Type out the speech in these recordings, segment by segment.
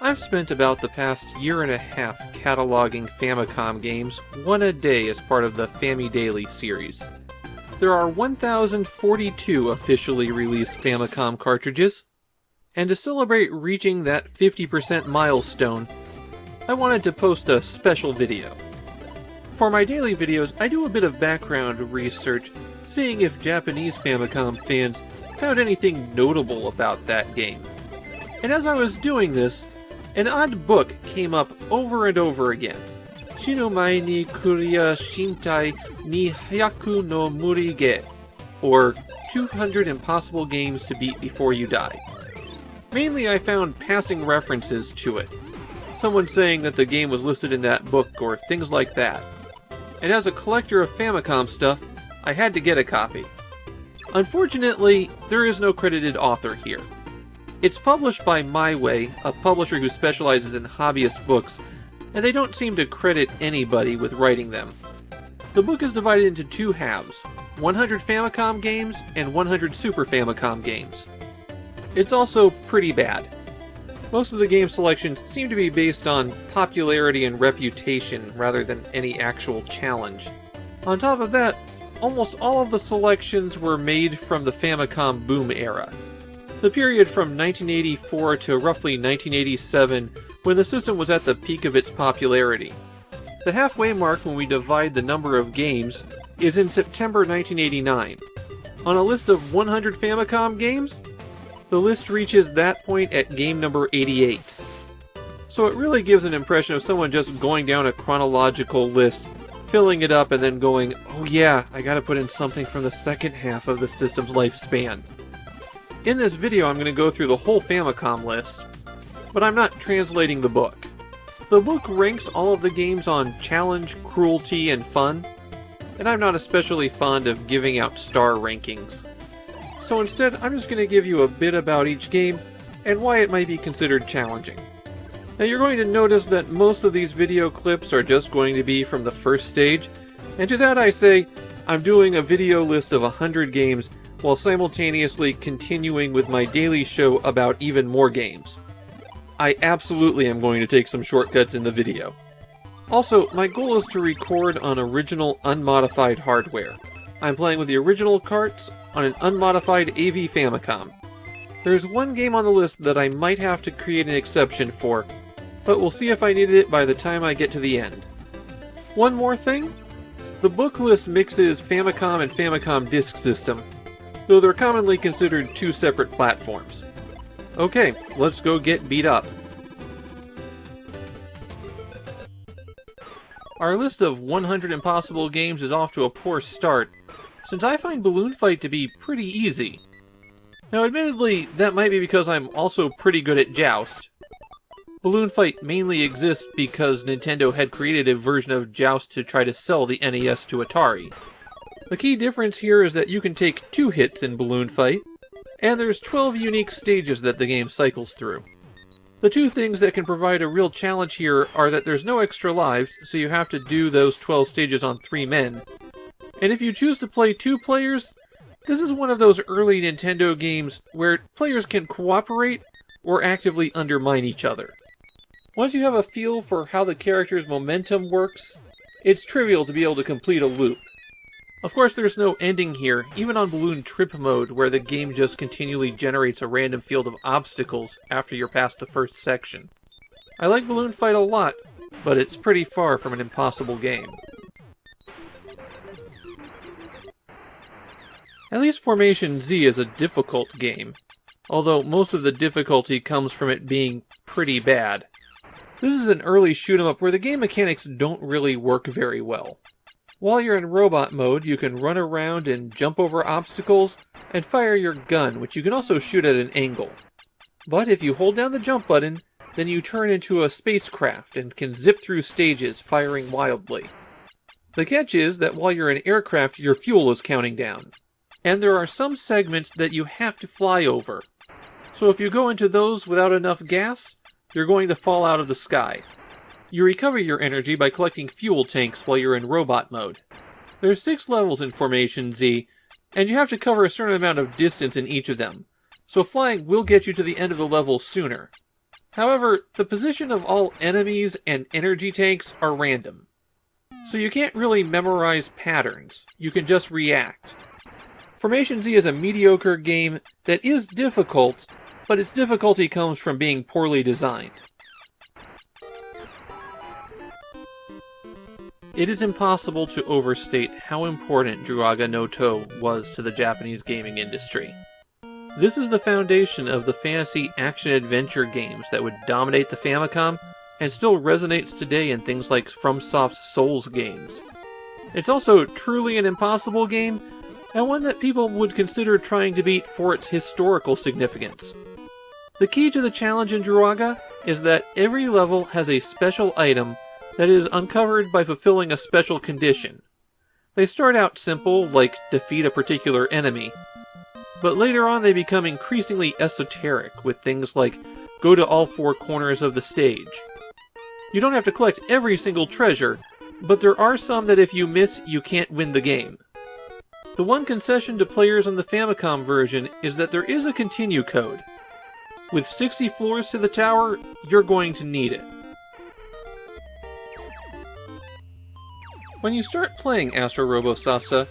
I've spent about the past year and a half cataloging Famicom games, one a day as part of the Famidaily series. There are 1,042 officially released Famicom cartridges, and to celebrate reaching that 50% milestone, I wanted to post a special video. For my daily videos, I do a bit of background research, seeing if Japanese Famicom fans found anything notable about that game. And as I was doing this, an odd book came up over and over again. Shinu Mae ni Kuria Shitai ni Hyaku no Muri Gee, or 200 Impossible Games to Beat Before You Die. Mainly I found passing references to it. Someone saying that the game was listed in that book or things like that. And as a collector of Famicom stuff, I had to get a copy. Unfortunately, there is no credited author here. It's published by My Way, a publisher who specializes in hobbyist books, and they don't seem to credit anybody with writing them. The book is divided into two halves, 100 Famicom games and 100 Super Famicom games. It's also pretty bad. Most of the game selections seem to be based on popularity and reputation rather than any actual challenge. On top of that, almost all of the selections were made from the Famicom boom era. The period from 1984 to roughly 1987, when the system was at the peak of its popularity. The halfway mark when we divide the number of games is in September 1989. On a list of 100 Famicom games, the list reaches that point at game number 88. So it really gives an impression of someone just going down a chronological list, filling it up, and then going, oh yeah, I gotta put in something from the second half of the system's lifespan. In this video I'm going to go through the whole Famicom list, but I'm not translating the book. The book ranks all of the games on challenge, cruelty, and fun, and I'm not especially fond of giving out star rankings. So instead, I'm just going to give you a bit about each game and why it might be considered challenging. Now you're going to notice that most of these video clips are just going to be from the first stage, and to that I say, I'm doing a video list of 100 games while simultaneously continuing with my daily show about even more games. I absolutely am going to take some shortcuts in the video. Also, my goal is to record on original unmodified hardware. I'm playing with the original carts on an unmodified AV Famicom. There's one game on the list that I might have to create an exception for, but we'll see if I need it by the time I get to the end. One more thing, the book list mixes Famicom and Famicom Disk System, though they're commonly considered two separate platforms. Okay, let's go get beat up. Our list of 100 impossible games is off to a poor start, since I find Balloon Fight to be pretty easy. Now admittedly, that might be because I'm also pretty good at Joust. Balloon Fight mainly exists because Nintendo had created a version of Joust to try to sell the NES to Atari. The key difference here is that you can take 2 hits in Balloon Fight, and there's 12 unique stages that the game cycles through. The two things that can provide a real challenge here are that there's no extra lives, so you have to do those 12 stages on 3 men. And if you choose to play 2 players, this is one of those early Nintendo games where players can cooperate or actively undermine each other. Once you have a feel for how the character's momentum works, it's trivial to be able to complete a loop. Of course, there's no ending here, even on Balloon Trip mode, where the game just continually generates a random field of obstacles after you're past the first section. I like Balloon Fight a lot, but it's pretty far from an impossible game. At least Formation Z is a difficult game, although most of the difficulty comes from it being pretty bad. This is an early shoot-'em-up where the game mechanics don't really work very well. While you're in robot mode, you can run around and jump over obstacles, and fire your gun, which you can also shoot at an angle. But if you hold down the jump button, then you turn into a spacecraft and can zip through stages, firing wildly. The catch is that while you're in aircraft, your fuel is counting down. And there are some segments that you have to fly over. So if you go into those without enough gas, you're going to fall out of the sky. You recover your energy by collecting fuel tanks while you're in robot mode. There's 6 levels in Formation Z, and you have to cover a certain amount of distance in each of them, so flying will get you to the end of the level sooner. However, the position of all enemies and energy tanks are random, so you can't really memorize patterns, you can just react. Formation Z is a mediocre game that is difficult, but its difficulty comes from being poorly designed. It is impossible to overstate how important Draga No Toe was to the Japanese gaming industry. This is the foundation of the fantasy action-adventure games that would dominate the Famicom and still resonates today in things like FromSoft's Souls games. It's also truly an impossible game, and one that people would consider trying to beat for its historical significance. The key to the challenge in Draga is that every level has a special item that is uncovered by fulfilling a special condition. They start out simple, like defeat a particular enemy, but later on they become increasingly esoteric with things like go to all four corners of the stage. You don't have to collect every single treasure, but there are some that if you miss, you can't win the game. The one concession to players on the Famicom version is that there is a continue code. With 60 floors to the tower, you're going to need it. When you start playing Astro Robosassa,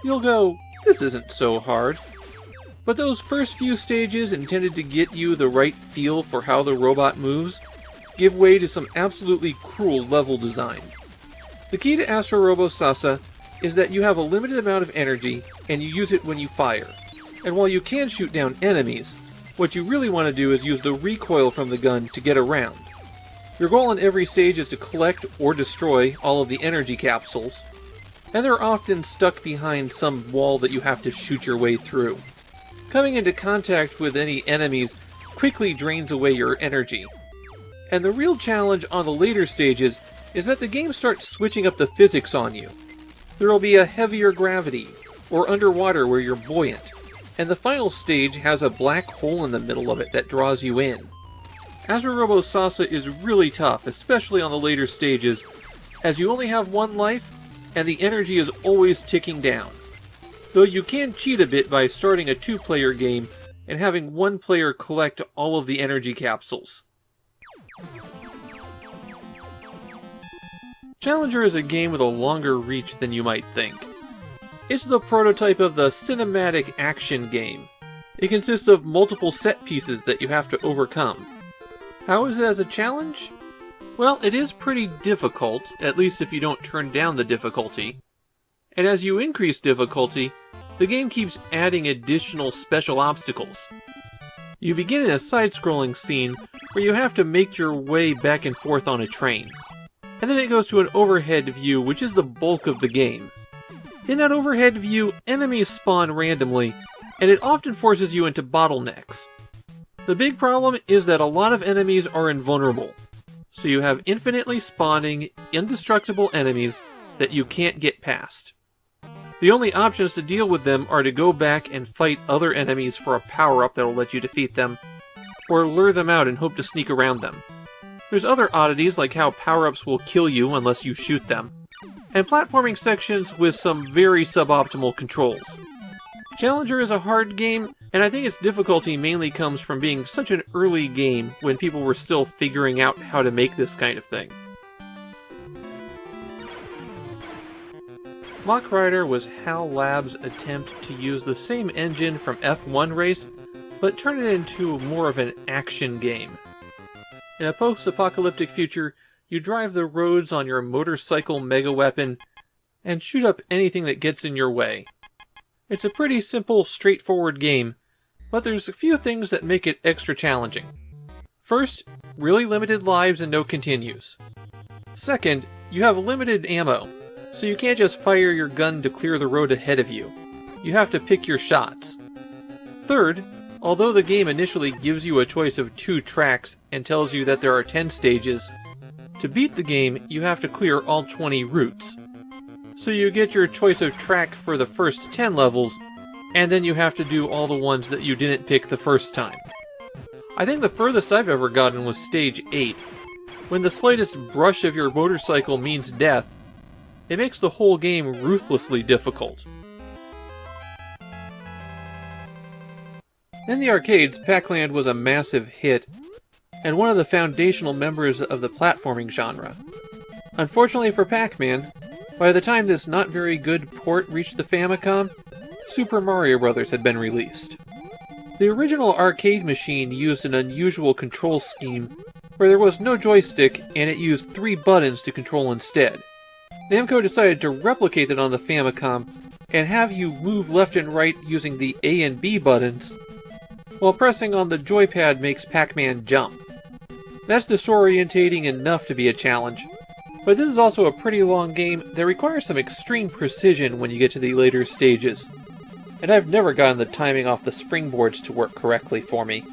you'll go, this isn't so hard. But those first few stages intended to get you the right feel for how the robot moves give way to some absolutely cruel level design. The key to Astro Robosassa is that you have a limited amount of energy and you use it when you fire. And while you can shoot down enemies, what you really want to do is use the recoil from the gun to get around. Your goal in every stage is to collect or destroy all of the energy capsules, and they're often stuck behind some wall that you have to shoot your way through. Coming into contact with any enemies quickly drains away your energy. And the real challenge on the later stages is that the game starts switching up the physics on you. There will be a heavier gravity, or underwater where you're buoyant, and the final stage has a black hole in the middle of it that draws you in. Astro Robosassa is really tough, especially on the later stages, as you only have one life, and the energy is always ticking down. Though you can cheat a bit by starting a two-player game and having one player collect all of the energy capsules. Challenger is a game with a longer reach than you might think. It's the prototype of the cinematic action game. It consists of multiple set pieces that you have to overcome. How is it as a challenge? Well, it is pretty difficult, at least if you don't turn down the difficulty. And as you increase difficulty, the game keeps adding additional special obstacles. You begin in a side-scrolling scene where you have to make your way back and forth on a train. And then it goes to an overhead view, which is the bulk of the game. In that overhead view, enemies spawn randomly, and it often forces you into bottlenecks. The big problem is that a lot of enemies are invulnerable, so you have infinitely spawning, indestructible enemies that you can't get past. The only options to deal with them are to go back and fight other enemies for a power-up that will let you defeat them, or lure them out and hope to sneak around them. There's other oddities like how power-ups will kill you unless you shoot them, and platforming sections with some very suboptimal controls. Challenger is a hard game, and I think its difficulty mainly comes from being such an early game when people were still figuring out how to make this kind of thing. Lockrider was HAL Labs' attempt to use the same engine from F1 Race, but turn it into more of an action game. In a post-apocalyptic future, you drive the roads on your motorcycle mega-weapon and shoot up anything that gets in your way. It's a pretty simple, straightforward game, but there's a few things that make it extra challenging. First, really limited lives and no continues. Second, you have limited ammo, so you can't just fire your gun to clear the road ahead of you. You have to pick your shots. Third, although the game initially gives you a choice of 2 tracks and tells you that there are 10 stages, to beat the game you have to clear all 20 routes. So you get your choice of track for the first 10 levels, and then you have to do all the ones that you didn't pick the first time. I think the furthest I've ever gotten was stage 8. When the slightest brush of your motorcycle means death, it makes the whole game ruthlessly difficult. In the arcades, Backland was a massive hit, and one of the foundational members of the platforming genre. Unfortunately for Pacman, by the time this not very good port reached the Famicom, Super Mario Bros. Had been released. The original arcade machine used an unusual control scheme where there was no joystick and it used 3 buttons to control instead. Namco decided to replicate that on the Famicom and have you move left and right using the A and B buttons, while pressing on the joypad makes Pac-Man jump. That's disorientating enough to be a challenge, but this is also a pretty long game that requires some extreme precision when you get to the later stages, and I've never gotten the timing off the springboards to work correctly for me.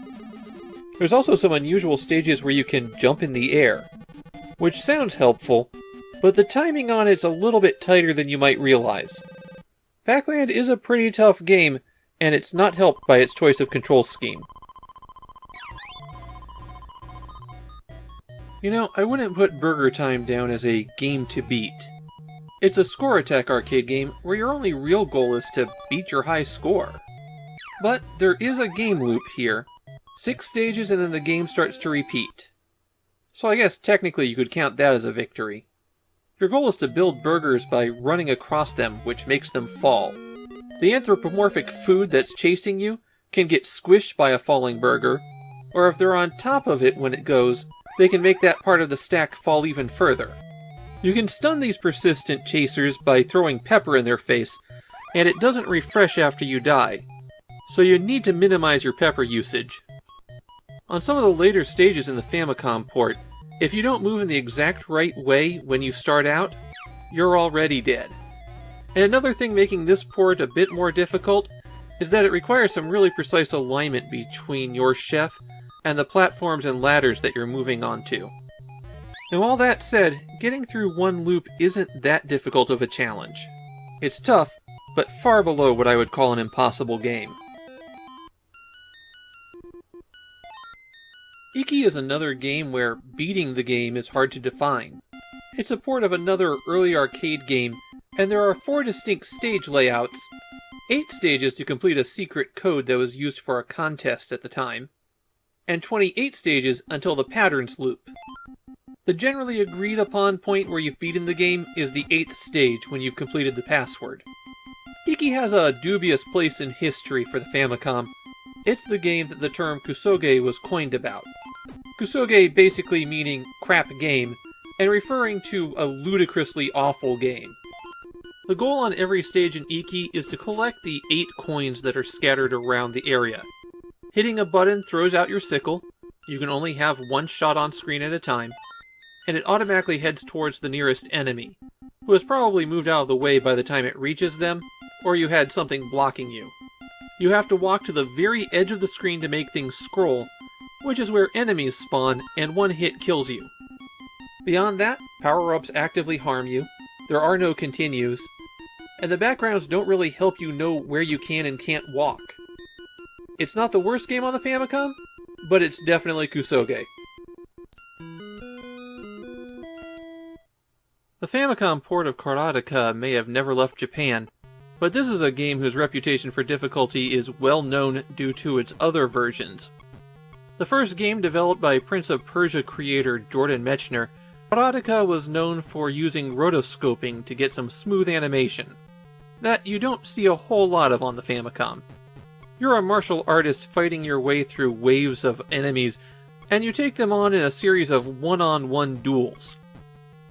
There's also some unusual stages where you can jump in the air, which sounds helpful, but the timing on it's a little bit tighter than you might realize. Backland is a pretty tough game, and it's not helped by its choice of control scheme. You know, I wouldn't put Burger Time down as a game to beat. It's a score attack arcade game where your only real goal is to beat your high score. But there is a game loop here. 6 stages and then the game starts to repeat. So I guess technically you could count that as a victory. Your goal is to build burgers by running across them, which makes them fall. The anthropomorphic food that's chasing you can get squished by a falling burger, or if they're on top of it when it goes, they can make that part of the stack fall even further. You can stun these persistent chasers by throwing pepper in their face, and it doesn't refresh after you die, so you need to minimize your pepper usage. On some of the later stages in the Famicom port, if you don't move in the exact right way when you start out, you're already dead. And another thing making this port a bit more difficult is that it requires some really precise alignment between your chef and the platforms and ladders that you're moving onto. Now all that said, getting through one loop isn't that difficult of a challenge. It's tough, but far below what I would call an impossible game. Iki is another game where beating the game is hard to define. It's a port of another early arcade game, and there are 4 distinct stage layouts, 8 stages to complete a secret code that was used for a contest at the time, and 28 stages until the patterns loop. The generally agreed upon point where you've beaten the game is the 8th stage when you've completed the password. Iki has a dubious place in history for the Famicom. It's the game that the term kusoge was coined about. Kusoge basically meaning crap game, and referring to a ludicrously awful game. The goal on every stage in Iki is to collect the 8 coins that are scattered around the area. Hitting a button throws out your sickle, you can only have 1 shot on screen at a time, and it automatically heads towards the nearest enemy, who has probably moved out of the way by the time it reaches them, or you had something blocking you. You have to walk to the very edge of the screen to make things scroll, which is where enemies spawn, and 1 hit kills you. Beyond that, power-ups actively harm you, there are no continues, and the backgrounds don't really help you know where you can and can't walk. It's not the worst game on the Famicom, but it's definitely kusoge. The Famicom port of Kardataka may have never left Japan, but this is a game whose reputation for difficulty is well known due to its other versions. The first game developed by Prince of Persia creator Jordan Mechner, Kardataka was known for using rotoscoping to get some smooth animation, that you don't see a whole lot of on the Famicom. You're a martial artist fighting your way through waves of enemies, and you take them on in a series of one-on-one duels.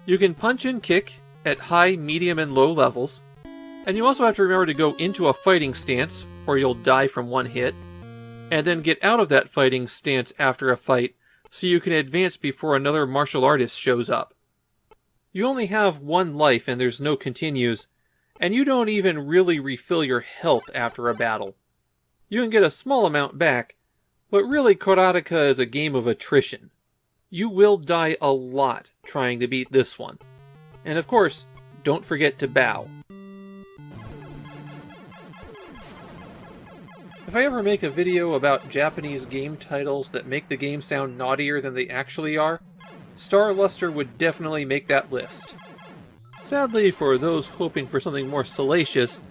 You can punch and kick at high, medium, and low levels, and you also have to remember to go into a fighting stance, or you'll die from 1 hit, and then get out of that fighting stance after a fight, so you can advance before another martial artist shows up. You only have 1 life and there's no continues, and you don't even really refill your health after a battle. You can get a small amount back, but really Kardataka is a game of attrition. You will die a lot trying to beat this one. And of course, don't forget to bow. If I ever make a video about Japanese game titles that make the game sound naughtier than they actually are, Star Luster would definitely make that list. Sadly, for those hoping for something more salacious,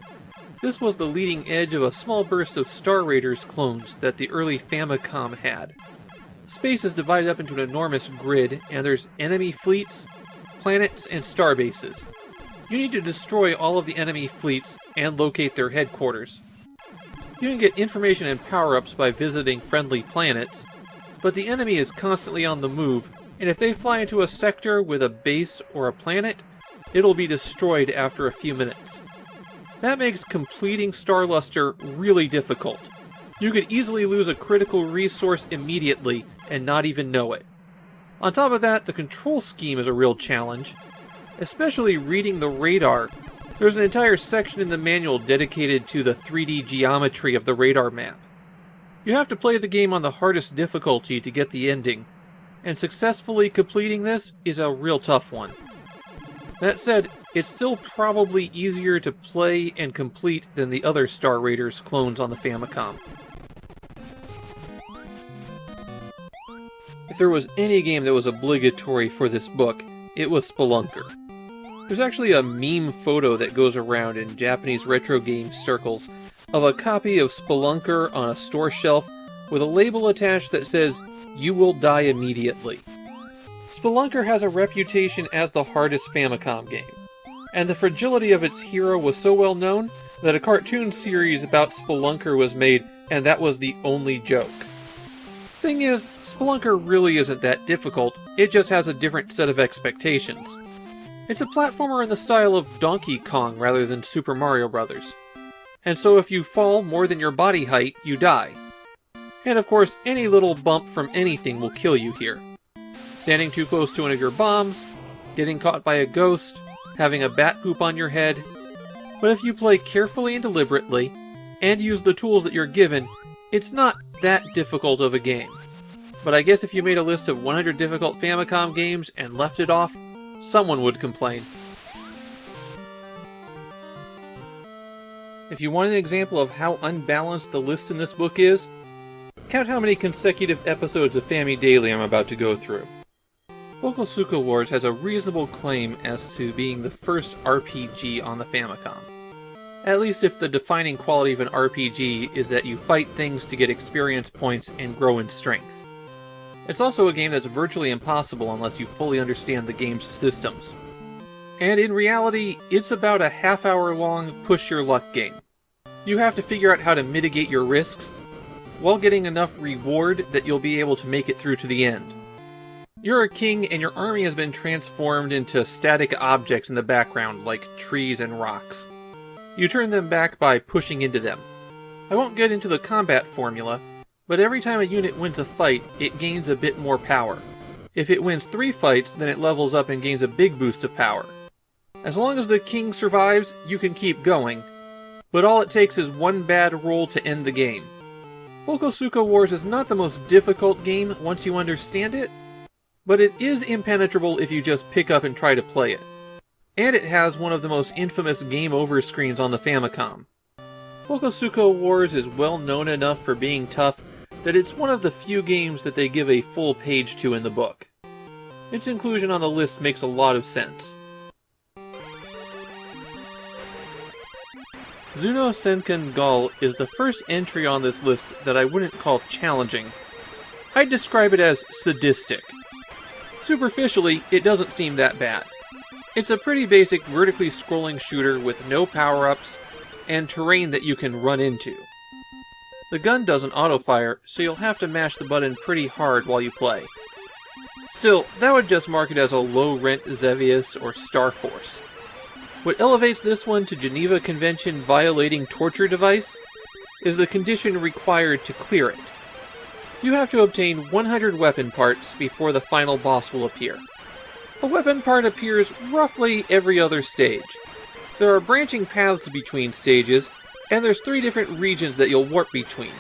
this was the leading edge of a small burst of Star Raiders clones that the early Famicom had. Space is divided up into an enormous grid, and there's enemy fleets, planets, and star bases. You need to destroy all of the enemy fleets and locate their headquarters. You can get information and power-ups by visiting friendly planets, but the enemy is constantly on the move, and if they fly into a sector with a base or a planet, it'll be destroyed after a few minutes. That makes completing Star Luster really difficult. You could easily lose a critical resource immediately and not even know it. On top of that, the control scheme is a real challenge, especially reading the radar. There's an entire section in the manual dedicated to the 3D geometry of the radar map. You have to play the game on the hardest difficulty to get the ending, and successfully completing this is a real tough one. That said, it's still probably easier to play and complete than the other Star Raiders clones on the Famicom. If there was any game that was obligatory for this book, it was Spelunker. There's actually a meme photo that goes around in Japanese retro game circles of a copy of Spelunker on a store shelf with a label attached that says, "You will die immediately." Spelunker has a reputation as the hardest Famicom game, and the fragility of its hero was so well known that a cartoon series about Spelunker was made, and that was the only joke. Thing is, Spelunker really isn't that difficult, it just has a different set of expectations. It's a platformer in the style of Donkey Kong rather than Super Mario Bros. And so if you fall more than your body height, you die. And of course, any little bump from anything will kill you here. Standing too close to one of your bombs, getting caught by a ghost, having a bat poop on your head. But if you play carefully and deliberately, and use the tools that you're given, it's not that difficult of a game. But I guess if you made a list of 100 difficult Famicom games and left it off, someone would complain. If you want an example of how unbalanced the list in this book is, count how many consecutive episodes of Famidaily I'm about to go through. Pokosuko Wars has a reasonable claim as to being the first RPG on the Famicom. At least if the defining quality of an RPG is that you fight things to get experience points and grow in strength. It's also a game that's virtually impossible unless you fully understand the game's systems. And in reality, it's about a half-hour long push-your-luck game. You have to figure out how to mitigate your risks, while getting enough reward that you'll be able to make it through to the end. You're a king and your army has been transformed into static objects in the background, like trees and rocks. You turn them back by pushing into them. I won't get into the combat formula, but every time a unit wins a fight, it gains a bit more power. If it wins 3 fights, then it levels up and gains a big boost of power. As long as the king survives, you can keep going, but all it takes is one bad roll to end the game. Pokosuko Wars is not the most difficult game once you understand it, but it is impenetrable if you just pick up and try to play it. And it has one of the most infamous game over screens on the Famicom. Pokosuko Wars is well known enough for being tough that it's one of the few games that they give a full page to in the book. Its inclusion on the list makes a lot of sense. Zuno Senkan Gal is the first entry on this list that I wouldn't call challenging. I'd describe it as sadistic. Superficially, it doesn't seem that bad. It's a pretty basic vertically scrolling shooter with no power-ups and terrain that you can run into. The gun doesn't auto-fire, so you'll have to mash the button pretty hard while you play. Still, that would just mark it as a low-rent Xevious or Star Force. What elevates this one to Geneva Convention violating torture device is the condition required to clear it. You have to obtain 100 weapon parts before the final boss will appear. A weapon part appears roughly every other stage. There are branching paths between stages, and there's 3 different regions that you'll warp between,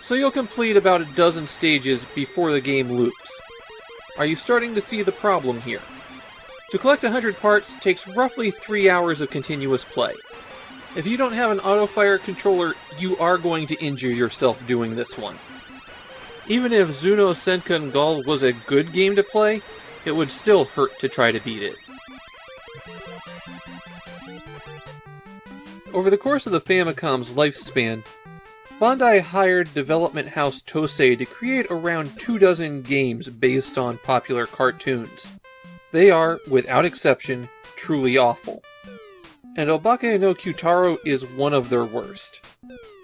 so you'll complete about a dozen stages before the game loops. Are you starting to see the problem here? To collect 100 parts takes roughly 3 hours of continuous play. If you don't have an auto-fire controller, you are going to injure yourself doing this one. Even if Zuno Senkan Gal was a good game to play, it would still hurt to try to beat it. Over the course of the Famicom's lifespan, Bandai hired development house Tosei to create around 24 games based on popular cartoons. They are, without exception, truly awful. And Obakeno Kyotaro is one of their worst.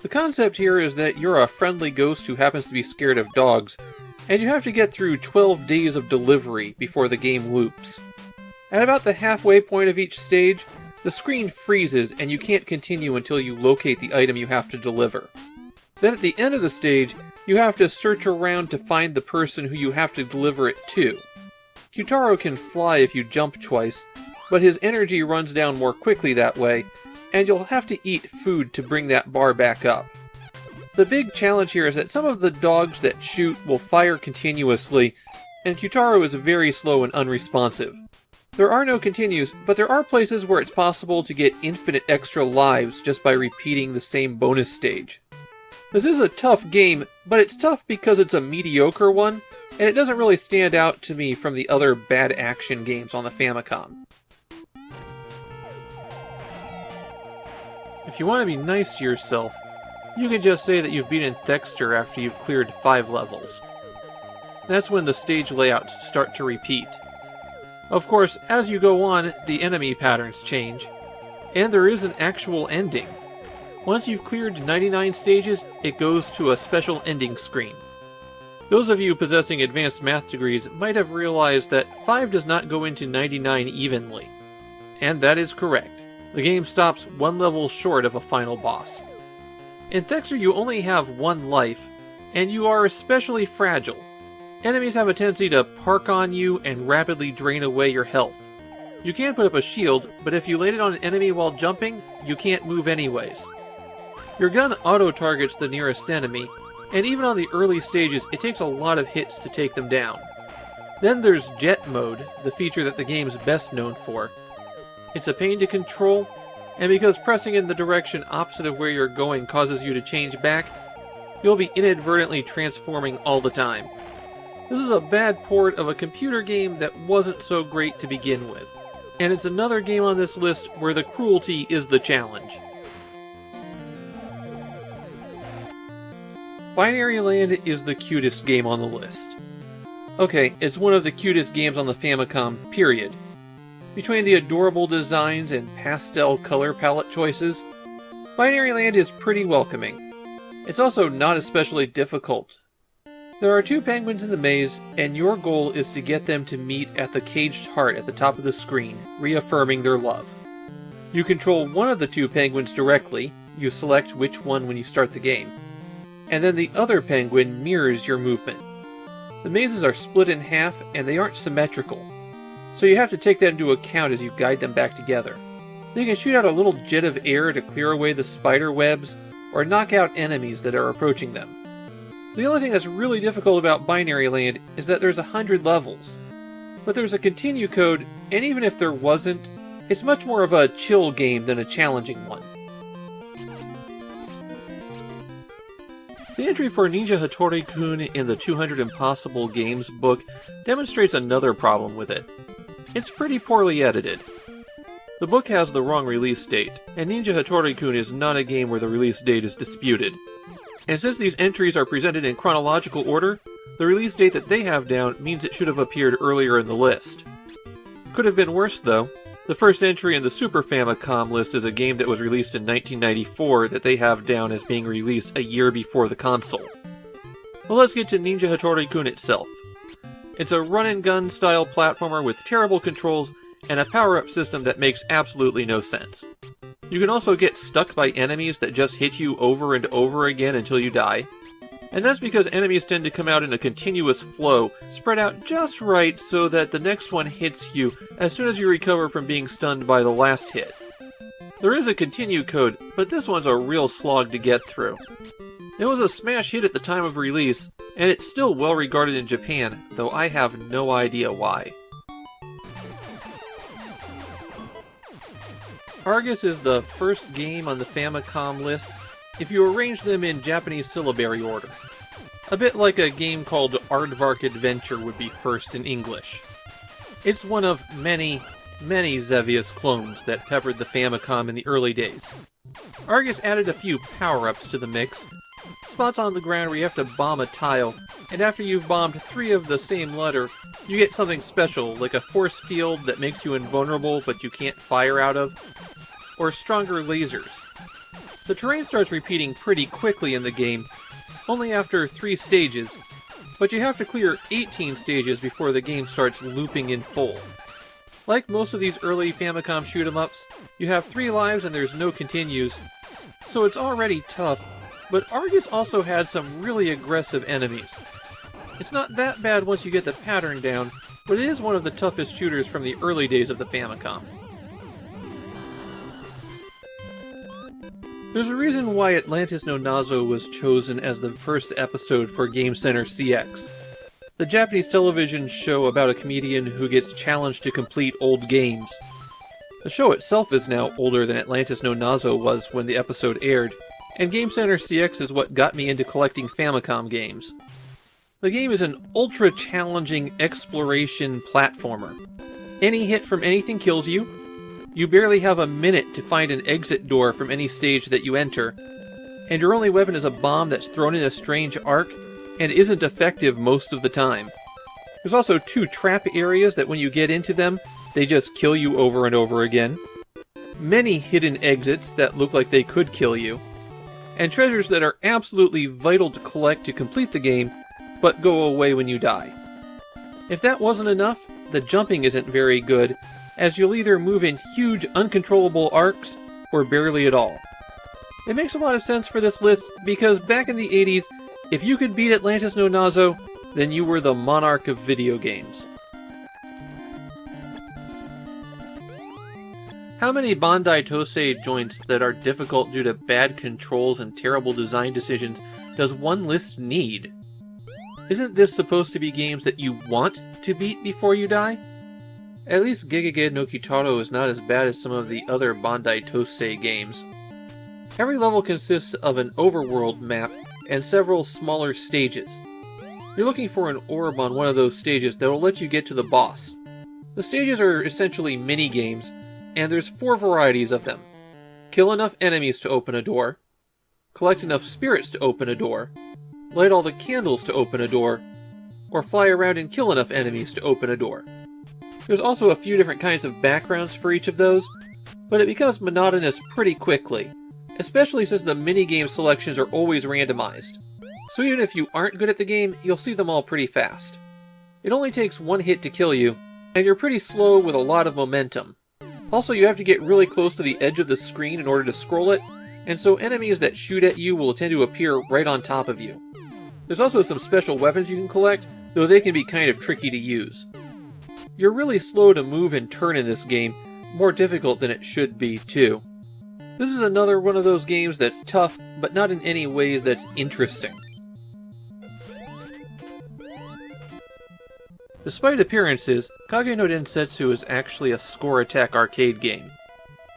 The concept here is that you're a friendly ghost who happens to be scared of dogs, and you have to get through 12 days of delivery before the game loops. At about the halfway point of each stage, the screen freezes and you can't continue until you locate the item you have to deliver. Then at the end of the stage, you have to search around to find the person who you have to deliver it to. Kyotaro can fly if you jump twice, but his energy runs down more quickly that way, and you'll have to eat food to bring that bar back up. The big challenge here is that some of the dogs that shoot will fire continuously, and Kyotaro is very slow and unresponsive. There are no continues, but there are places where it's possible to get infinite extra lives just by repeating the same bonus stage. This is a tough game, but it's tough because it's a mediocre one, and it doesn't really stand out to me from the other bad action games on the Famicom. If you want to be nice to yourself, you can just say that you've beaten Dexter after you've cleared 5 levels. That's when the stage layouts start to repeat. Of course, as you go on, the enemy patterns change, and there is an actual ending. Once you've cleared 99 stages, it goes to a special ending screen. Those of you possessing advanced math degrees might have realized that 5 does not go into 99 evenly. And that is correct. The game stops 1 level short of a final boss. In Dexter you only have 1 life, and you are especially fragile. Enemies have a tendency to park on you and rapidly drain away your health. You can put up a shield, but if you laid it on an enemy while jumping, you can't move anyways. Your gun auto-targets the nearest enemy, and even on the early stages it takes a lot of hits to take them down. Then there's Jet Mode, the feature that the game's best known for. It's a pain to control, and because pressing in the direction opposite of where you're going causes you to change back, you'll be inadvertently transforming all the time. This is a bad port of a computer game that wasn't so great to begin with, and it's another game on this list where the cruelty is the challenge. Binary Land is the cutest game on the list. Okay, it's one of the cutest games on the Famicom, period. Between the adorable designs and pastel color palette choices, Binary Land is pretty welcoming. It's also not especially difficult. There are 2 penguins in the maze, and your goal is to get them to meet at the caged heart at the top of the screen, reaffirming their love. You control one of the 2 penguins directly, you select which one when you start the game, and then the other penguin mirrors your movement. The mazes are split in half, and they aren't symmetrical, so you have to take that into account as you guide them back together. You can shoot out a little jet of air to clear away the spider webs, or knock out enemies that are approaching them. The only thing that's really difficult about Binary Land is that there's 100 levels. But there's a continue code, and even if there wasn't, it's much more of a chill game than a challenging one. The entry for Ninja Hattori Kun in the 200 Impossible Games book demonstrates another problem with it. It's pretty poorly edited. The book has the wrong release date, and Ninja Hattori Kun is not a game where the release date is disputed. And since these entries are presented in chronological order, the release date that they have down means it should have appeared earlier in the list. Could have been worse though. The first entry in the Super Famicom list is a game that was released in 1994 that they have down as being released a year before the console. Well, let's get to Ninja Hattori Kun itself. It's a run-and-gun style platformer with terrible controls and a power-up system that makes absolutely no sense. You can also get stuck by enemies that just hit you over and over again until you die. And that's because enemies tend to come out in a continuous flow, spread out just right so that the next one hits you as soon as you recover from being stunned by the last hit. There is a continue code, but this one's a real slog to get through. It was a smash hit at the time of release, and it's still well regarded in Japan, though I have no idea why. Aragus is the first game on the Famicom list if you arrange them in Japanese syllabary order. A bit like a game called Aardvark Adventure would be first in English. It's one of many, many Xevious clones that peppered the Famicom in the early days. Aragus added a few power-ups to the mix, Spots on the ground where you have to bomb a tile, and after you've bombed 3 of the same letter, you get something special, like a force field that makes you invulnerable but you can't fire out of, or stronger lasers. The terrain starts repeating pretty quickly in the game, only after 3 stages, but you have to clear 18 stages before the game starts looping in full. Like most of these early Famicom shoot-'em-ups, you have 3 lives and there's no continues, so it's already tough, but Aragus also had some really aggressive enemies. It's not that bad once you get the pattern down, but it is one of the toughest shooters from the early days of the Famicom. There's a reason why Atlantis No Nozo was chosen as the first episode for Game Center CX. The Japanese television show about a comedian who gets challenged to complete old games. The show itself is now older than Atlantis No Nozo was when the episode aired, and Game Center CX is what got me into collecting Famicom games. The game is an ultra-challenging exploration platformer. Any hit from anything kills you. You barely have a minute to find an exit door from any stage that you enter, and your only weapon is a bomb that's thrown in a strange arc and isn't effective most of the time. There's also 2 trap areas that when you get into them, they just kill you over and over again. Many hidden exits that look like they could kill you, and treasures that are absolutely vital to collect to complete the game, but go away when you die. If that wasn't enough, the jumping isn't very good, as you'll either move in huge uncontrollable arcs, or barely at all. It makes a lot of sense for this list, because back in the 80s, if you could beat Atlantis No Nozo, then you were the monarch of video games. How many Bandai Tosei joints that are difficult due to bad controls and terrible design decisions does one list need? Isn't this supposed to be games that you want to beat before you die? At least Kage no Kyotaro is not as bad as some of the other Bandai Tosei games. Every level consists of an overworld map and several smaller stages. You're looking for an orb on one of those stages that will let you get to the boss. The stages are essentially mini-games, and there's 4 varieties of them. Kill enough enemies to open a door, collect enough spirits to open a door, light all the candles to open a door, or fly around and kill enough enemies to open a door. There's also a few different kinds of backgrounds for each of those, but it becomes monotonous pretty quickly, especially since the minigame selections are always randomized. So even if you aren't good at the game, you'll see them all pretty fast. It only takes 1 hit to kill you, and you're pretty slow with a lot of momentum. Also, you have to get really close to the edge of the screen in order to scroll it, and so enemies that shoot at you will tend to appear right on top of you. There's also some special weapons you can collect, though they can be kind of tricky to use. You're really slow to move and turn in this game, more difficult than it should be, too. This is another one of those games that's tough, but not in any way that's interesting. Despite appearances, Kage No Den Setsu is actually a score attack arcade game.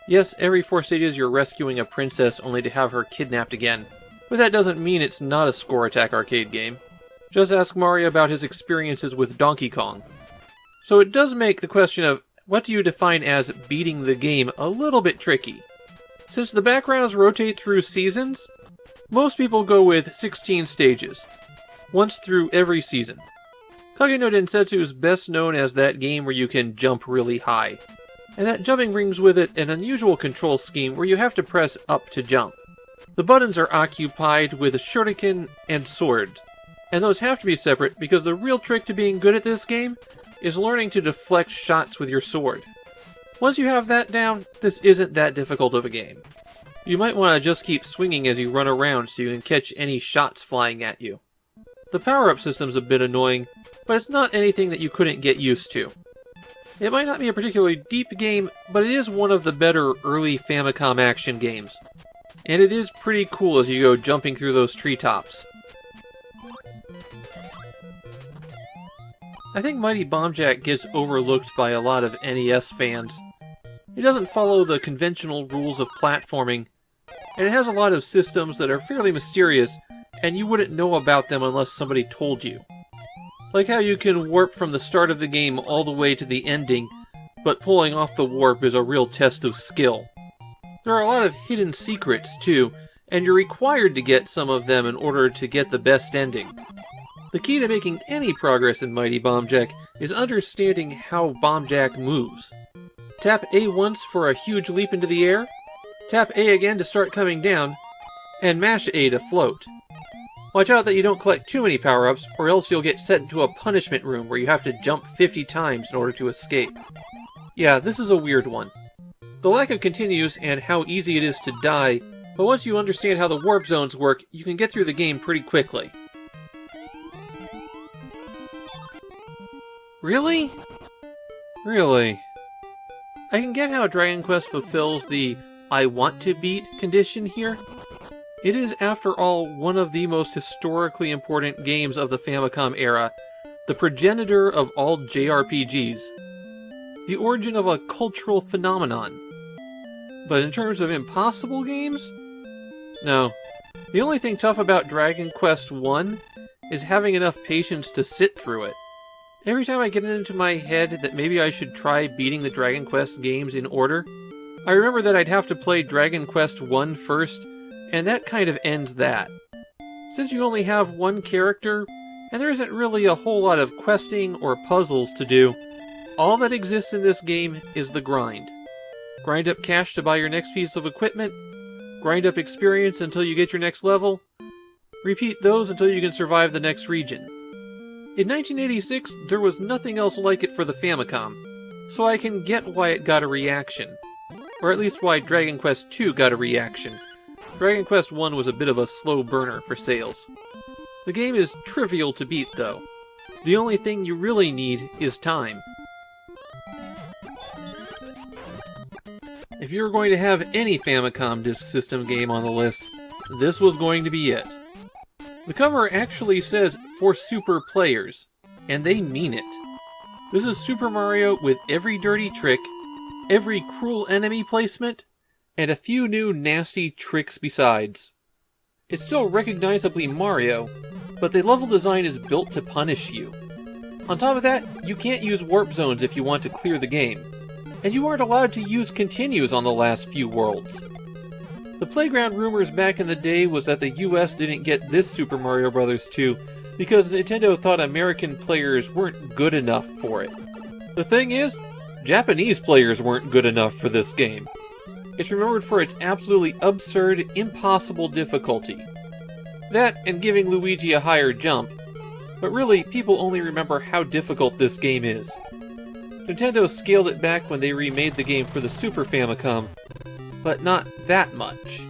Yes, every 4 stages you're rescuing a princess only to have her kidnapped again, but that doesn't mean it's not a score attack arcade game. Just ask Mario about his experiences with Donkey Kong. So it does make the question of what do you define as beating the game a little bit tricky. Since the backgrounds rotate through seasons, most people go with 16 stages, once through every season. Kage No Den Setsu is best known as that game where you can jump really high, and that jumping brings with it an unusual control scheme where you have to press up to jump. The buttons are occupied with a shuriken and sword, and those have to be separate because the real trick to being good at this game is learning to deflect shots with your sword. Once you have that down, this isn't that difficult of a game. You might want to just keep swinging as you run around so you can catch any shots flying at you. The power-up system's a bit annoying, but it's not anything that you couldn't get used to. It might not be a particularly deep game, but it is one of the better early Famicom action games. And it is pretty cool as you go jumping through those treetops. I think Mighty Bomb Jack gets overlooked by a lot of NES fans. It doesn't follow the conventional rules of platforming, and it has a lot of systems that are fairly mysterious, and you wouldn't know about them unless somebody told you. Like how you can warp from the start of the game all the way to the ending, but pulling off the warp is a real test of skill. There are a lot of hidden secrets, too, and you're required to get some of them in order to get the best ending. The key to making any progress in Mighty Bomb Jack is understanding how Bomb Jack moves. Tap A once for a huge leap into the air, tap A again to start coming down, and mash A to float. Watch out that you don't collect too many power-ups, or else you'll get set into a punishment room where you have to jump 50 times in order to escape. Yeah, this is a weird one. The lack of continues and how easy it is to die, but once you understand how the warp zones work, you can get through the game pretty quickly. Really? Really? I can get how Dragon Quest fulfills the I want to beat condition here. It is, after all, one of the most historically important games of the Famicom era, the progenitor of all JRPGs, the origin of a cultural phenomenon. But in terms of impossible games? No. The only thing tough about Dragon Quest I is having enough patience to sit through it. Every time I get it into my head that maybe I should try beating the Dragon Quest games in order, I remember that I'd have to play Dragon Quest I first, and that kind of ends that. Since you only have one character, and there isn't really a whole lot of questing or puzzles to do, all that exists in this game is the grind. Grind up cash to buy your next piece of equipment, grind up experience until you get your next level, repeat those until you can survive the next region. In 1986, there was nothing else like it for the Famicom, so I can get why it got a reaction. Or at least why Dragon Quest II got a reaction. Dragon Quest I was a bit of a slow burner for sales. The game is trivial to beat, though. The only thing you really need is time. If you were going to have any Famicom Disk System game on the list, this was going to be it. The cover actually says, for super players, and they mean it. This is Super Mario with every dirty trick, every cruel enemy placement, and a few new nasty tricks besides. It's still recognizably Mario, but the level design is built to punish you. On top of that, you can't use warp zones if you want to clear the game, and you aren't allowed to use continues on the last few worlds. The playground rumors back in the day was that the US didn't get this Super Mario Bros. 2 because Nintendo thought American players weren't good enough for it. The thing is, Japanese players weren't good enough for this game. It's remembered for its absolutely absurd, impossible difficulty. That and giving Luigi a higher jump, but really, people only remember how difficult this game is. Nintendo scaled it back when they remade the game for the Super Famicom, but not that much.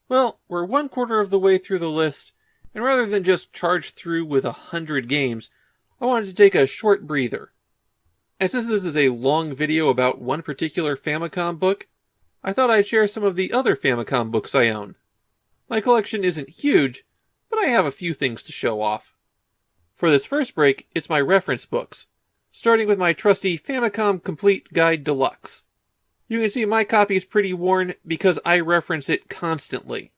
Well, we're 1/4 of the way through the list, and rather than just charge through with 100 games, I wanted to take a short breather. And since this is a long video about one particular Famicom book, I thought I'd share some of the other Famicom books I own. My collection isn't huge, but I have a few things to show off. For this first break, it's my reference books, starting with my trusty Famicom Complete Guide Deluxe. You can see my copy's pretty worn because I reference it constantly.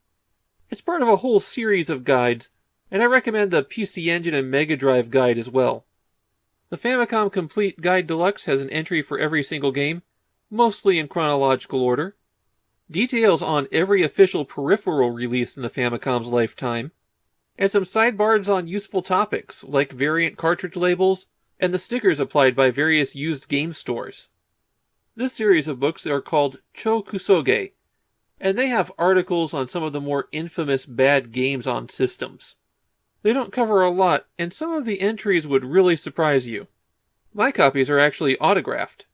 It's part of a whole series of guides, and I recommend the PC Engine and Mega Drive guide as well. The Famicom Complete Guide Deluxe has an entry for every single game, mostly in chronological order, details on every official peripheral release in the Famicom's lifetime, and some sidebars on useful topics like variant cartridge labels and the stickers applied by various used game stores. This series of books are called Cho Kusoge, and they have articles on some of the more infamous bad games on systems. They don't cover a lot, and some of the entries would really surprise you. My copies are actually autographed.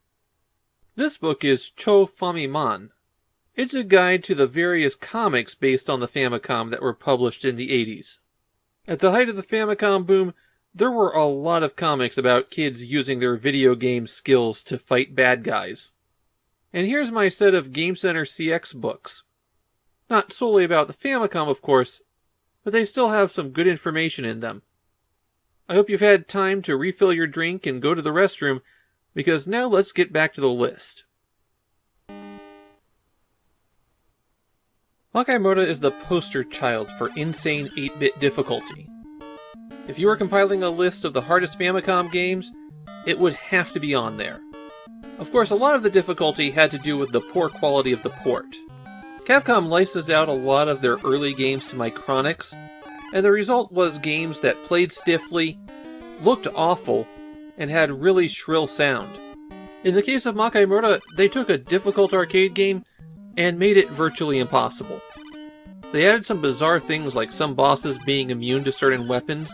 This book is Cho Famiman. It's a guide to the various comics based on the Famicom that were published in the 80s. At the height of the Famicom boom, there were a lot of comics about kids using their video game skills to fight bad guys. And here's my set of Game Center CX books. Not solely about the Famicom, of course, but they still have some good information in them. I hope you've had time to refill your drink and go to the restroom, because now let's get back to the list. Makaimura is the poster child for insane 8-bit difficulty. If you were compiling a list of the hardest Famicom games, it would have to be on there. Of course, a lot of the difficulty had to do with the poor quality of the port. Capcom licensed out a lot of their early games to Micronix, and the result was games that played stiffly, looked awful, and had really shrill sound. In the case of Makaimura, they took a difficult arcade game and made it virtually impossible. They added some bizarre things like some bosses being immune to certain weapons,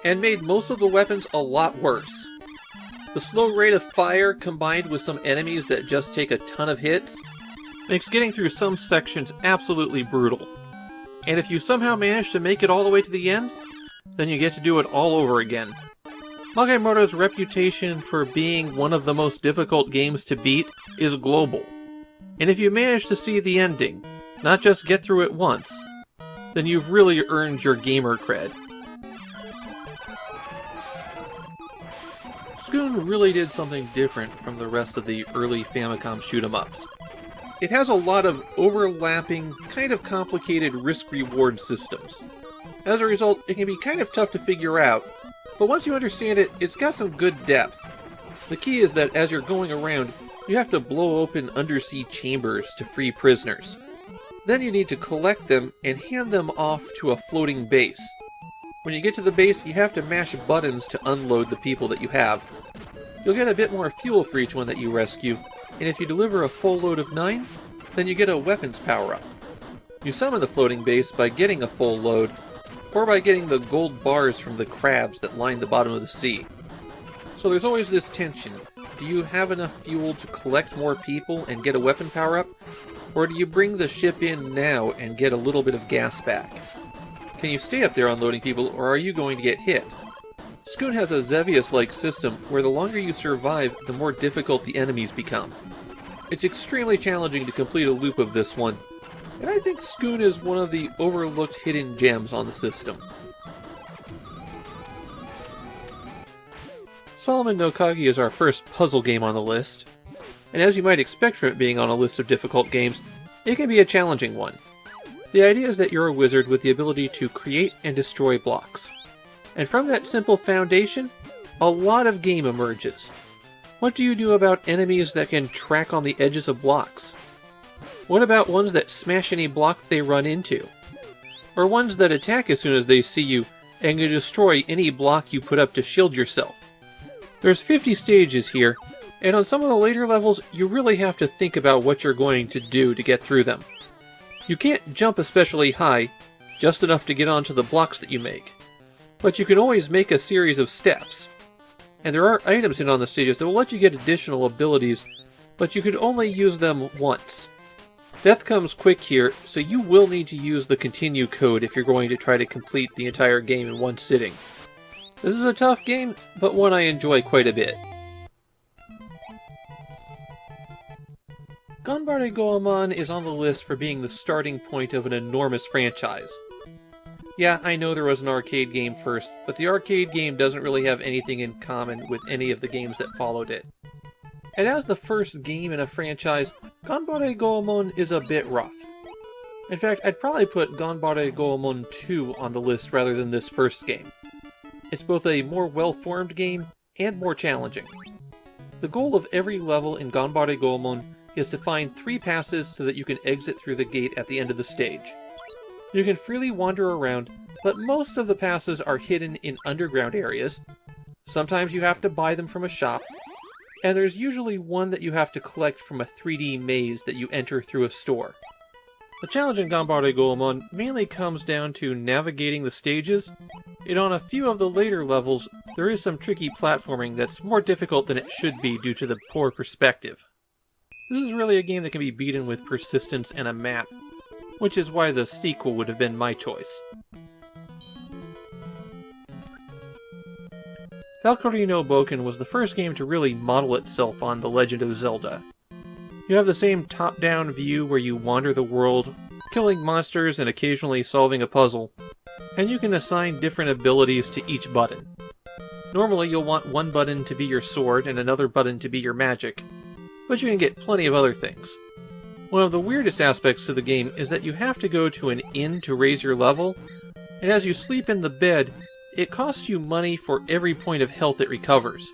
and made most of the weapons a lot worse. The slow rate of fire combined with some enemies that just take a ton of hits makes getting through some sections absolutely brutal. And if you somehow manage to make it all the way to the end, then you get to do it all over again. Makaimura's reputation for being one of the most difficult games to beat is global. And if you manage to see the ending, not just get through it once, then you've really earned your gamer cred. Skoon really did something different from the rest of the early Famicom shoot-'em-ups. It has a lot of overlapping, kind of complicated risk-reward systems. As a result, it can be kind of tough to figure out, but once you understand it, it's got some good depth. The key is that as you're going around, you have to blow open undersea chambers to free prisoners. Then you need to collect them and hand them off to a floating base. When you get to the base, you have to mash buttons to unload the people that you have. You'll get a bit more fuel for each one that you rescue, and if you deliver a full load of 9, then you get a weapons power-up. You summon the floating base by getting a full load, or by getting the gold bars from the crabs that line the bottom of the sea. So there's always this tension. Do you have enough fuel to collect more people and get a weapon power-up? Or do you bring the ship in now and get a little bit of gas back? Can you stay up there unloading people, or are you going to get hit? Skoon has a Xevious-like system where the longer you survive, the more difficult the enemies become. It's extremely challenging to complete a loop of this one, and I think Skoon is one of the overlooked hidden gems on the system. Solomon no Kagi is our first puzzle game on the list, and as you might expect from it being on a list of difficult games, it can be a challenging one. The idea is that you're a wizard with the ability to create and destroy blocks. And from that simple foundation, a lot of game emerges. What do you do about enemies that can track on the edges of blocks? What about ones that smash any block they run into? Or ones that attack as soon as they see you and can destroy any block you put up to shield yourself? There's 50 stages here, and on some of the later levels, you really have to think about what you're going to do to get through them. You can't jump especially high, just enough to get onto the blocks that you make. But you can always make a series of steps. And there are items on the stages that will let you get additional abilities, but you could only use them once. Death comes quick here, so you will need to use the continue code if you're going to try to complete the entire game in one sitting. This is a tough game, but one I enjoy quite a bit. Ganbare Goemon is on the list for being the starting point of an enormous franchise. Yeah, I know there was an arcade game first, but the arcade game doesn't really have anything in common with any of the games that followed it. And as the first game in a franchise, Ganbare Goemon is a bit rough. In fact, I'd probably put Ganbare Goemon 2 on the list rather than this first game. It's both a more well-formed game and more challenging. The goal of every level in Ganbare Goemon is to find 3 passes so that you can exit through the gate at the end of the stage. You can freely wander around, but most of the passes are hidden in underground areas. Sometimes you have to buy them from a shop, and there's usually one that you have to collect from a 3D maze that you enter through a store. The challenge in Ganbare Goemon mainly comes down to navigating the stages, and on a few of the later levels, there is some tricky platforming that's more difficult than it should be due to the poor perspective. This is really a game that can be beaten with persistence and a map, which is why the sequel would have been my choice. Falcarino Boken was the first game to really model itself on The Legend of Zelda. You have the same top-down view where you wander the world, killing monsters and occasionally solving a puzzle, and you can assign different abilities to each button. Normally you'll want one button to be your sword and another button to be your magic, but you can get plenty of other things. One of the weirdest aspects to the game is that you have to go to an inn to raise your level, and as you sleep in the bed, it costs you money for every point of health it recovers.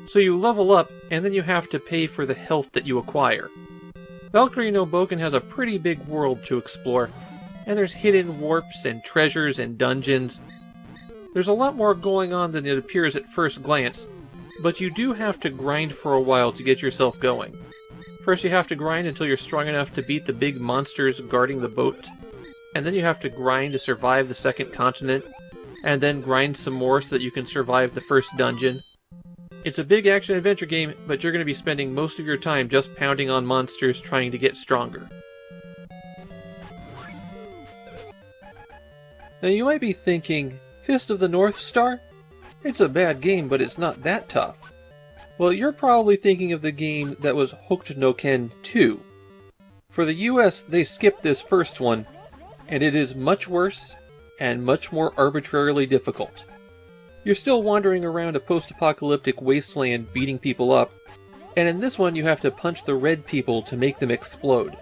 So you level up, and then you have to pay for the health that you acquire. Falcarino Boken has a pretty big world to explore, and there's hidden warps and treasures and dungeons. There's a lot more going on than it appears at first glance, but you do have to grind for a while to get yourself going. First you have to grind until you're strong enough to beat the big monsters guarding the boat, and then you have to grind to survive the second continent, and then grind some more so that you can survive the first dungeon. It's a big action-adventure game, but you're going to be spending most of your time just pounding on monsters trying to get stronger. Now you might be thinking, Fist of the North Star? It's a bad game, but it's not that tough. Well, you're probably thinking of the game that was Hokuto no Ken 2. For the US, they skipped this first one, and it is much worse and much more arbitrarily difficult. You're still wandering around a post-apocalyptic wasteland beating people up, and in this one you have to punch the red people to make them explode.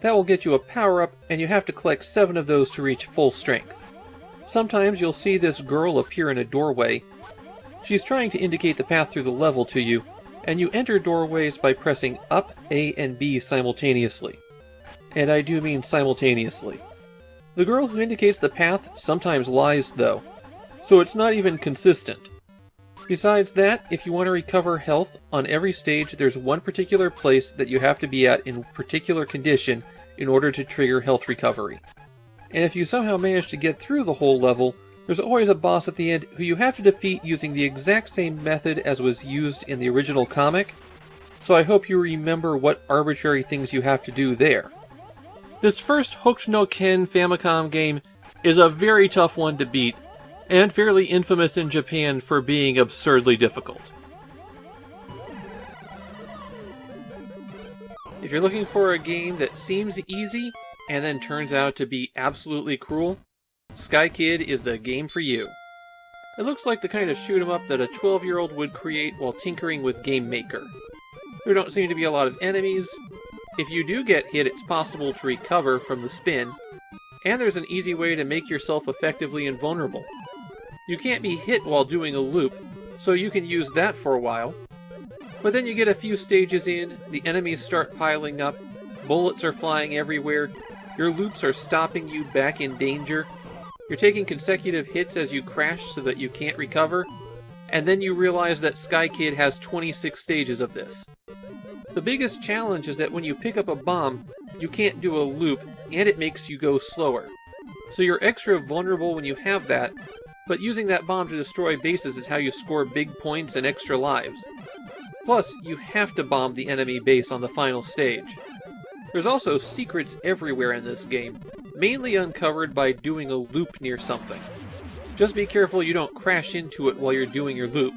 That will get you a power-up, and you have to collect 7 of those to reach full strength. Sometimes you'll see this girl appear in a doorway. She's trying to indicate the path through the level to you, and you enter doorways by pressing up, A, and B simultaneously. And I do mean simultaneously. The girl who indicates the path sometimes lies, though, so it's not even consistent. Besides that, if you want to recover health, on every stage there's one particular place that you have to be at in particular condition in order to trigger health recovery. And if you somehow manage to get through the whole level, there's always a boss at the end who you have to defeat using the exact same method as was used in the original comic, so I hope you remember what arbitrary things you have to do there. This first Hokuto no Ken Famicom game is a very tough one to beat, and fairly infamous in Japan for being absurdly difficult. If you're looking for a game that seems easy, and then turns out to be absolutely cruel, Sky Kid is the game for you. It looks like the kind of shoot-'em-up that a 12-year-old would create while tinkering with Game Maker. There don't seem to be a lot of enemies. If you do get hit, it's possible to recover from the spin, and there's an easy way to make yourself effectively invulnerable. You can't be hit while doing a loop, so you can use that for a while. But then you get a few stages in, the enemies start piling up, bullets are flying everywhere, your loops are stopping you back in danger, you're taking consecutive hits as you crash so that you can't recover, and then you realize that Sky Kid has 26 stages of this. The biggest challenge is that when you pick up a bomb, you can't do a loop, and it makes you go slower. So you're extra vulnerable when you have that, but using that bomb to destroy bases is how you score big points and extra lives. Plus, you have to bomb the enemy base on the final stage. There's also secrets everywhere in this game, mainly uncovered by doing a loop near something. Just be careful you don't crash into it while you're doing your loop.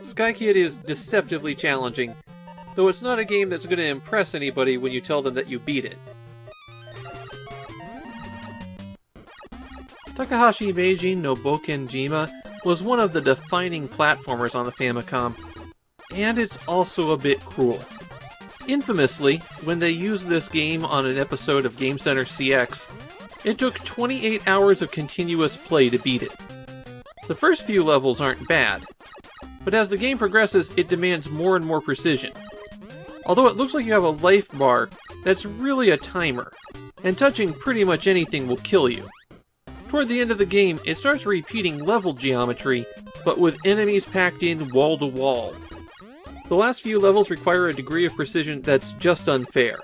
Sky Kid is deceptively challenging, though it's not a game that's going to impress anybody when you tell them that you beat it. Takahashi Meijin no Nobokenjima was one of the defining platformers on the Famicom, and it's also a bit cruel. Infamously, when they used this game on an episode of Game Center CX, it took 28 hours of continuous play to beat it. The first few levels aren't bad, but as the game progresses, it demands more and more precision. Although it looks like you have a life bar, that's really a timer, and touching pretty much anything will kill you. Toward the end of the game, it starts repeating level geometry, but with enemies packed in wall to wall. The last few levels require a degree of precision that's just unfair.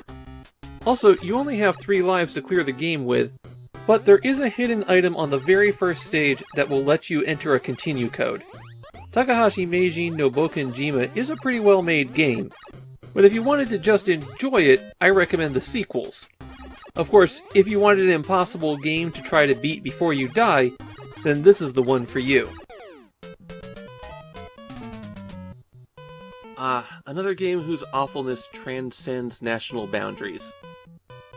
Also, you only have 3 lives to clear the game with, but there is a hidden item on the very first stage that will let you enter a continue code. Takahashi Meijin no Nobokenjima is a pretty well made game, but if you wanted to just enjoy it, I recommend the sequels. Of course, if you wanted an impossible game to try to beat before you die, then this is the one for you. Another game whose awfulness transcends national boundaries.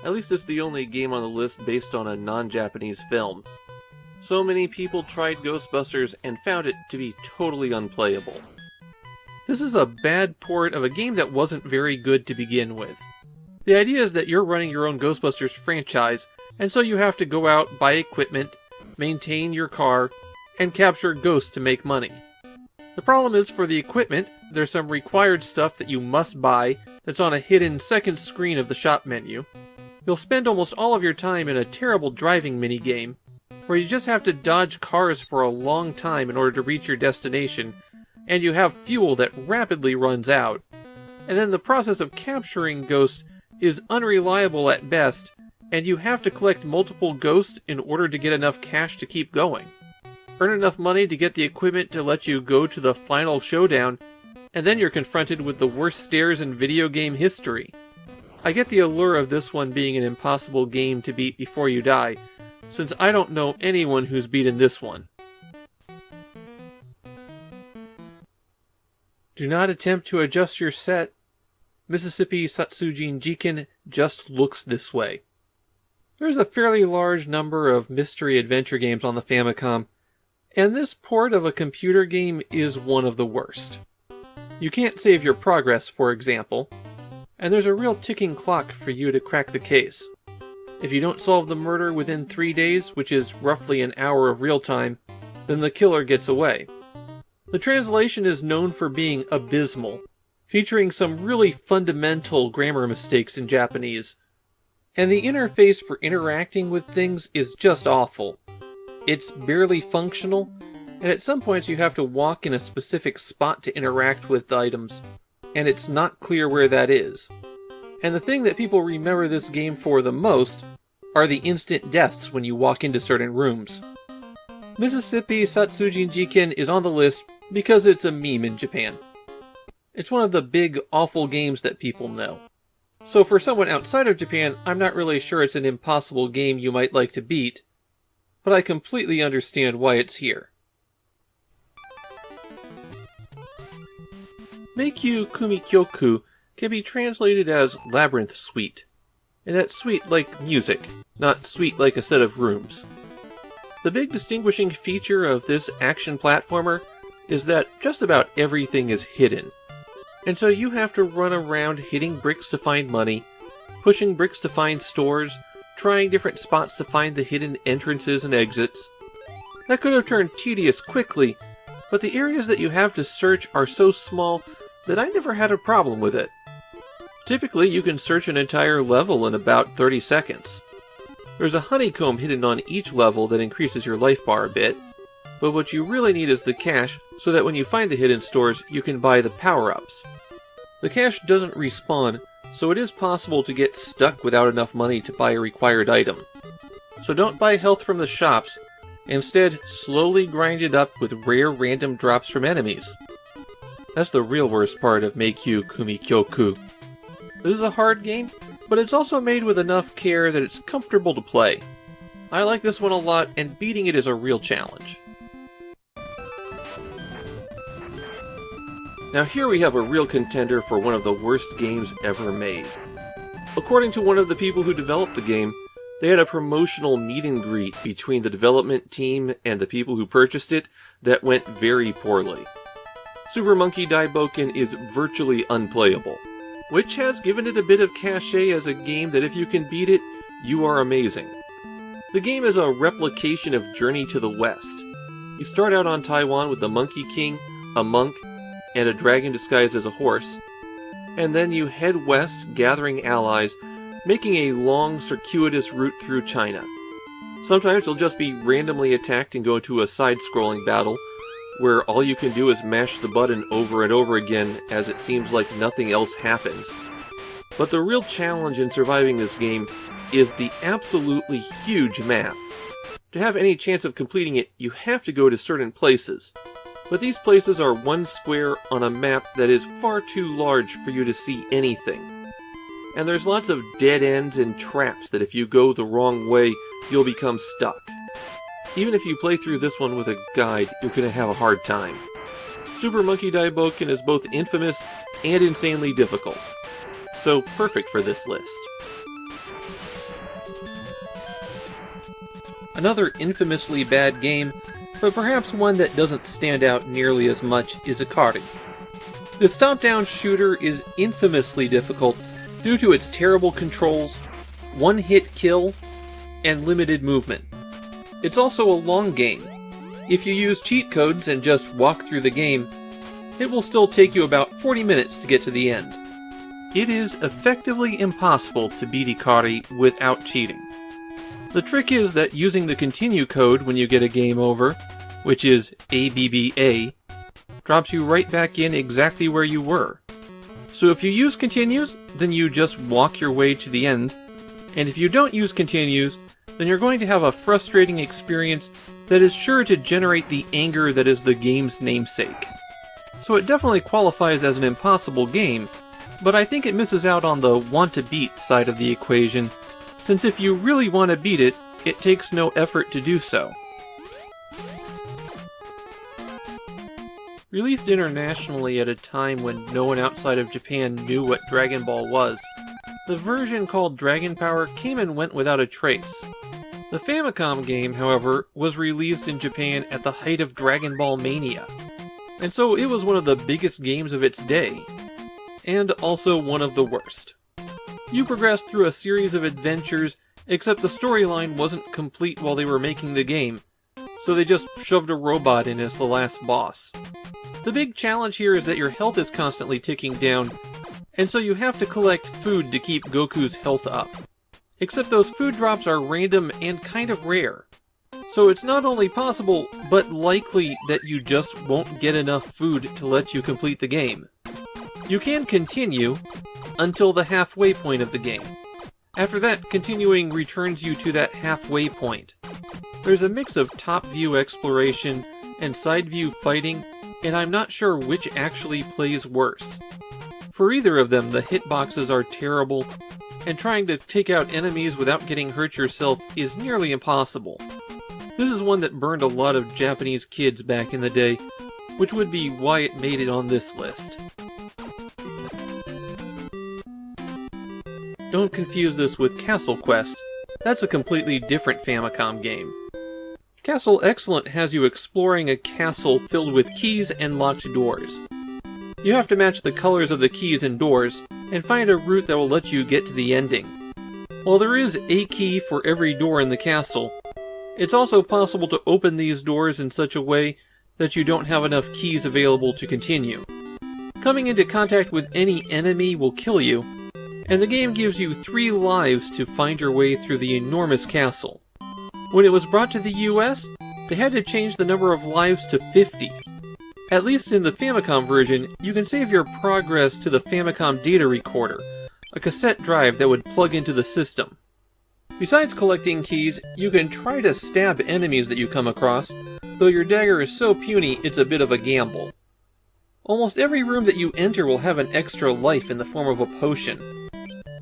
At least it's the only game on the list based on a non-Japanese film. So many people tried Ghostbusters and found it to be totally unplayable. This is a bad port of a game that wasn't very good to begin with. The idea is that you're running your own Ghostbusters franchise, and so you have to go out, buy equipment, maintain your car, and capture ghosts to make money. The problem is, for the equipment, there's some required stuff that you must buy that's on a hidden second screen of the shop menu. You'll spend almost all of your time in a terrible driving minigame, where you just have to dodge cars for a long time in order to reach your destination, and you have fuel that rapidly runs out. And then the process of capturing ghosts is unreliable at best, and you have to collect multiple ghosts in order to get enough cash to keep going. Earn enough money to get the equipment to let you go to the final showdown, and then you're confronted with the worst stairs in video game history. I get the allure of this one being an impossible game to beat before you die, since I don't know anyone who's beaten this one. Do not attempt to adjust your set. Mississippi Satsujin Jiken just looks this way. There's a fairly large number of mystery adventure games on the Famicom, and this port of a computer game is one of the worst. You can't save your progress, for example, and there's a real ticking clock for you to crack the case. If you don't solve the murder within 3 days, which is roughly an hour of real time, then the killer gets away. The translation is known for being abysmal, featuring some really fundamental grammar mistakes in Japanese. And the interface for interacting with things is just awful. It's barely functional, and at some points you have to walk in a specific spot to interact with items, and it's not clear where that is. And the thing that people remember this game for the most are the instant deaths when you walk into certain rooms. Mississippi Satsujin Jiken is on the list because it's a meme in Japan. It's one of the big, awful games that people know. So for someone outside of Japan, I'm not really sure it's an impossible game you might like to beat, but I completely understand why it's here. Meikyu Kumikyoku can be translated as Labyrinth Suite, and that's sweet like music, not sweet like a set of rooms. The big distinguishing feature of this action platformer is that just about everything is hidden. And so you have to run around hitting bricks to find money, pushing bricks to find stores, trying different spots to find the hidden entrances and exits. That could have turned tedious quickly, but the areas that you have to search are so small that I never had a problem with it. Typically, you can search an entire level in about 30 seconds. There's a honeycomb hidden on each level that increases your life bar a bit, but what you really need is the cash so that when you find the hidden stores, you can buy the power-ups. The cash doesn't respawn, so it is possible to get stuck without enough money to buy a required item. So don't buy health from the shops, instead slowly grind it up with rare random drops from enemies. That's the real worst part of Meikyu Kumikyoku. This is a hard game, but it's also made with enough care that it's comfortable to play. I like this one a lot, and beating it is a real challenge. Now here we have a real contender for one of the worst games ever made. According to one of the people who developed the game, they had a promotional meet and greet between the development team and the people who purchased it that went very poorly. Super Monkey Boken is virtually unplayable, which has given it a bit of cachet as a game that if you can beat it, you are amazing. The game is a replication of Journey to the West. You start out on Taiwan with the Monkey King, a monk, and a dragon disguised as a horse, and then you head west, gathering allies, making a long, circuitous route through China. Sometimes you'll just be randomly attacked and go into a side-scrolling battle, where all you can do is mash the button over and over again as it seems like nothing else happens. But the real challenge in surviving this game is the absolutely huge map. To have any chance of completing it, you have to go to certain places. But these places are one square on a map that is far too large for you to see anything. And there's lots of dead ends and traps that if you go the wrong way, you'll become stuck. Even if you play through this one with a guide, you're going to have a hard time. Super Monkey Boken is both infamous and insanely difficult. So perfect for this list. Another infamously bad game, but perhaps one that doesn't stand out nearly as much, is Akari. This top-down shooter is infamously difficult due to its terrible controls, one-hit kill, and limited movement. It's also a long game. If you use cheat codes and just walk through the game, it will still take you about 40 minutes to get to the end. It is effectively impossible to beat Ikari without cheating. The trick is that using the continue code when you get a game over, which is ABBA, drops you right back in exactly where you were. So if you use continues, then you just walk your way to the end, and if you don't use continues, then you're going to have a frustrating experience that is sure to generate the anger that is the game's namesake. So it definitely qualifies as an impossible game, but I think it misses out on the want-to-beat side of the equation, since if you really want to beat it, it takes no effort to do so. Released internationally at a time when no one outside of Japan knew what Dragon Ball was, the version called Dragon Power came and went without a trace. The Famicom game, however, was released in Japan at the height of Dragon Ball Mania, and so it was one of the biggest games of its day, and also one of the worst. You progressed through a series of adventures, except the storyline wasn't complete while they were making the game, so they just shoved a robot in as the last boss. The big challenge here is that your health is constantly ticking down, and so you have to collect food to keep Goku's health up. Except those food drops are random and kind of rare. So it's not only possible, but likely that you just won't get enough food to let you complete the game. You can continue until the halfway point of the game. After that, continuing returns you to that halfway point. There's a mix of top-view exploration and side-view fighting, and I'm not sure which actually plays worse. For either of them, the hitboxes are terrible, and trying to take out enemies without getting hurt yourself is nearly impossible. This is one that burned a lot of Japanese kids back in the day, which would be why it made it on this list. Don't confuse this with Castle Quest. That's a completely different Famicom game. Castle Excellent has you exploring a castle filled with keys and locked doors. You have to match the colors of the keys and doors, and find a route that will let you get to the ending. While there is a key for every door in the castle, it's also possible to open these doors in such a way that you don't have enough keys available to continue. Coming into contact with any enemy will kill you, and the game gives you 3 lives to find your way through the enormous castle. When it was brought to the US, they had to change the number of lives to 50. At least in the Famicom version, you can save your progress to the Famicom Data Recorder, a cassette drive that would plug into the system. Besides collecting keys, you can try to stab enemies that you come across, though your dagger is so puny it's a bit of a gamble. Almost every room that you enter will have an extra life in the form of a potion.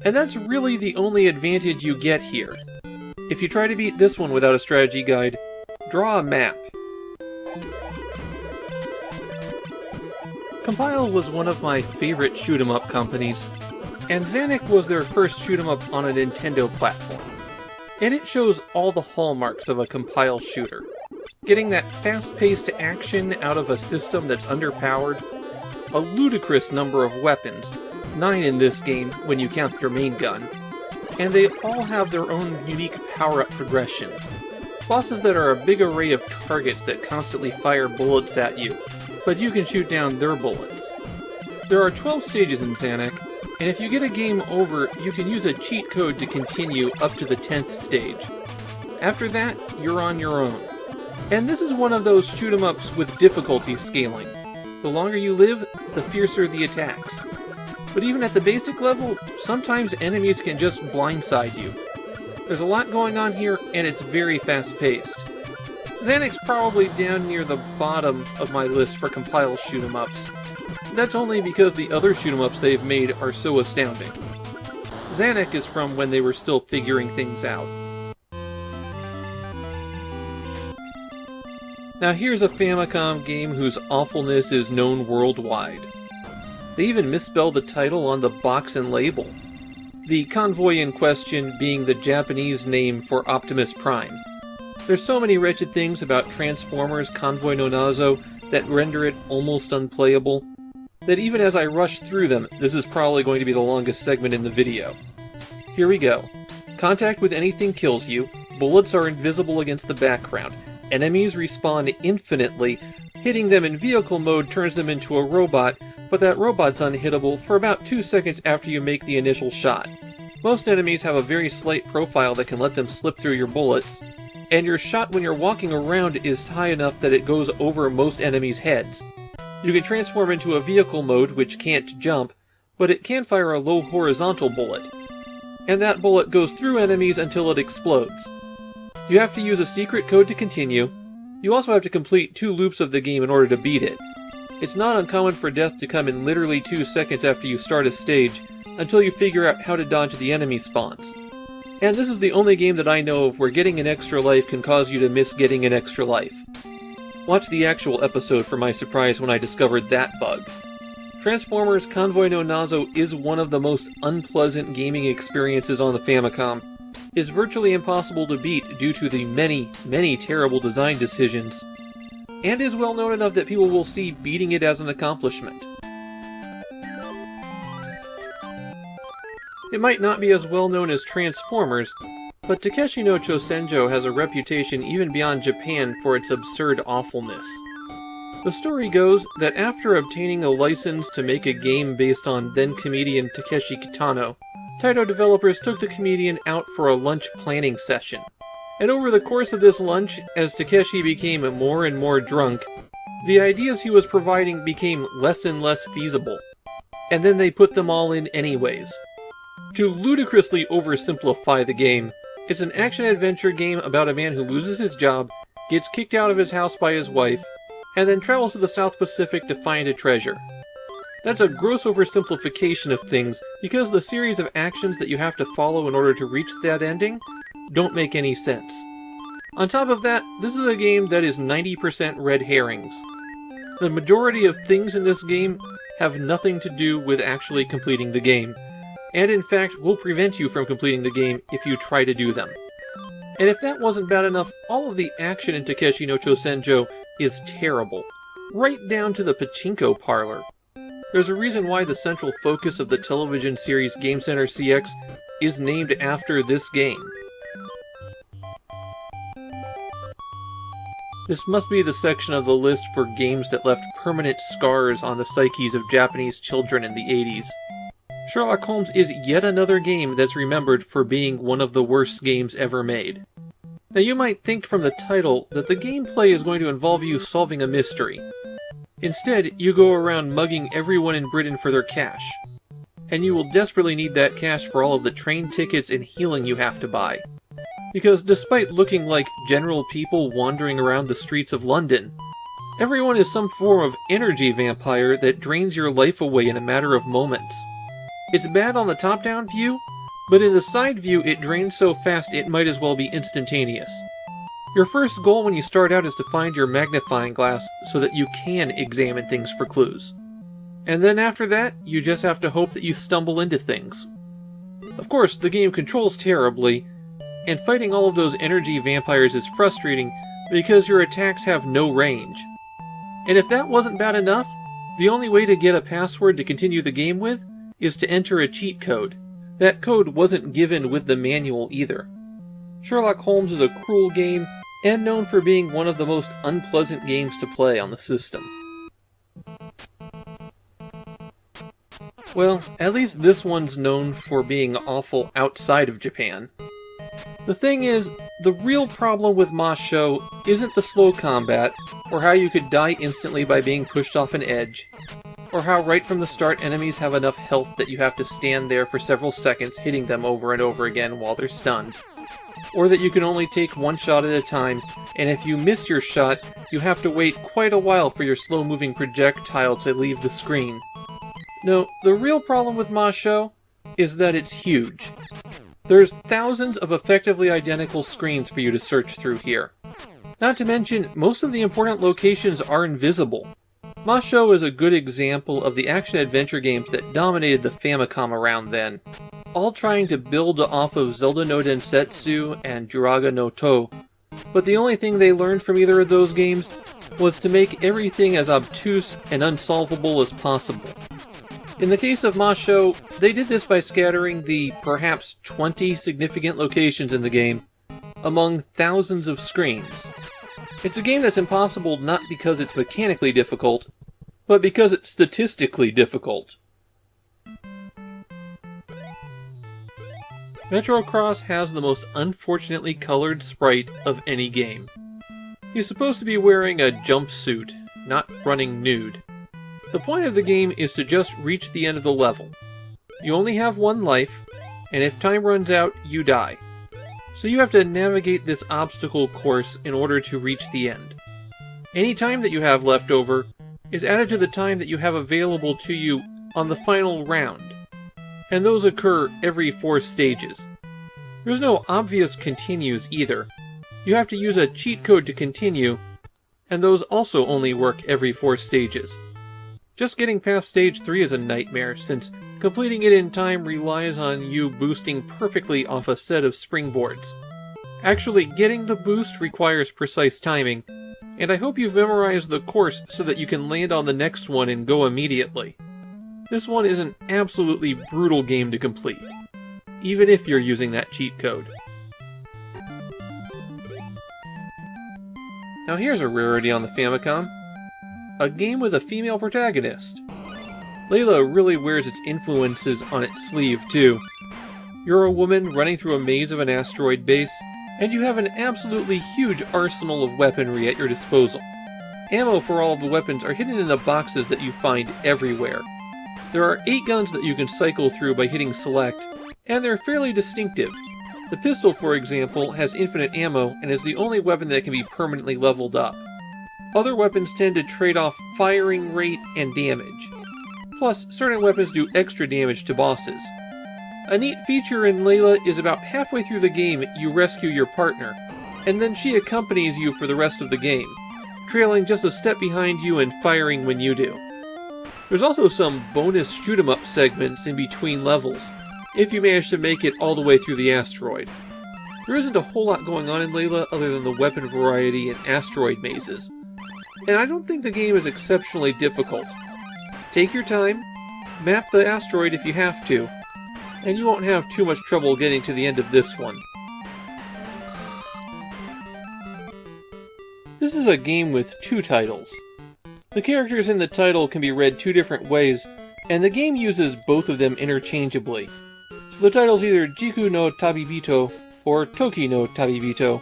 And that's really the only advantage you get here. If you try to beat this one without a strategy guide, draw a map. Compile was one of my favorite shoot-'em-up companies, and Zanuck was their first shoot-'em-up on a Nintendo platform. And it shows all the hallmarks of a Compile shooter. Getting that fast-paced action out of a system that's underpowered, a ludicrous number of weapons, 9 in this game when you count your main gun, and they all have their own unique power-up progression. Bosses that are a big array of targets that constantly fire bullets at you, but you can shoot down their bullets. There are 12 stages in Zanuck, and if you get a game over, you can use a cheat code to continue up to the 10th stage. After that, you're on your own. And this is one of those shoot-'em-ups with difficulty scaling. The longer you live, the fiercer the attacks. But even at the basic level, sometimes enemies can just blindside you. There's a lot going on here, and it's very fast-paced. Zanuck's probably down near the bottom of my list for Compile shoot-'em-ups. That's only because the other shoot-'em-ups they've made are so astounding. Zanuck is from when they were still figuring things out. Now here's a Famicom game whose awfulness is known worldwide. They even misspelled the title on the box and label. The convoy in question being the Japanese name for Optimus Prime. There's so many wretched things about Transformers Convoy no Nozo that render it almost unplayable, that even as I rush through them, this is probably going to be the longest segment in the video. Here we go. Contact with anything kills you, bullets are invisible against the background, enemies respawn infinitely, Hitting them in vehicle mode turns them into a robot, but that robot's unhittable for about 2 seconds after you make the initial shot. Most enemies have a very slight profile that can let them slip through your bullets, and your shot when you're walking around is high enough that it goes over most enemies' heads. You can transform into a vehicle mode, which can't jump, but it can fire a low horizontal bullet. And that bullet goes through enemies until it explodes. You have to use a secret code to continue. You also have to complete 2 loops of the game in order to beat it. It's not uncommon for death to come in literally 2 seconds after you start a stage, until you figure out how to dodge the enemy spawns. And this is the only game that I know of where getting an extra life can cause you to miss getting an extra life. Watch the actual episode for my surprise when I discovered that bug. Transformers Convoy no Nozo is one of the most unpleasant gaming experiences on the Famicom. It's virtually impossible to beat due to the many terrible design decisions, and is well known enough that people will see beating it as an accomplishment. It might not be as well known as Transformers, but Takeshi no Chosen has a reputation even beyond Japan for its absurd awfulness. The story goes that after obtaining a license to make a game based on then-comedian Takeshi Kitano, Taito developers took the comedian out for a lunch planning session. And over the course of this lunch, as Takeshi became more and more drunk, the ideas he was providing became less and less feasible. And then they put them all in anyways. To ludicrously oversimplify the game, it's an action-adventure game about a man who loses his job, gets kicked out of his house by his wife, and then travels to the South Pacific to find a treasure. That's a gross oversimplification of things, because the series of actions that you have to follow in order to reach that ending don't make any sense. On top of that, this is a game that is 90% red herrings. The majority of things in this game have nothing to do with actually completing the game, and in fact will prevent you from completing the game if you try to do them. And if that wasn't bad enough, all of the action in Takeshi no Chosenjo is terrible, right down to the pachinko parlor. There's a reason why the central focus of the television series Game Center CX is named after this game. This must be the section of the list for games that left permanent scars on the psyches of Japanese children in the 80s. Sherlock Holmes is yet another game that's remembered for being one of the worst games ever made. Now you might think from the title that the gameplay is going to involve you solving a mystery. Instead, you go around mugging everyone in Britain for their cash. And you will desperately need that cash for all of the train tickets and healing you have to buy. Because despite looking like general people wandering around the streets of London, everyone is some form of energy vampire that drains your life away in a matter of moments. It's bad on the top-down view, but in the side view it drains so fast it might as well be instantaneous. Your first goal when you start out is to find your magnifying glass so that you can examine things for clues. And then after that, you just have to hope that you stumble into things. Of course, the game controls terribly, and fighting all of those energy vampires is frustrating because your attacks have no range. And if that wasn't bad enough, the only way to get a password to continue the game with is to enter a cheat code. That code wasn't given with the manual either. Sherlock Holmes is a cruel game, and known for being one of the most unpleasant games to play on the system. Well, at least this one's known for being awful outside of Japan. The thing is, the real problem with Masho isn't the slow combat, or how you could die instantly by being pushed off an edge, or how right from the start enemies have enough health that you have to stand there for several seconds hitting them over and over again while they're stunned. Or that you can only take one shot at a time, and if you miss your shot, you have to wait quite a while for your slow-moving projectile to leave the screen. No, the real problem with Masho is that it's huge. There's thousands of effectively identical screens for you to search through here. Not to mention, most of the important locations are invisible. Masho is a good example of the action-adventure games that dominated the Famicom around then, all trying to build off of Zelda no Den Setsu and Draga No Toe, but the only thing they learned from either of those games was to make everything as obtuse and unsolvable as possible. In the case of Masho, they did this by scattering the perhaps 20 significant locations in the game among thousands of screens. It's a game that's impossible not because it's mechanically difficult, but because it's statistically difficult. Metrocross has the most unfortunately colored sprite of any game. He's supposed to be wearing a jumpsuit, not running nude. The point of the game is to just reach the end of the level. You only have one life, and if time runs out, you die. So you have to navigate this obstacle course in order to reach the end. Any time that you have left over is added to the time that you have available to you on the final round, and those occur every 4 stages. There's no obvious continues either. You have to use a cheat code to continue, and those also only work every 4 stages. Just getting past stage 3 is a nightmare, since completing it in time relies on you boosting perfectly off a set of springboards. Actually, getting the boost requires precise timing, and I hope you've memorized the course so that you can land on the next one and go immediately. This one is an absolutely brutal game to complete, even if you're using that cheat code. Now here's a rarity on the Famicom. A game with a female protagonist. Layla really wears its influences on its sleeve, too. You're a woman running through a maze of an asteroid base, and you have an absolutely huge arsenal of weaponry at your disposal. Ammo for all of the weapons are hidden in the boxes that you find everywhere. There are 8 guns that you can cycle through by hitting select, and they're fairly distinctive. The pistol, for example, has infinite ammo and is the only weapon that can be permanently leveled up. Other weapons tend to trade off firing rate and damage. Plus, certain weapons do extra damage to bosses. A neat feature in Layla is about halfway through the game you rescue your partner, and then she accompanies you for the rest of the game, trailing just a step behind you and firing when you do. There's also some bonus shoot-'em-up segments in between levels, if you manage to make it all the way through the asteroid. There isn't a whole lot going on in Layla other than the weapon variety and asteroid mazes, and I don't think the game is exceptionally difficult. Take your time, map the asteroid if you have to, and you won't have too much trouble getting to the end of this one. This is a game with 2 titles. The characters in the title can be read 2 different ways, and the game uses both of them interchangeably. So the title's either Jiku no Tabibito or Toki no Tabibito,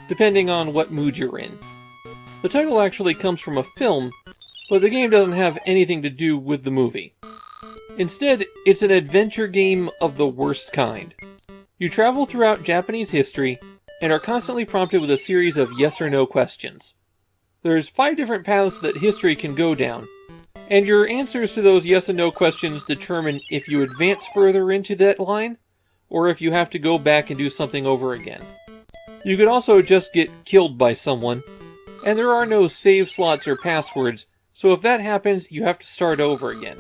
depending on what mood you're in. The title actually comes from a film, but the game doesn't have anything to do with the movie. Instead, it's an adventure game of the worst kind. You travel throughout Japanese history, and are constantly prompted with a series of yes or no questions. There's 5 different paths that history can go down, and your answers to those yes and no questions determine if you advance further into that line, or if you have to go back and do something over again. You could also just get killed by someone, and there are no save slots or passwords, so if that happens, you have to start over again.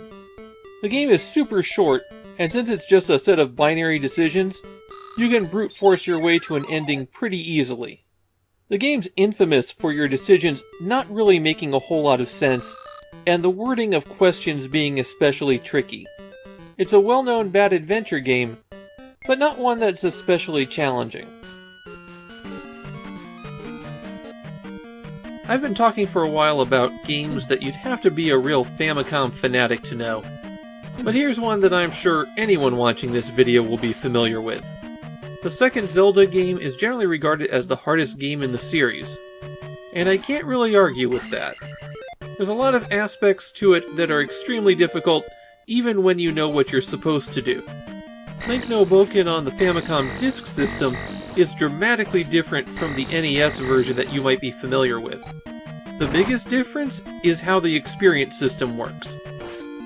The game is super short, and since it's just a set of binary decisions, you can brute force your way to an ending pretty easily. The game's infamous for your decisions not really making a whole lot of sense, and the wording of questions being especially tricky. It's a well-known bad adventure game, but not one that's especially challenging. I've been talking for a while about games that you'd have to be a real Famicom fanatic to know, but here's one that I'm sure anyone watching this video will be familiar with. The second Zelda game is generally regarded as the hardest game in the series, and I can't really argue with that. There's a lot of aspects to it that are extremely difficult, even when you know what you're supposed to do. Link No Boken on the Famicom Disk System is dramatically different from the NES version that you might be familiar with. The biggest difference is how the experience system works.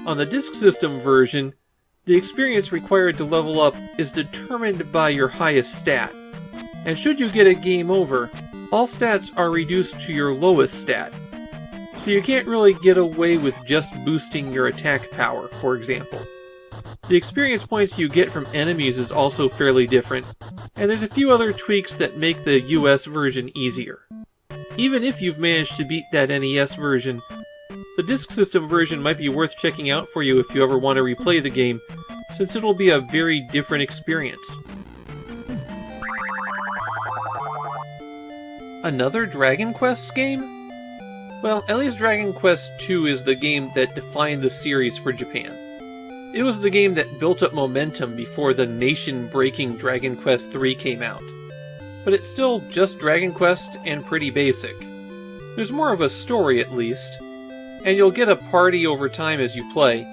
On the Disk System version, the experience required to level up is determined by your highest stat, and should you get a game over, all stats are reduced to your lowest stat. So you can't really get away with just boosting your attack power, for example. The experience points you get from enemies is also fairly different, and there's a few other tweaks that make the US version easier. Even if you've managed to beat that NES version, the Disk System version might be worth checking out for you if you ever want to replay the game, since it'll be a very different experience. Another Dragon Quest game? Well, at least Dragon Quest II is the game that defined the series for Japan. It was the game that built up momentum before the nation-breaking Dragon Quest III came out. But it's still just Dragon Quest and pretty basic. There's more of a story at least, and you'll get a party over time as you play,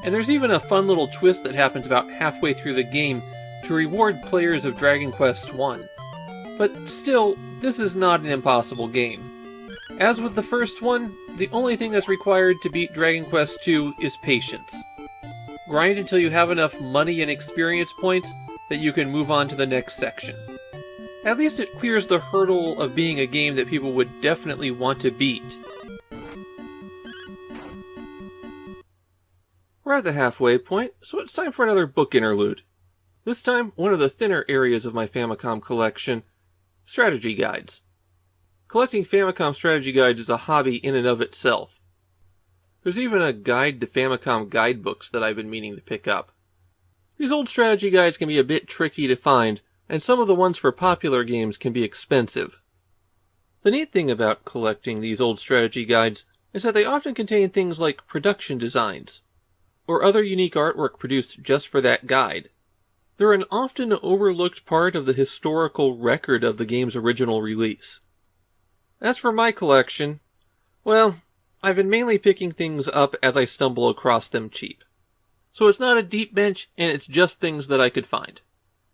and there's even a fun little twist that happens about halfway through the game to reward players of Dragon Quest I. But still, this is not an impossible game. As with the first one, the only thing that's required to beat Dragon Quest II is patience. Grind until you have enough money and experience points that you can move on to the next section. At least it clears the hurdle of being a game that people would definitely want to beat. We're at the halfway point, so it's time for another book interlude. This time, one of the thinner areas of my Famicom collection, strategy guides. Collecting Famicom strategy guides is a hobby in and of itself. There's even a guide to Famicom guidebooks that I've been meaning to pick up. These old strategy guides can be a bit tricky to find, and some of the ones for popular games can be expensive. The neat thing about collecting these old strategy guides is that they often contain things like production designs, or other unique artwork produced just for that guide. They're an often overlooked part of the historical record of the game's original release. As for my collection, well, I've been mainly picking things up as I stumble across them cheap. So it's not a deep bench, and it's just things that I could find.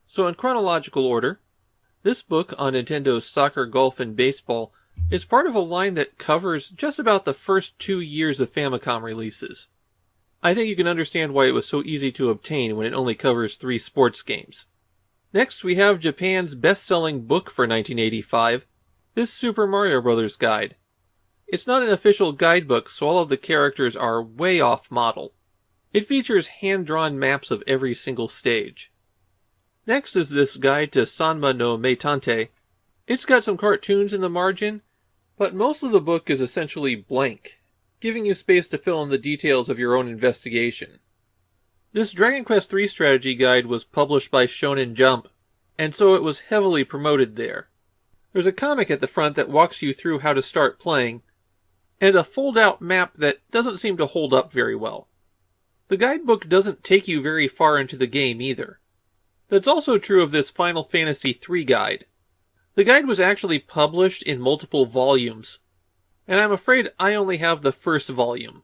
So in chronological order, this book on Nintendo's soccer, golf, and baseball is part of a line that covers just about the first 2 years of Famicom releases. I think you can understand why it was so easy to obtain when it only covers 3 sports games. Next, we have Japan's best-selling book for 1985, this Super Mario Bros. Guide. It's not an official guidebook, so all of the characters are way off model. It features hand-drawn maps of every single stage. Next is this guide to Sanma no Meitante. It's got some cartoons in the margin, but most of the book is essentially blank, giving you space to fill in the details of your own investigation. This Dragon Quest III strategy guide was published by Shonen Jump, and so it was heavily promoted there. There's a comic at the front that walks you through how to start playing, and a fold-out map that doesn't seem to hold up very well. The guidebook doesn't take you very far into the game either. That's also true of this Final Fantasy III guide. The guide was actually published in multiple volumes, and I'm afraid I only have the first volume.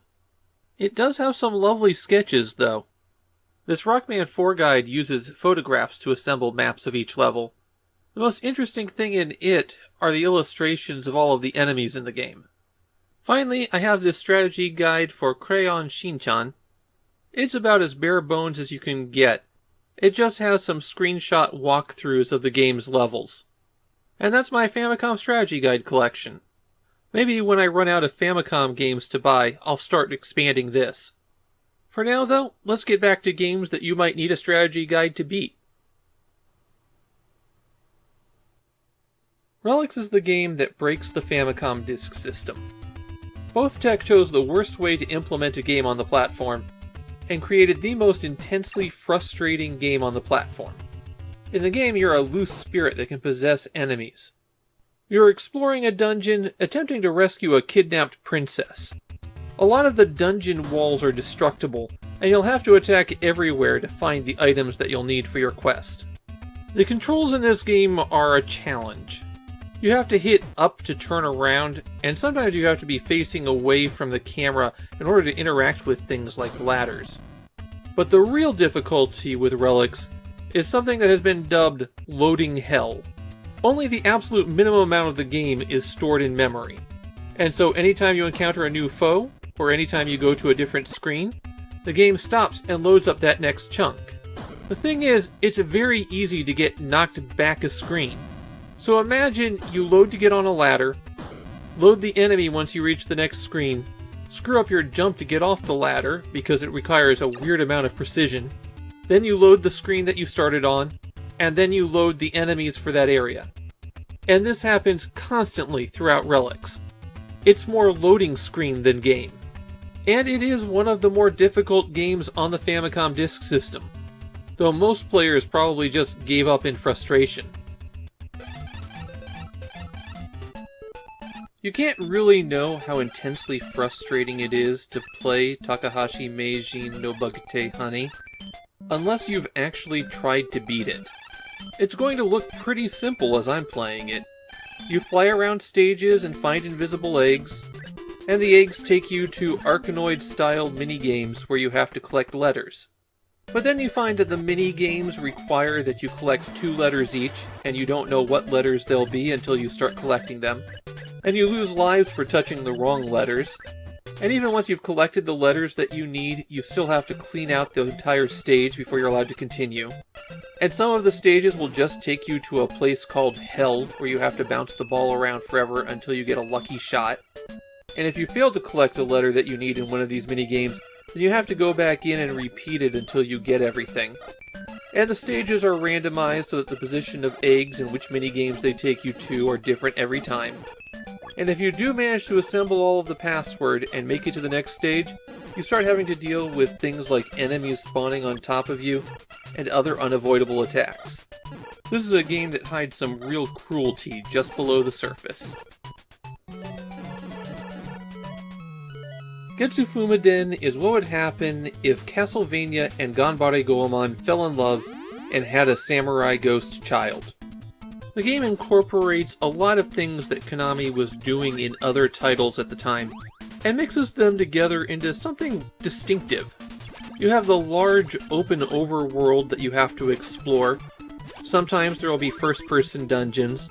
It does have some lovely sketches, though. This Rockman 4 guide uses photographs to assemble maps of each level. The most interesting thing in it are the illustrations of all of the enemies in the game. Finally, I have this strategy guide for Crayon Shinchan. It's about as bare bones as you can get. It just has some screenshot walkthroughs of the game's levels. And that's my Famicom strategy guide collection. Maybe when I run out of Famicom games to buy, I'll start expanding this. For now, though, let's get back to games that you might need a strategy guide to beat. Relics is the game that breaks the Famicom disk system. Both tech chose the worst way to implement a game on the platform, and created the most intensely frustrating game on the platform. In the game, you're a loose spirit that can possess enemies. You're exploring a dungeon, attempting to rescue a kidnapped princess. A lot of the dungeon walls are destructible, and you'll have to attack everywhere to find the items that you'll need for your quest. The controls in this game are a challenge. You have to hit up to turn around, and sometimes you have to be facing away from the camera in order to interact with things like ladders. But the real difficulty with Relics is something that has been dubbed loading hell. Only the absolute minimum amount of the game is stored in memory. And so anytime you encounter a new foe, or anytime you go to a different screen, the game stops and loads up that next chunk. The thing is, it's very easy to get knocked back a screen. So imagine you load to get on a ladder, load the enemy once you reach the next screen, screw up your jump to get off the ladder because it requires a weird amount of precision, then you load the screen that you started on, and then you load the enemies for that area. And this happens constantly throughout Relics. It's more loading screen than game. And it is one of the more difficult games on the Famicom disk system, though most players probably just gave up in frustration. You can't really know how intensely frustrating it is to play Takahashi Meijin no Bugate Honey unless you've actually tried to beat it. It's going to look pretty simple as I'm playing it. You fly around stages and find invisible eggs, and the eggs take you to Arkanoid-style mini-games where you have to collect letters. But then you find that the mini-games require that you collect 2 letters each, and you don't know what letters they'll be until you start collecting them. And you lose lives for touching the wrong letters. And even once you've collected the letters that you need, you still have to clean out the entire stage before you're allowed to continue. And some of the stages will just take you to a place called Hell, where you have to bounce the ball around forever until you get a lucky shot. And if you fail to collect a letter that you need in one of these mini-games, then you have to go back in and repeat it until you get everything. And the stages are randomized so that the position of eggs and which mini-games they take you to are different every time. And if you do manage to assemble all of the password and make it to the next stage, you start having to deal with things like enemies spawning on top of you and other unavoidable attacks. This is a game that hides some real cruelty just below the surface. Getsu Fumiden is what would happen if Castlevania and Ganbare Goemon fell in love and had a samurai ghost child. The game incorporates a lot of things that Konami was doing in other titles at the time, and mixes them together into something distinctive. You have the large open overworld that you have to explore. Sometimes there will be first-person dungeons,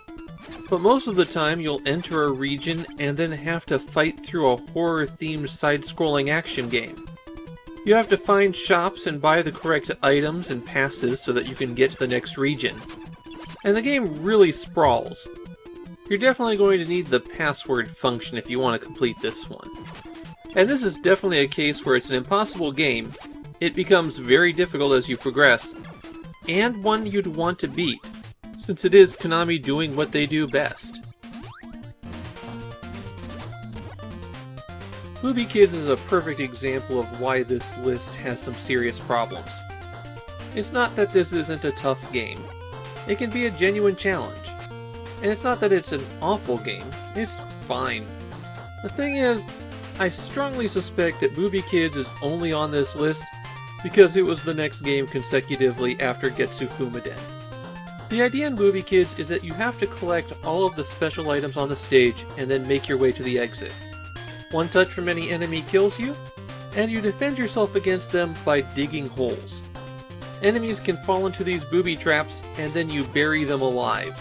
but most of the time you'll enter a region and then have to fight through a horror-themed side-scrolling action game. You have to find shops and buy the correct items and passes so that you can get to the next region. And the game really sprawls. You're definitely going to need the password function if you want to complete this one. And this is definitely a case where it's an impossible game. It becomes very difficult as you progress, and one you'd want to beat, since it is Konami doing what they do best. Booby Kids is a perfect example of why this list has some serious problems. It's not that this isn't a tough game. It can be a genuine challenge. And it's not that it's an awful game, it's fine. The thing is, I strongly suspect that Booby Kids is only on this list because it was the next game consecutively after Getsu Fumiden. The idea in Booby Kids is that you have to collect all of the special items on the stage and then make your way to the exit. One touch from any enemy kills you, and you defend yourself against them by digging holes. Enemies can fall into these booby traps, and then you bury them alive.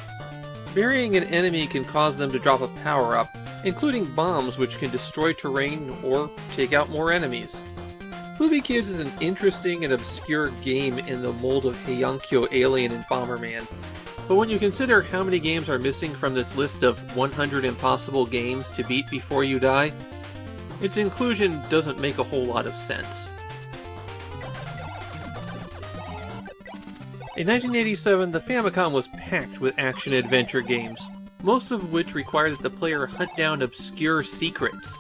Burying an enemy can cause them to drop a power-up, including bombs which can destroy terrain or take out more enemies. Booby Kids is an interesting and obscure game in the mold of Heiankyo Alien and Bomberman, but when you consider how many games are missing from this list of 100 impossible games to beat before you die, its inclusion doesn't make a whole lot of sense. In 1987, the Famicom was packed with action-adventure games, most of which required that the player hunt down obscure secrets.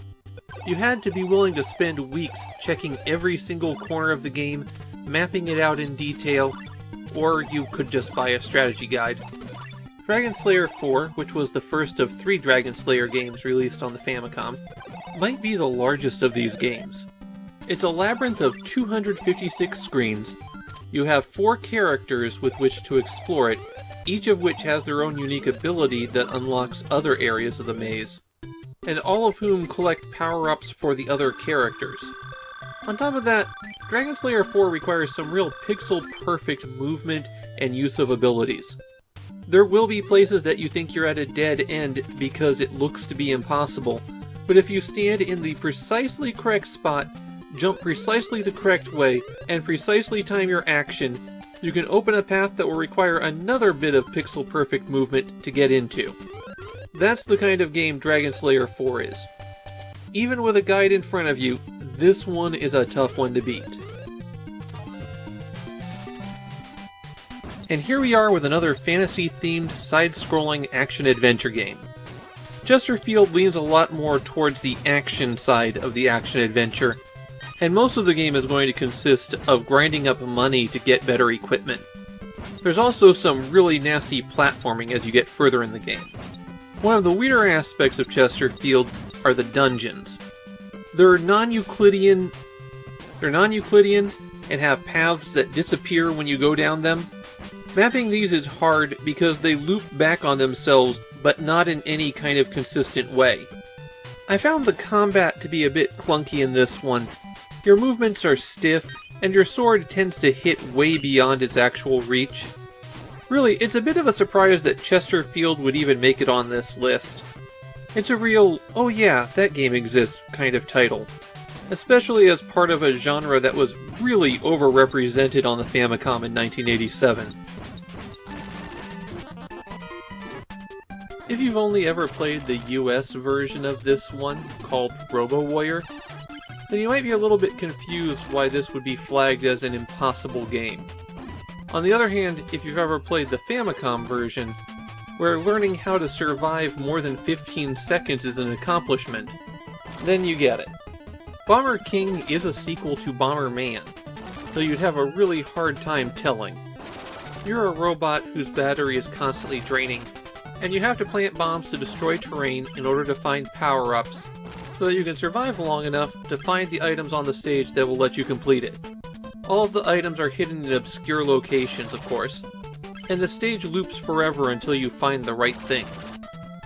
You had to be willing to spend weeks checking every single corner of the game, mapping it out in detail, or you could just buy a strategy guide. Dragon Slayer 4, which was the first of 3 Dragon Slayer games released on the Famicom, might be the largest of these games. It's a labyrinth of 256 screens. You have 4 characters with which to explore it, each of which has their own unique ability that unlocks other areas of the maze, and all of whom collect power-ups for the other characters. On top of that, Dragon Slayer 4 requires some real pixel-perfect movement and use of abilities. There will be places that you think you're at a dead end because it looks to be impossible, but if you stand in the precisely correct spot, jump precisely the correct way, and precisely time your action, you can open a path that will require another bit of pixel-perfect movement to get into. That's the kind of game Dragon Slayer 4 is. Even with a guide in front of you, this one is a tough one to beat. And here we are with another fantasy-themed, side-scrolling action-adventure game. Chesterfield leans a lot more towards the action side of the action-adventure, and most of the game is going to consist of grinding up money to get better equipment. There's also some really nasty platforming as you get further in the game. One of the weirder aspects of Chesterfield are the dungeons. They're non-Euclidean and have paths that disappear when you go down them. Mapping these is hard because they loop back on themselves, but not in any kind of consistent way. I found the combat to be a bit clunky in this one. Your movements are stiff, and your sword tends to hit way beyond its actual reach. Really, it's a bit of a surprise that Chesterfield would even make it on this list. It's a real, oh yeah, that game exists kind of title, especially as part of a genre that was really overrepresented on the Famicom in 1987. If you've only ever played the US version of this one, called Robo Warrior, then you might be a little bit confused why this would be flagged as an impossible game. On the other hand, if you've ever played the Famicom version, where learning how to survive more than 15 seconds is an accomplishment, then you get it. Bomber King is a sequel to Bomber Man, though you'd have a really hard time telling. You're a robot whose battery is constantly draining, and you have to plant bombs to destroy terrain in order to find power-ups, so that you can survive long enough to find the items on the stage that will let you complete it. All of the items are hidden in obscure locations, of course, and the stage loops forever until you find the right thing.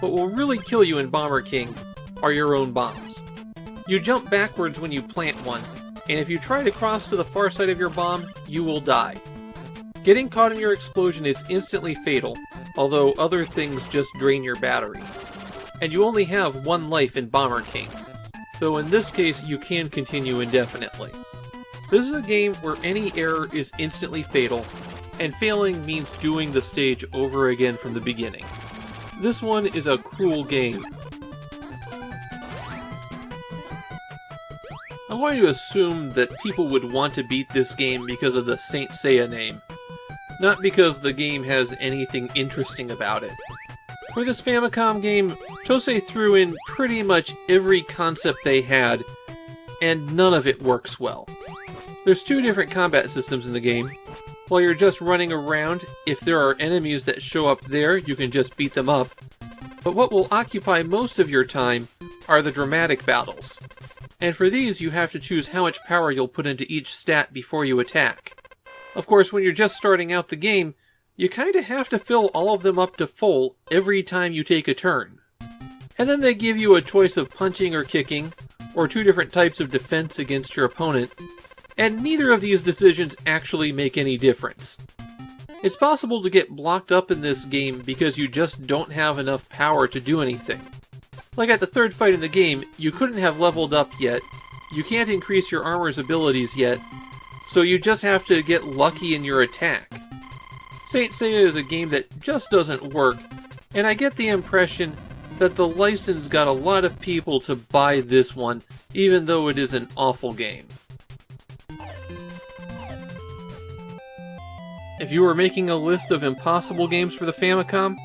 What will really kill you in Bomber King are your own bombs. You jump backwards when you plant one, and if you try to cross to the far side of your bomb, you will die. Getting caught in your explosion is instantly fatal, although other things just drain your battery. And you only have one life in Bomber King, though in this case you can continue indefinitely. This is a game where any error is instantly fatal, and failing means doing the stage over again from the beginning. This one is a cruel game. I'm going to assume that people would want to beat this game because of the Saint Seiya name, not because the game has anything interesting about it. For this Famicom game, Tosei threw in pretty much every concept they had, and none of it works well. There's two different combat systems in the game. While you're just running around, if there are enemies that show up there, you can just beat them up. But what will occupy most of your time are the dramatic battles. And for these, you have to choose how much power you'll put into each stat before you attack. Of course, when you're just starting out the game, you kinda have to fill all of them up to full every time you take a turn. And then they give you a choice of punching or kicking, or two different types of defense against your opponent, and neither of these decisions actually make any difference. It's possible to get blocked up in this game because you just don't have enough power to do anything. Like at the third fight in the game, you couldn't have leveled up yet, you can't increase your armor's abilities yet, so you just have to get lucky in your attack. Saint Seiya is a game that just doesn't work, and I get the impression that the license got a lot of people to buy this one, even though it is an awful game. If you were making a list of impossible games for the Famicom,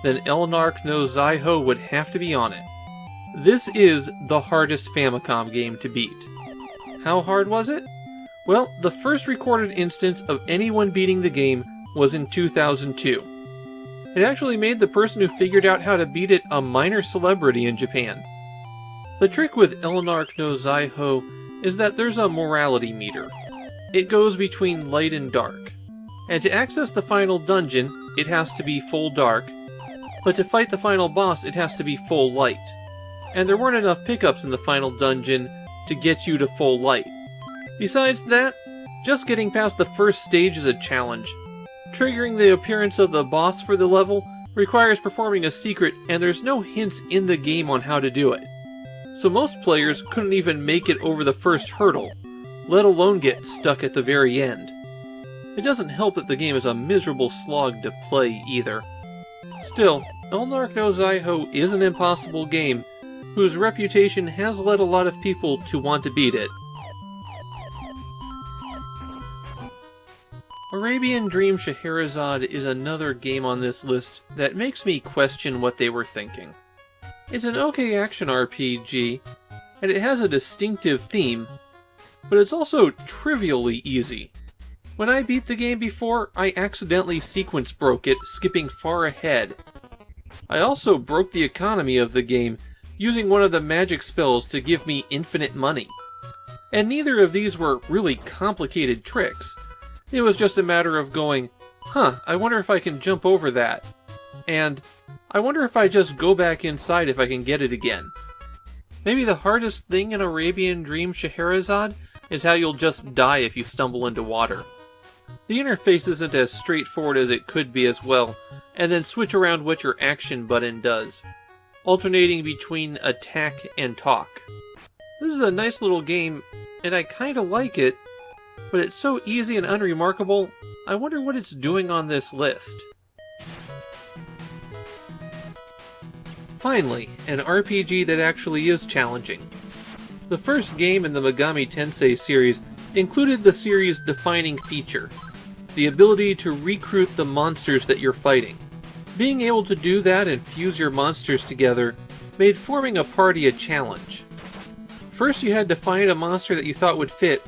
then Elnark no Zaiho would have to be on it. This is the hardest Famicom game to beat. How hard was it? Well, the first recorded instance of anyone beating the game was in 2002. It actually made the person who figured out how to beat it a minor celebrity in Japan. The trick with Elnark no Zaiho is that there's a morality meter. It goes between light and dark. And to access the final dungeon, it has to be full dark, but to fight the final boss, it has to be full light. And there weren't enough pickups in the final dungeon to get you to full light. Besides that, just getting past the first stage is a challenge. Triggering the appearance of the boss for the level requires performing a secret, and there's no hints in the game on how to do it. So most players couldn't even make it over the first hurdle, let alone get stuck at the very end. It doesn't help that the game is a miserable slog to play either. Still, Elnark no Zaiho is an impossible game, whose reputation has led a lot of people to want to beat it. Arabian Dream Scheherazade is another game on this list that makes me question what they were thinking. It's an okay action RPG, and it has a distinctive theme, but it's also trivially easy. When I beat the game before, I accidentally sequence broke it, skipping far ahead. I also broke the economy of the game using one of the magic spells to give me infinite money. And neither of these were really complicated tricks. It was just a matter of going, I wonder if I can jump over that. And, I wonder if I just go back inside if I can get it again. Maybe the hardest thing in Arabian Dream Scheherazade is how you'll just die if you stumble into water. The interface isn't as straightforward as it could be as well, and then switch around what your action button does, alternating between attack and talk. This is a nice little game, and I kinda like it, but it's so easy and unremarkable, I wonder what it's doing on this list. Finally, an RPG that actually is challenging. The first game in the Megami Tensei series included the series' defining feature, the ability to recruit the monsters that you're fighting. Being able to do that and fuse your monsters together made forming a party a challenge. First you had to find a monster that you thought would fit,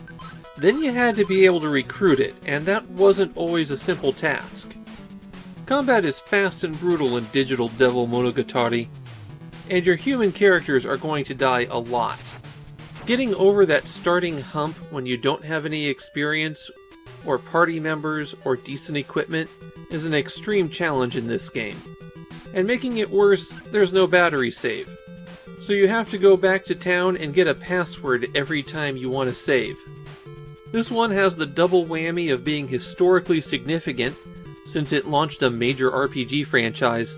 then you had to be able to recruit it, and that wasn't always a simple task. Combat is fast and brutal in Digital Devil Monogatari, and your human characters are going to die a lot. Getting over that starting hump when you don't have any experience, or party members, or decent equipment is an extreme challenge in this game. And making it worse, there's no battery save. So you have to go back to town and get a password every time you want to save. This one has the double whammy of being historically significant, since it launched a major RPG franchise,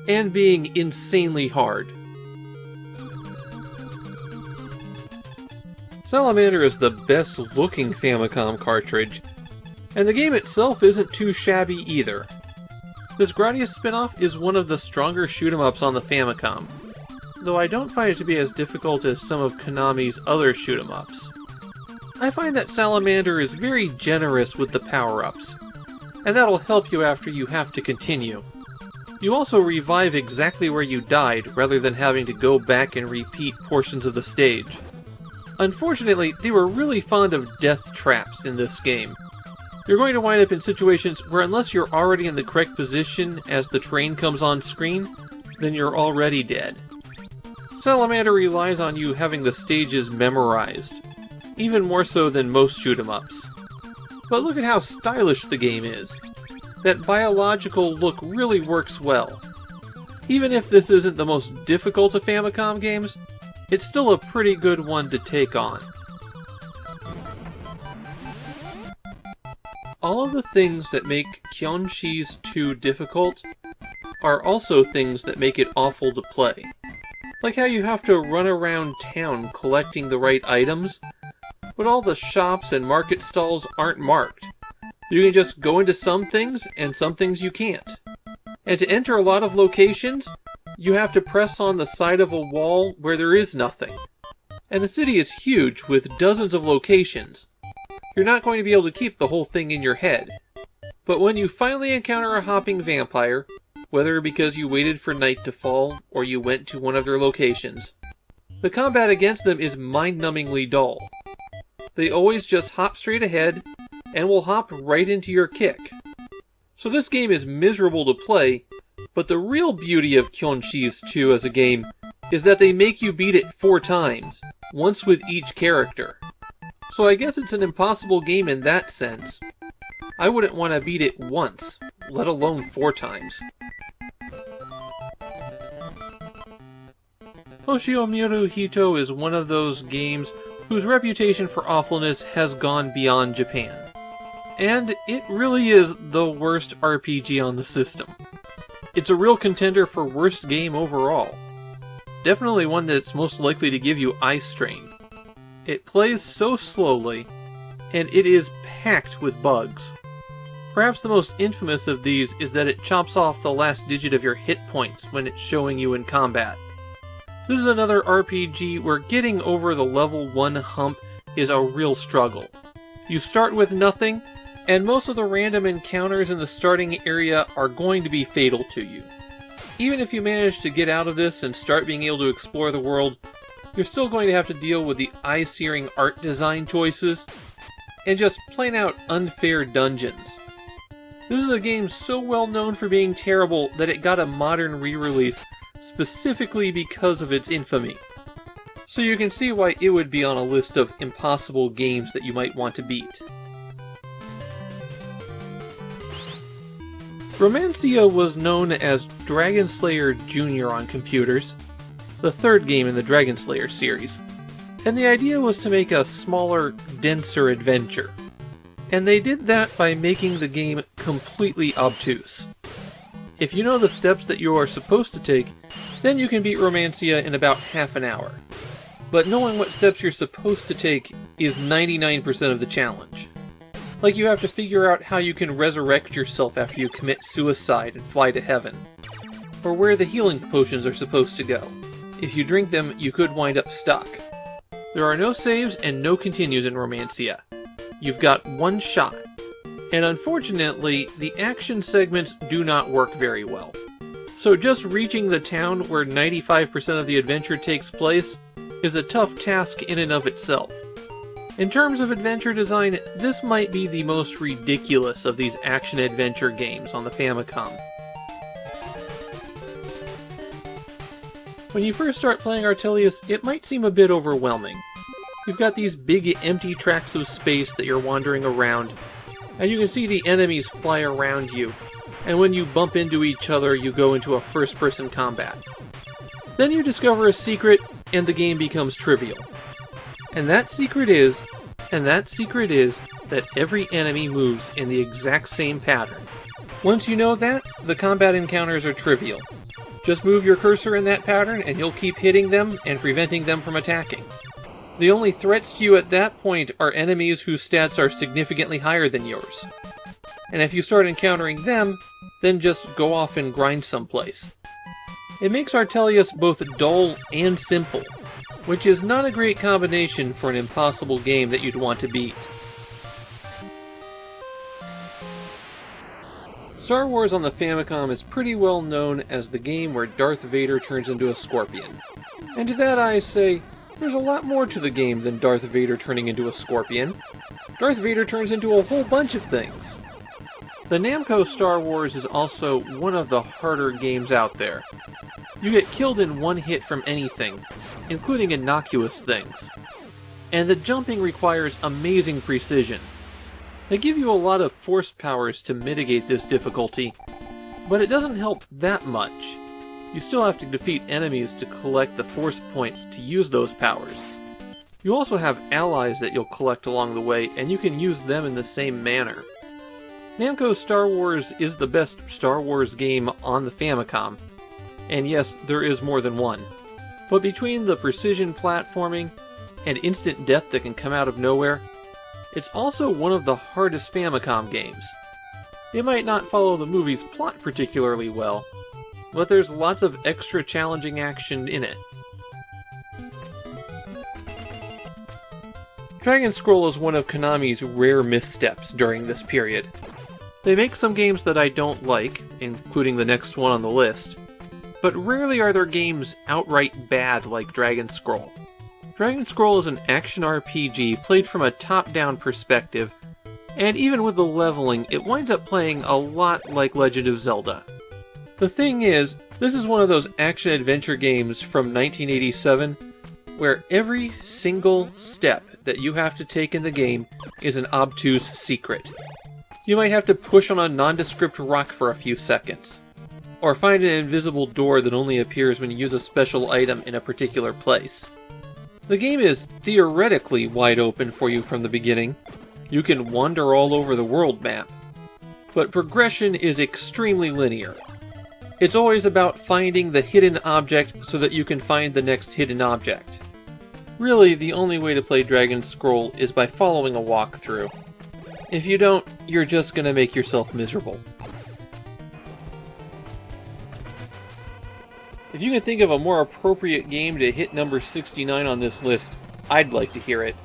and being insanely hard. Salamander is the best looking Famicom cartridge, and the game itself isn't too shabby either. This Gradius spin-off is one of the stronger shoot-em-ups on the Famicom, though I don't find it to be as difficult as some of Konami's other shoot-em-ups. I find that Salamander is very generous with the power-ups, and that'll help you after you have to continue. You also revive exactly where you died, rather than having to go back and repeat portions of the stage. Unfortunately, they were really fond of death traps in this game. You're going to wind up in situations where unless you're already in the correct position as the train comes on screen, then you're already dead. Salamander relies on you having the stages memorized, even more so than most shoot-em-ups. But look at how stylish the game is. That biological look really works well. Even if this isn't the most difficult of Famicom games, it's still a pretty good one to take on. All of the things that make Kyonshi's 2 difficult are also things that make it awful to play. Like how you have to run around town collecting the right items, but all the shops and market stalls aren't marked. You can just go into some things, and some things you can't. And to enter a lot of locations, you have to press on the side of a wall where there is nothing. And the city is huge, with dozens of locations. You're not going to be able to keep the whole thing in your head. But when you finally encounter a hopping vampire, whether because you waited for night to fall, or you went to one of their locations, the combat against them is mind-numbingly dull. They always just hop straight ahead, and will hop right into your kick. So this game is miserable to play, but the real beauty of Kyonshi's 2 as a game is that they make you beat it 4 times, once with each character. So I guess it's an impossible game in that sense. I wouldn't want to beat it once, let alone 4 times. Hoshiomiru Hito is one of those games whose reputation for awfulness has gone beyond Japan. And it really is the worst RPG on the system. It's a real contender for worst game overall. Definitely one that's most likely to give you eye strain. It plays so slowly, and it is packed with bugs. Perhaps the most infamous of these is that it chops off the last digit of your hit points when it's showing you in combat. This is another RPG where getting over the level 1 hump is a real struggle. You start with nothing, and most of the random encounters in the starting area are going to be fatal to you. Even if you manage to get out of this and start being able to explore the world, you're still going to have to deal with the eye-searing art design choices, and just plain out unfair dungeons. This is a game so well known for being terrible that it got a modern re-release specifically because of its infamy. So you can see why it would be on a list of impossible games that you might want to beat. Romancia was known as Dragon Slayer Jr. on computers, the third game in the Dragon Slayer series, and the idea was to make a smaller, denser adventure. And they did that by making the game completely obtuse. If you know the steps that you are supposed to take, then you can beat Romancia in about half an hour. But knowing what steps you're supposed to take is 99% of the challenge. Like you have to figure out how you can resurrect yourself after you commit suicide and fly to heaven. Or where the healing potions are supposed to go. If you drink them, you could wind up stuck. There are no saves and no continues in Romancia. You've got one shot. And unfortunately, the action segments do not work very well. So just reaching the town where 95% of the adventure takes place is a tough task in and of itself. In terms of adventure design, this might be the most ridiculous of these action-adventure games on the Famicom. When you first start playing Artelius, it might seem a bit overwhelming. You've got these big empty tracts of space that you're wandering around, and you can see the enemies fly around you, and when you bump into each other, you go into a first-person combat. Then you discover a secret, and the game becomes trivial. And that secret is that every enemy moves in the exact same pattern. Once you know that, the combat encounters are trivial. Just move your cursor in that pattern and you'll keep hitting them and preventing them from attacking. The only threats to you at that point are enemies whose stats are significantly higher than yours. And if you start encountering them, then just go off and grind someplace. It makes Artelius both dull and simple, which is not a great combination for an impossible game that you'd want to beat. Star Wars on the Famicom is pretty well known as the game where Darth Vader turns into a scorpion. And to that I say, there's a lot more to the game than Darth Vader turning into a scorpion. Darth Vader turns into a whole bunch of things. The Namco Star Wars is also one of the harder games out there. You get killed in one hit from anything, including innocuous things. And the jumping requires amazing precision. They give you a lot of force powers to mitigate this difficulty, but it doesn't help that much. You still have to defeat enemies to collect the force points to use those powers. You also have allies that you'll collect along the way, and you can use them in the same manner. Namco Star Wars is the best Star Wars game on the Famicom. And yes, there is more than one. But between the precision platforming and instant death that can come out of nowhere, it's also one of the hardest Famicom games. It might not follow the movie's plot particularly well, but there's lots of extra challenging action in it. Dragon Scroll is one of Konami's rare missteps during this period. They make some games that I don't like, including the next one on the list, but rarely are their games outright bad like Dragon Scroll. Dragon Scroll is an action RPG played from a top-down perspective, and even with the leveling, it winds up playing a lot like Legend of Zelda. The thing is, this is one of those action-adventure games from 1987 where every single step that you have to take in the game is an obtuse secret. You might have to push on a nondescript rock for a few seconds, or find an invisible door that only appears when you use a special item in a particular place. The game is theoretically wide open for you from the beginning. You can wander all over the world map, but progression is extremely linear. It's always about finding the hidden object so that you can find the next hidden object. Really, the only way to play Dragon Scroll is by following a walkthrough. If you don't, you're just gonna make yourself miserable. If you can think of a more appropriate game to hit number 69 on this list, I'd like to hear it.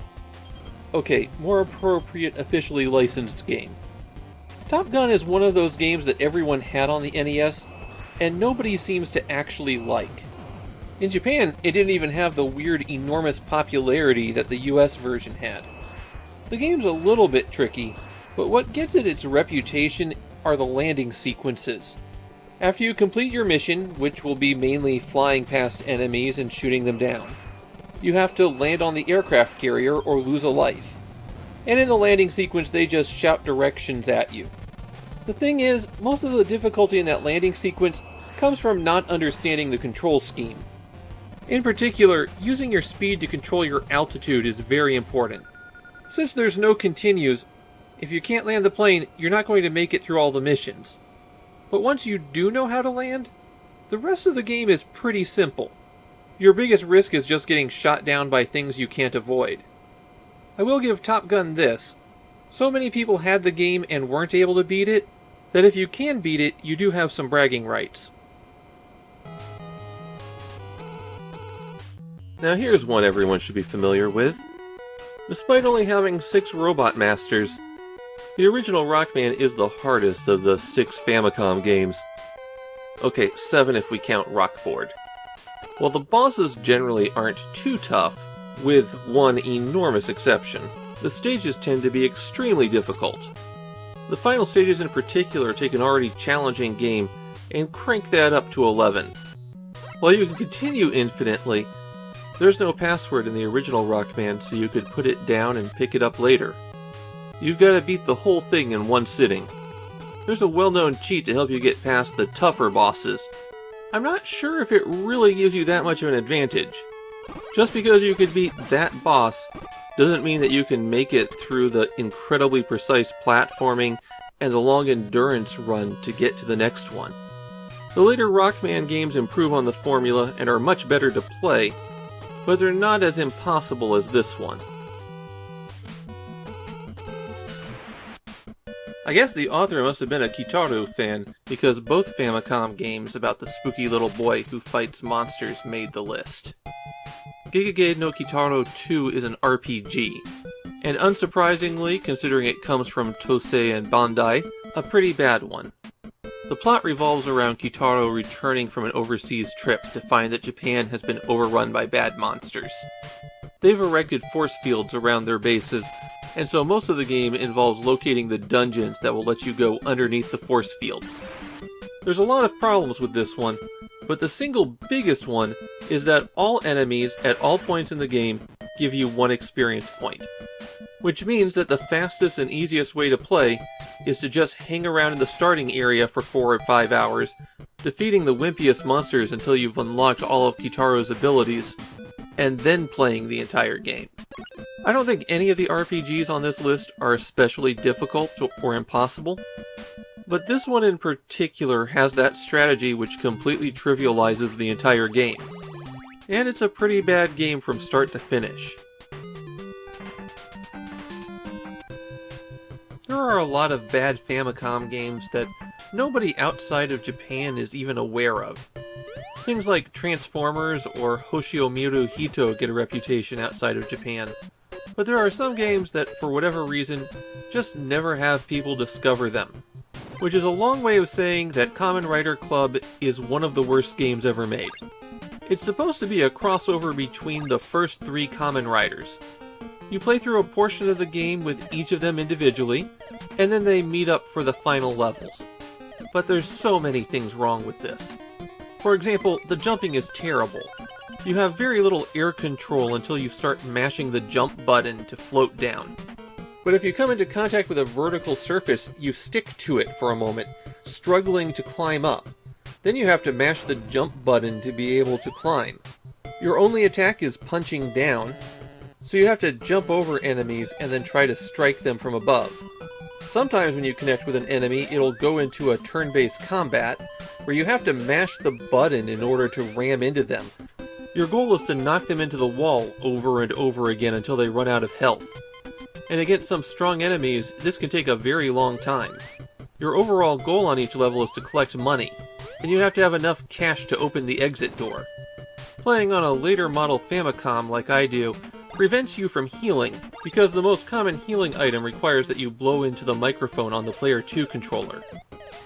Okay, more appropriate officially licensed game. Top Gun is one of those games that everyone had on the NES, and nobody seems to actually like. In Japan, it didn't even have the weird enormous popularity that the US version had. The game's a little bit tricky, but what gets it its reputation are the landing sequences. After you complete your mission, which will be mainly flying past enemies and shooting them down, you have to land on the aircraft carrier or lose a life. And in the landing sequence, they just shout directions at you. The thing is, most of the difficulty in that landing sequence comes from not understanding the control scheme. In particular, using your speed to control your altitude is very important. Since there's no continues, if you can't land the plane, you're not going to make it through all the missions. But once you do know how to land, the rest of the game is pretty simple. Your biggest risk is just getting shot down by things you can't avoid. I will give Top Gun this. So many people had the game and weren't able to beat it, that if you can beat it, you do have some bragging rights. Now here's one everyone should be familiar with. Despite only having 6 Robot Masters, the original Rockman is the hardest of the 6 Famicom games. Okay, 7 if we count Rockboard. While the bosses generally aren't too tough, with one enormous exception, the stages tend to be extremely difficult. The final stages in particular take an already challenging game and crank that up to 11. While you can continue infinitely, there's no password in the original Rockman, so you could put it down and pick it up later. You've got to beat the whole thing in one sitting. There's a well-known cheat to help you get past the tougher bosses. I'm not sure if it really gives you that much of an advantage. Just because you could beat that boss doesn't mean that you can make it through the incredibly precise platforming and the long endurance run to get to the next one. The later Rockman games improve on the formula and are much better to play, but they're not as impossible as this one. I guess the author must have been a Kyotaro fan, because both Famicom games about the spooky little boy who fights monsters made the list. Kage no Kyotaro 2 is an RPG, and unsurprisingly, considering it comes from Tosei and Bandai, a pretty bad one. The plot revolves around Kyotaro returning from an overseas trip to find that Japan has been overrun by bad monsters. They've erected force fields around their bases, and so most of the game involves locating the dungeons that will let you go underneath the force fields. There's a lot of problems with this one, but the single biggest one is that all enemies at all points in the game give you 1 experience point, which means that the fastest and easiest way to play is to just hang around in the starting area for 4 or 5 hours, defeating the wimpiest monsters until you've unlocked all of Kitaro's abilities, and then playing the entire game. I don't think any of the RPGs on this list are especially difficult or impossible, but this one in particular has that strategy which completely trivializes the entire game. And it's a pretty bad game from start to finish. There are a lot of bad Famicom games that nobody outside of Japan is even aware of. Things like Transformers or Hoshiomiru Hito get a reputation outside of Japan. But there are some games that, for whatever reason, just never have people discover them. Which is a long way of saying that Kamen Rider Club is one of the worst games ever made. It's supposed to be a crossover between the first 3 Kamen Riders. You play through a portion of the game with each of them individually, and then they meet up for the final levels. But there's so many things wrong with this. For example, the jumping is terrible. You have very little air control until you start mashing the jump button to float down. But if you come into contact with a vertical surface, you stick to it for a moment, struggling to climb up. Then you have to mash the jump button to be able to climb. Your only attack is punching down, so you have to jump over enemies and then try to strike them from above. Sometimes when you connect with an enemy, it'll go into a turn-based combat, where you have to mash the button in order to ram into them. Your goal is to knock them into the wall over and over again until they run out of health. And against some strong enemies, this can take a very long time. Your overall goal on each level is to collect money, and you have to have enough cash to open the exit door. Playing on a later model Famicom like I do prevents you from healing, because the most common healing item requires that you blow into the microphone on the Player 2 controller.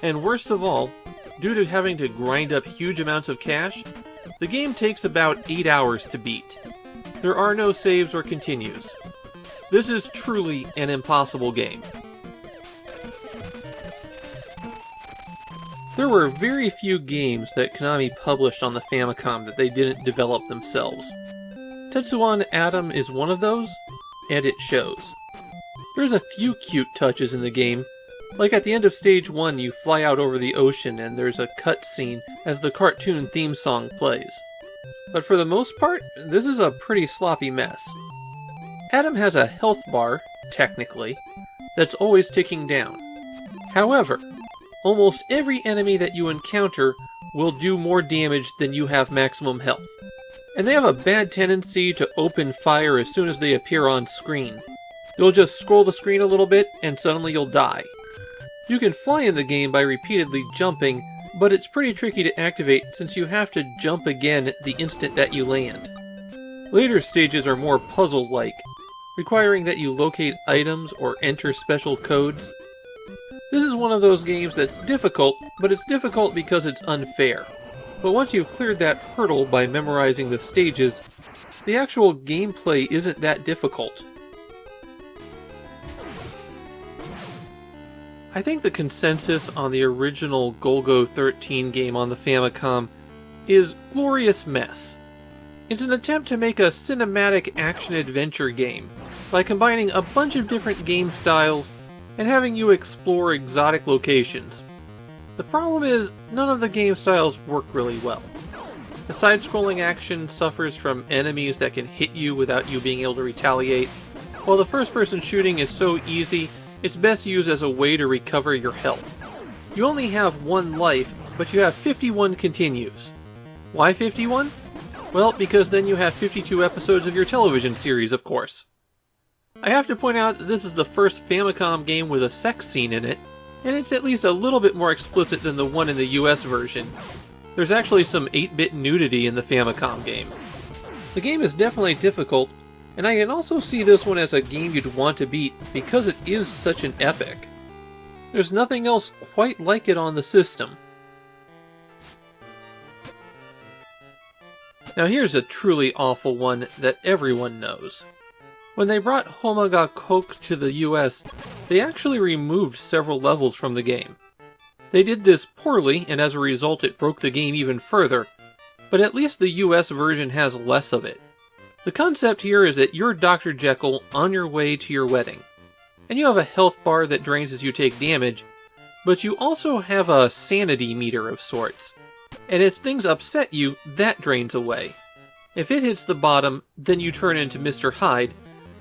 And worst of all, due to having to grind up huge amounts of cash, the game takes about 8 hours to beat. There are no saves or continues. This is truly an impossible game. There were very few games that Konami published on the Famicom that they didn't develop themselves. Tetsuwan Atom is one of those, and it shows. There's a few cute touches in the game, like at the end of Stage 1 you fly out over the ocean and there's a cutscene as the cartoon theme song plays. But for the most part, this is a pretty sloppy mess. Atom has a health bar, technically, that's always ticking down. However, almost every enemy that you encounter will do more damage than you have maximum health. And they have a bad tendency to open fire as soon as they appear on screen. You'll just scroll the screen a little bit and suddenly you'll die. You can fly in the game by repeatedly jumping, but it's pretty tricky to activate since you have to jump again the instant that you land. Later stages are more puzzle-like, requiring that you locate items or enter special codes. This is one of those games that's difficult, but it's difficult because it's unfair. But once you've cleared that hurdle by memorizing the stages, the actual gameplay isn't that difficult. I think the consensus on the original Golgo 13 game on the Famicom is glorious mess. It's an attempt to make a cinematic action-adventure game by combining a bunch of different game styles and having you explore exotic locations. The problem is, none of the game styles work really well. The side-scrolling action suffers from enemies that can hit you without you being able to retaliate, while the first-person shooting is so easy, it's best used as a way to recover your health. You only have one life, but you have 51 continues. Why 51? Well, because then you have 52 episodes of your television series, of course. I have to point out that this is the first Famicom game with a sex scene in it, and it's at least a little bit more explicit than the one in the US version. There's actually some 8-bit nudity in the Famicom game. The game is definitely difficult, and I can also see this one as a game you'd want to beat because it is such an epic. There's nothing else quite like it on the system. Now here's a truly awful one that everyone knows. When they brought Homa ga Koku to the US, they actually removed several levels from the game. They did this poorly, and as a result it broke the game even further, but at least the US version has less of it. The concept here is that you're Dr. Jekyll on your way to your wedding, and you have a health bar that drains as you take damage, but you also have a sanity meter of sorts, and as things upset you, that drains away. If it hits the bottom, then you turn into Mr. Hyde,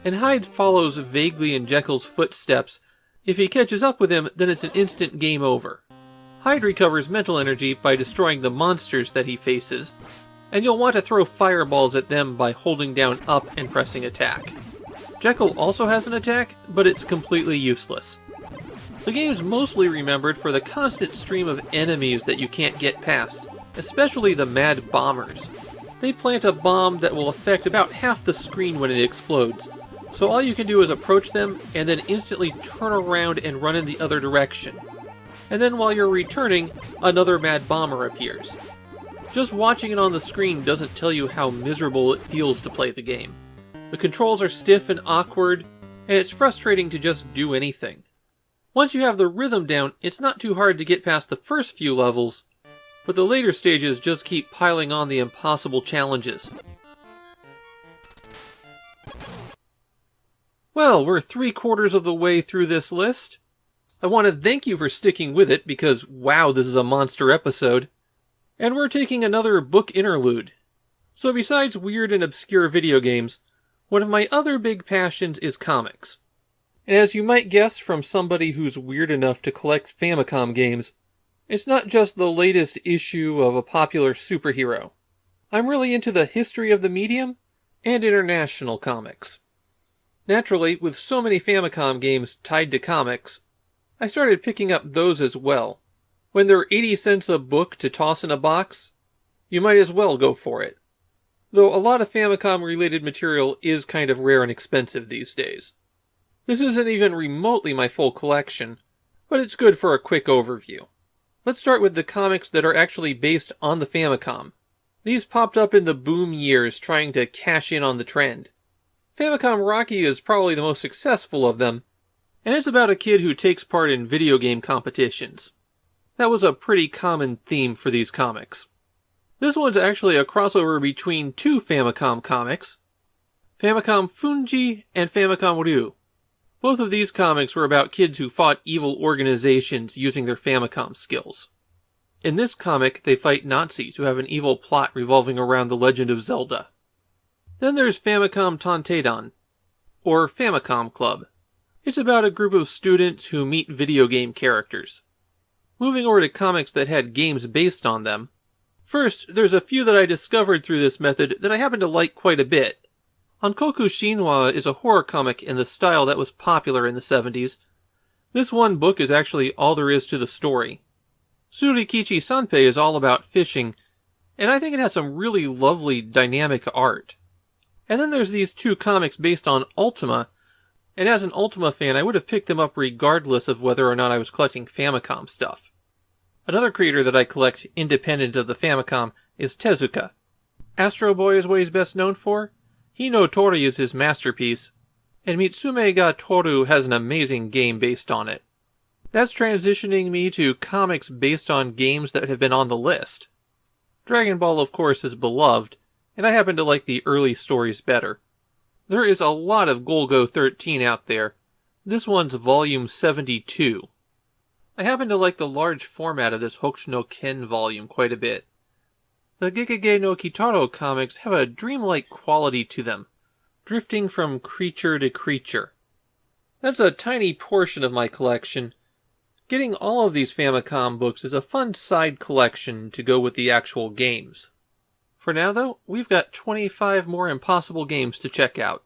and Hyde follows vaguely in Jekyll's footsteps. If he catches up with him, then it's an instant game over. Hyde recovers mental energy by destroying the monsters that he faces, and you'll want to throw fireballs at them by holding down up and pressing attack. Jekyll also has an attack, but it's completely useless. The game's mostly remembered for the constant stream of enemies that you can't get past, especially the Mad Bombers. They plant a bomb that will affect about half the screen when it explodes, so all you can do is approach them and then instantly turn around and run in the other direction. And then while you're returning, another Mad Bomber appears. Just watching it on the screen doesn't tell you how miserable it feels to play the game. The controls are stiff and awkward, and it's frustrating to just do anything. Once you have the rhythm down, it's not too hard to get past the first few levels, but the later stages just keep piling on the impossible challenges. Well, we're 3/4 of the way through this list. I want to thank you for sticking with it because, wow, this is a monster episode. And we're taking another book interlude. So besides weird and obscure video games, one of my other big passions is comics. And as you might guess from somebody who's weird enough to collect Famicom games, it's not just the latest issue of a popular superhero. I'm really into the history of the medium and international comics. Naturally, with so many Famicom games tied to comics, I started picking up those as well. When they're 80 cents a book to toss in a box, you might as well go for it. Though a lot of Famicom-related material is kind of rare and expensive these days. This isn't even remotely my full collection, but it's good for a quick overview. Let's start with the comics that are actually based on the Famicom. These popped up in the boom years trying to cash in on the trend. Famicom Rocky is probably the most successful of them, and it's about a kid who takes part in video game competitions. That was a pretty common theme for these comics. This one's actually a crossover between two Famicom comics, Famicom Funji and Famicom Ryu. Both of these comics were about kids who fought evil organizations using their Famicom skills. In this comic, they fight Nazis who have an evil plot revolving around the Legend of Zelda. Then there's Famicom Tanteidan, or Famicom Club. It's about a group of students who meet video game characters. Moving over to comics that had games based on them. First, there's a few that I discovered through this method that I happen to like quite a bit. Ankoku Shinwa is a horror comic in the style that was popular in the 70s. This one book is actually all there is to the story. Surikichi Sanpei is all about fishing, and I think it has some really lovely dynamic art. And then there's these two comics based on Ultima, and as an Ultima fan I would have picked them up regardless of whether or not I was collecting Famicom stuff. Another creator that I collect independent of the Famicom is Tezuka. Astro Boy is what he's best known for. Hino Tori is his masterpiece, and Mitsume ga Toru has an amazing game based on it. That's transitioning me to comics based on games that have been on the list. Dragon Ball, of course, is beloved, and I happen to like the early stories better. There is a lot of Golgo 13 out there. This one's volume 72. I happen to like the large format of this Hokushu no Ken volume quite a bit. The Gekage no Kitaro comics have a dreamlike quality to them, drifting from creature to creature. That's a tiny portion of my collection. Getting all of these Famicom books is a fun side collection to go with the actual games. For now though, we've got 25 more impossible games to check out.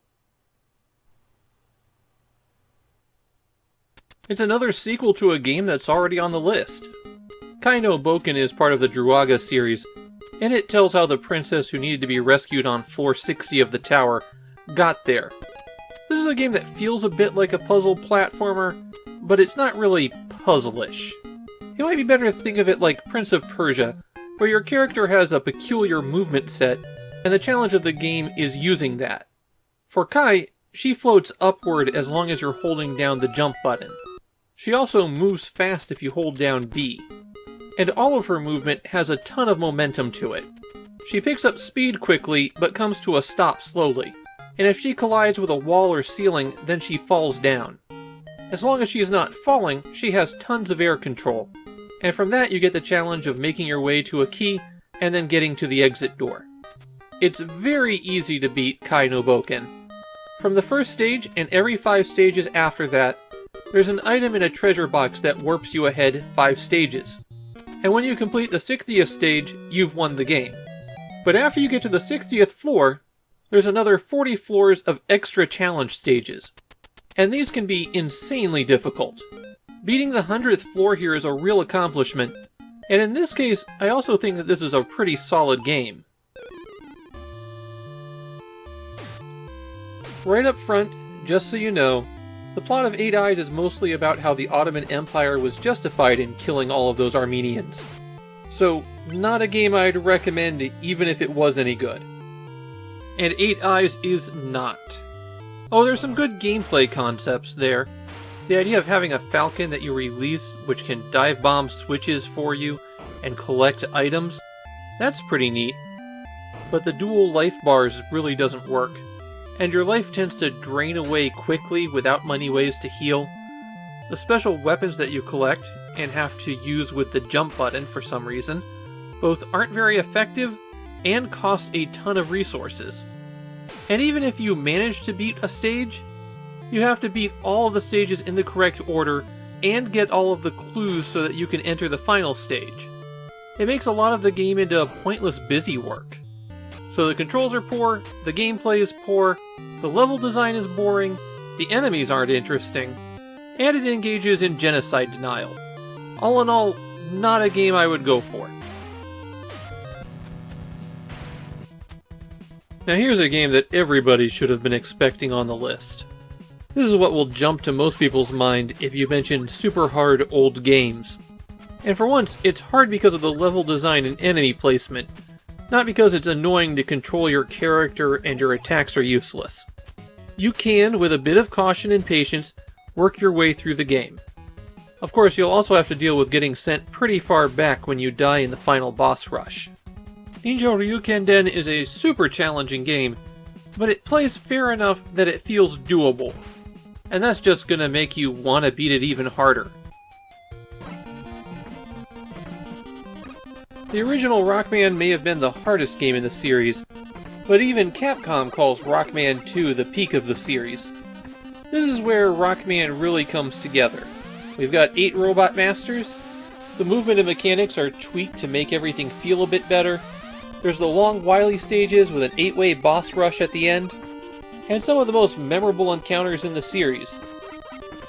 It's another sequel to a game that's already on the list. Kage No Boken is part of the Draga series, and it tells how the princess who needed to be rescued on floor 60 of the tower got there. This is a game that feels a bit like a puzzle platformer, but it's not really puzzle-ish. It might be better to think of it like Prince of Persia, where your character has a peculiar movement set, and the challenge of the game is using that. For Kai, she floats upward as long as you're holding down the jump button. She also moves fast if you hold down B. And all of her movement has a ton of momentum to it. She picks up speed quickly, but comes to a stop slowly. And if she collides with a wall or ceiling, then she falls down. As long as she is not falling, she has tons of air control. And from that you get the challenge of making your way to a key, and then getting to the exit door. It's very easy to beat Kage No Boken. From the first stage, and every 5 stages after that, there's an item in a treasure box that warps you ahead 5 stages. And when you complete the 60th stage, you've won the game. But after you get to the 60th floor, there's another 40 floors of extra challenge stages. And these can be insanely difficult. Beating the 100th floor here is a real accomplishment, and in this case, I also think that this is a pretty solid game. Right up front, just so you know, the plot of 8 Eyes is mostly about how the Ottoman Empire was justified in killing all of those Armenians. So, not a game I'd recommend even if it was any good. And 8 Eyes is not. Oh, there's some good gameplay concepts there. The idea of having a falcon that you release which can dive bomb switches for you and collect items, that's pretty neat. But the dual life bars really doesn't work. And your life tends to drain away quickly without many ways to heal. The special weapons that you collect, and have to use with the jump button for some reason, both aren't very effective and cost a ton of resources. And even if you manage to beat a stage, you have to beat all of the stages in the correct order and get all of the clues so that you can enter the final stage. It makes a lot of the game into pointless busy work. So the controls are poor, the gameplay is poor, the level design is boring, the enemies aren't interesting, and it engages in genocide denial. All in all, not a game I would go for. Now here's a game that everybody should have been expecting on the list. This is what will jump to most people's mind if you mention super hard old games. And for once, it's hard because of the level design and enemy placement, not because it's annoying to control your character and your attacks are useless. You can, with a bit of caution and patience, work your way through the game. Of course, you'll also have to deal with getting sent pretty far back when you die in the final boss rush. Ninja Ryukenden is a super challenging game, but it plays fair enough that it feels doable. And that's just gonna make you want to beat it even harder. The original Rockman may have been the hardest game in the series, but even Capcom calls Rockman 2 the peak of the series. This is where Rockman really comes together. We've got 8 robot masters, the movement and mechanics are tweaked to make everything feel a bit better, there's the long wily stages with an 8-way boss rush at the end, and some of the most memorable encounters in the series.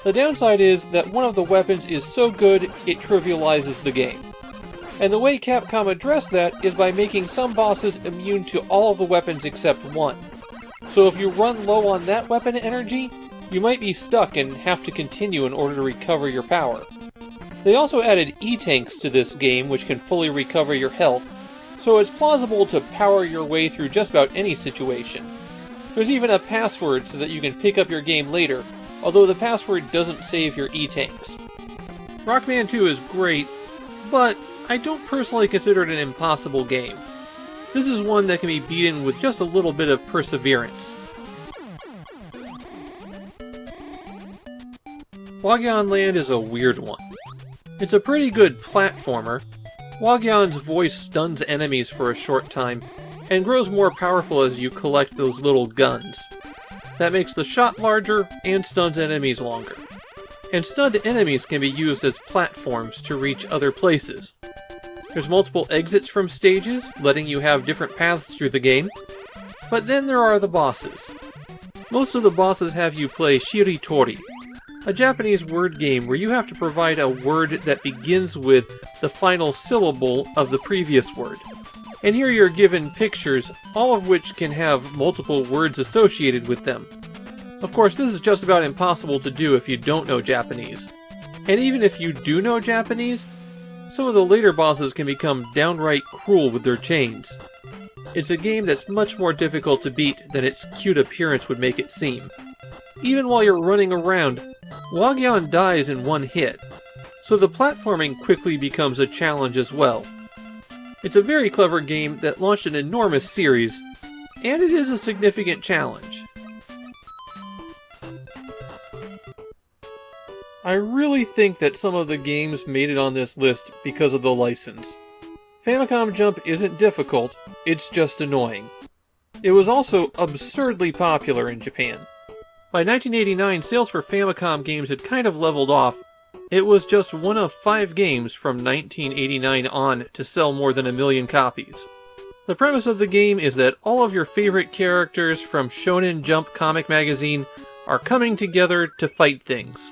The downside is that one of the weapons is so good it trivializes the game. And the way Capcom addressed that is by making some bosses immune to all of the weapons except one. So if you run low on that weapon energy, you might be stuck and have to continue in order to recover your power. They also added E-tanks to this game which can fully recover your health, so it's plausible to power your way through just about any situation. There's even a password so that you can pick up your game later, although the password doesn't save your E-tanks. Rockman 2 is great, but I don't personally consider it an impossible game. This is one that can be beaten with just a little bit of perseverance. Wagyan Land is a weird one. It's a pretty good platformer. Wagyan's voice stuns enemies for a short time, and grows more powerful as you collect those little guns. That makes the shot larger and stuns enemies longer. And stunned enemies can be used as platforms to reach other places. There's multiple exits from stages, letting you have different paths through the game. But then there are the bosses. Most of the bosses have you play Shiritori, a Japanese word game where you have to provide a word that begins with the final syllable of the previous word. And here you're given pictures, all of which can have multiple words associated with them. Of course, this is just about impossible to do if you don't know Japanese. And even if you do know Japanese, some of the later bosses can become downright cruel with their chains. It's a game that's much more difficult to beat than its cute appearance would make it seem. Even while you're running around, Wagyan dies in one hit, so the platforming quickly becomes a challenge as well. It's a very clever game that launched an enormous series, and it is a significant challenge. I really think that some of the games made it on this list because of the license. Famicom Jump isn't difficult, it's just annoying. It was also absurdly popular in Japan. By 1989, sales for Famicom games had kind of leveled off. It was just one of 5 games from 1989 on to sell more than 1 million copies. The premise of the game is that all of your favorite characters from Shonen Jump comic magazine are coming together to fight things.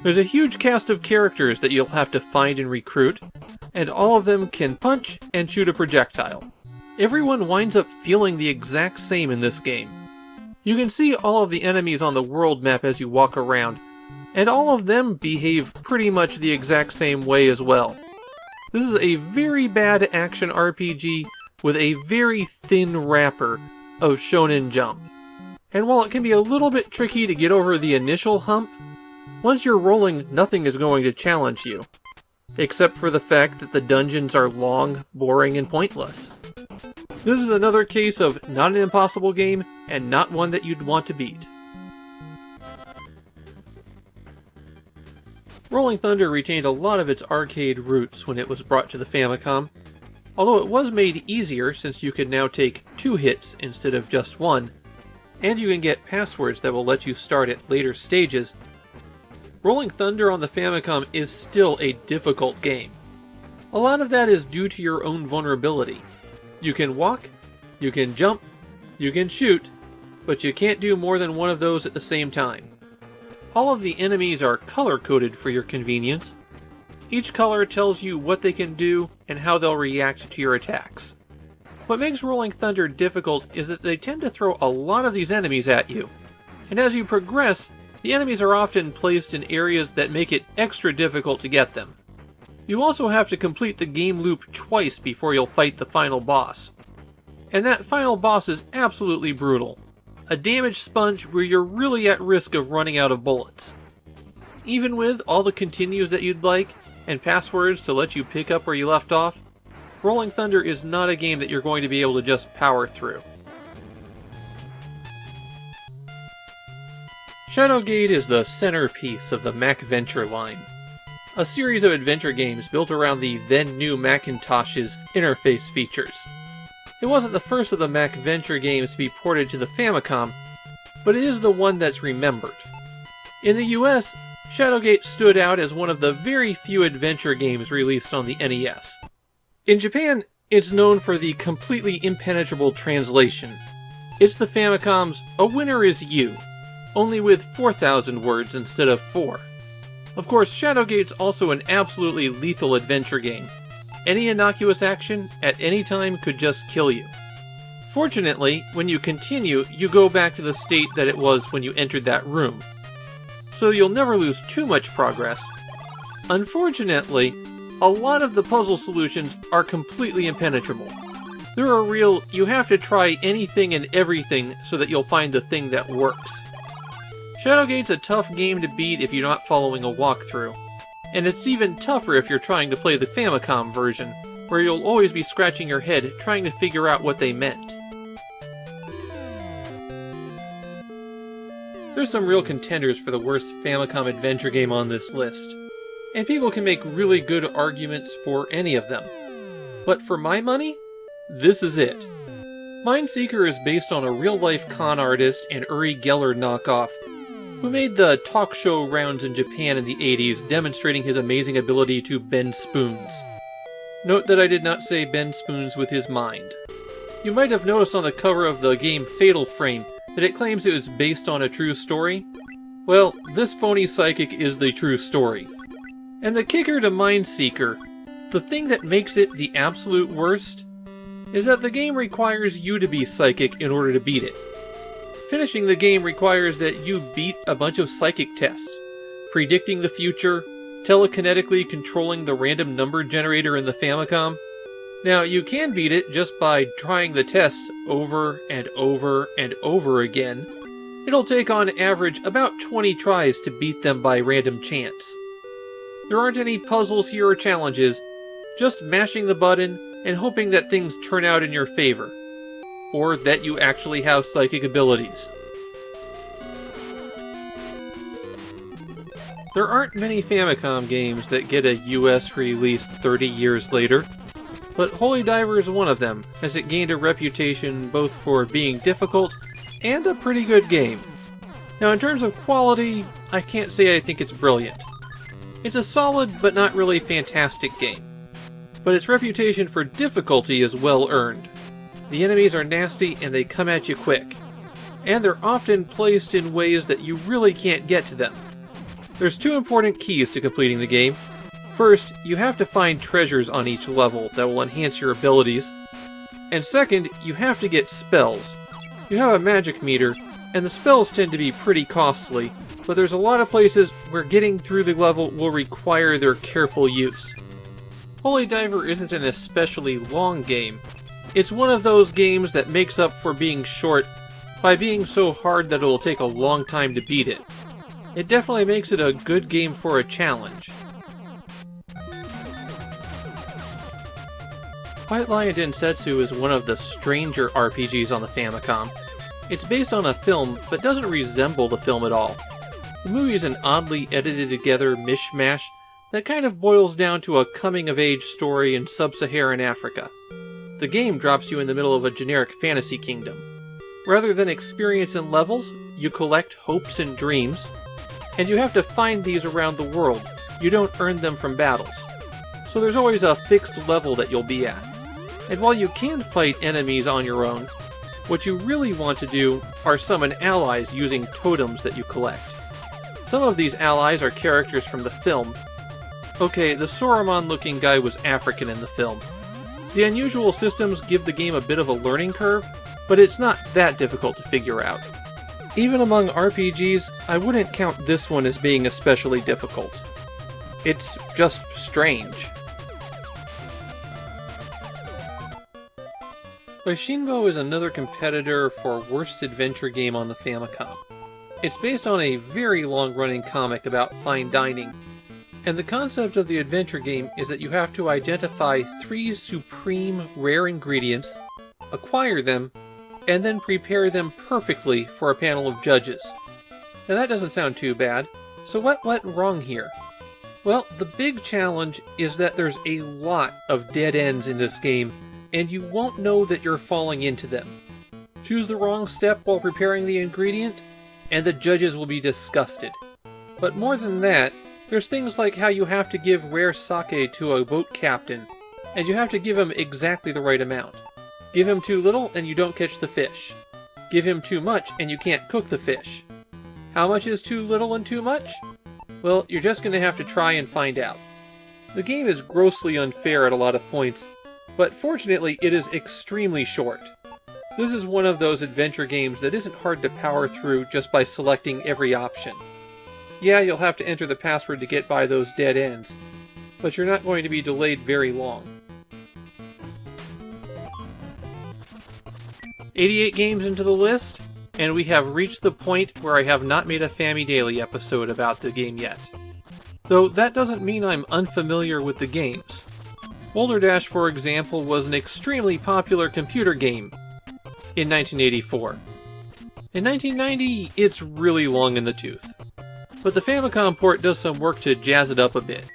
There's a huge cast of characters that you'll have to find and recruit, and all of them can punch and shoot a projectile. Everyone winds up feeling the exact same in this game. You can see all of the enemies on the world map as you walk around, and all of them behave pretty much the exact same way as well. This is a very bad action RPG with a very thin wrapper of Shonen Jump. And while it can be a little bit tricky to get over the initial hump, once you're rolling, nothing is going to challenge you. Except for the fact that the dungeons are long, boring, and pointless. This is another case of not an impossible game, and not one that you'd want to beat. Rolling Thunder retained a lot of its arcade roots when it was brought to the Famicom, although it was made easier since you could now take 2 hits instead of just 1, and you can get passwords that will let you start at later stages. Rolling Thunder on the Famicom is still a difficult game. A lot of that is due to your own vulnerability. You can walk, you can jump, you can shoot, but you can't do more than one of those at the same time. All of the enemies are color-coded for your convenience. Each color tells you what they can do and how they'll react to your attacks. What makes Rolling Thunder difficult is that they tend to throw a lot of these enemies at you, and as you progress, the enemies are often placed in areas that make it extra difficult to get them. You also have to complete the game loop twice before you'll fight the final boss. And that final boss is absolutely brutal. A damage sponge where you're really at risk of running out of bullets. even with all the continues that you'd like, and passwords to let you pick up where you left off, Rolling Thunder is not a game that you're going to be able to just power through. Shadowgate is the centerpiece of the MacVenture line, a series of adventure games built around the then-new Macintosh's interface features. It wasn't the first of the MacVenture games to be ported to the Famicom, but it is the one that's remembered. In the US, Shadowgate stood out as one of the very few adventure games released on the NES. In Japan, it's known for the completely impenetrable translation. It's the Famicom's "A Winner Is You," only with 4,000 words instead of 4. Of course, Shadowgate's also an absolutely lethal adventure game. Any innocuous action, at any time, could just kill you. Fortunately, when you continue, you go back to the state that it was when you entered that room, so you'll never lose too much progress. Unfortunately, a lot of the puzzle solutions are completely impenetrable. They're a real, you have to try anything and everything so that you'll find the thing that works. Shadowgate's a tough game to beat if you're not following a walkthrough, and it's even tougher if you're trying to play the Famicom version, where you'll always be scratching your head trying to figure out what they meant. There's some real contenders for the worst Famicom adventure game on this list, and people can make really good arguments for any of them. But for my money, this is it. Mindseeker is based on a real-life con artist and Uri Geller knockoff, who made the talk show rounds in Japan in the 80s, demonstrating his amazing ability to bend spoons. Note that I did not say bend spoons with his mind. You might have noticed on the cover of the game Fatal Frame that it claims it was based on a true story. Well, this phony psychic is the true story. And the kicker to Mindseeker, the thing that makes it the absolute worst, is that the game requires you to be psychic in order to beat it. Finishing the game requires that you beat a bunch of psychic tests, predicting the future, telekinetically controlling the random number generator in the Famicom. Now, you can beat it just by trying the tests over and over and over again. It'll take on average about 20 tries to beat them by random chance. There aren't any puzzles here or challenges, just mashing the button and hoping that things turn out in your favor, or that you actually have psychic abilities. There aren't many Famicom games that get a US release 30 years later, but Holy Diver is one of them, as it gained a reputation both for being difficult and a pretty good game. Now, in terms of quality, I can't say I think it's brilliant. It's a solid but not really fantastic game, but its reputation for difficulty is well earned. The enemies are nasty and they come at you quick, and they're often placed in ways that you really can't get to them. There's two important keys to completing the game. First, you have to find treasures on each level that will enhance your abilities, and second, you have to get spells. You have a magic meter, and the spells tend to be pretty costly, but there's a lot of places where getting through the level will require their careful use. Holy Diver isn't an especially long game. It's one of those games that makes up for being short by being so hard that it'll take a long time to beat it. It definitely makes it a good game for a challenge. White Lion Densetsu is one of the stranger RPGs on the Famicom. It's based on a film, but doesn't resemble the film at all. The movie is an oddly edited together mishmash that kind of boils down to a coming-of-age story in sub-Saharan Africa. The game drops you in the middle of a generic fantasy kingdom. Rather than experience in levels, you collect hopes and dreams, and you have to find these around the world. You don't earn them from battles. So there's always a fixed level that you'll be at. And while you can fight enemies on your own, what you really want to do are summon allies using totems that you collect. Some of these allies are characters from the film. Okay, the Saruman-looking guy was African in the film. The unusual systems give the game a bit of a learning curve, but it's not that difficult to figure out. Even among RPGs, I wouldn't count this one as being especially difficult. It's just strange. Yoshinbo is another competitor for worst adventure game on the Famicom. It's based on a very long-running comic about fine dining, and the concept of the adventure game is that you have to identify 3 supreme rare ingredients, acquire them, and then prepare them perfectly for a panel of judges. Now that doesn't sound too bad, so what went wrong here? Well, the big challenge is that there's a lot of dead ends in this game, and you won't know that you're falling into them. Choose the wrong step while preparing the ingredient, and the judges will be disgusted. But more than that, there's things like how you have to give rare sake to a boat captain, and you have to give him exactly the right amount. Give him too little and you don't catch the fish. Give him too much and you can't cook the fish. How much is too little and too much? Well, you're just going to have to try and find out. The game is grossly unfair at a lot of points, but fortunately it is extremely short. This is one of those adventure games that isn't hard to power through just by selecting every option. Yeah, you'll have to enter the password to get by those dead ends, but you're not going to be delayed very long. 88 games into the list, and we have reached the point where I have not made a Famidaily episode about the game yet. Though that doesn't mean I'm unfamiliar with the games. Boulder Dash, for example, was an extremely popular computer game in 1984. In 1990, it's really long in the tooth. But the Famicom port does some work to jazz it up a bit.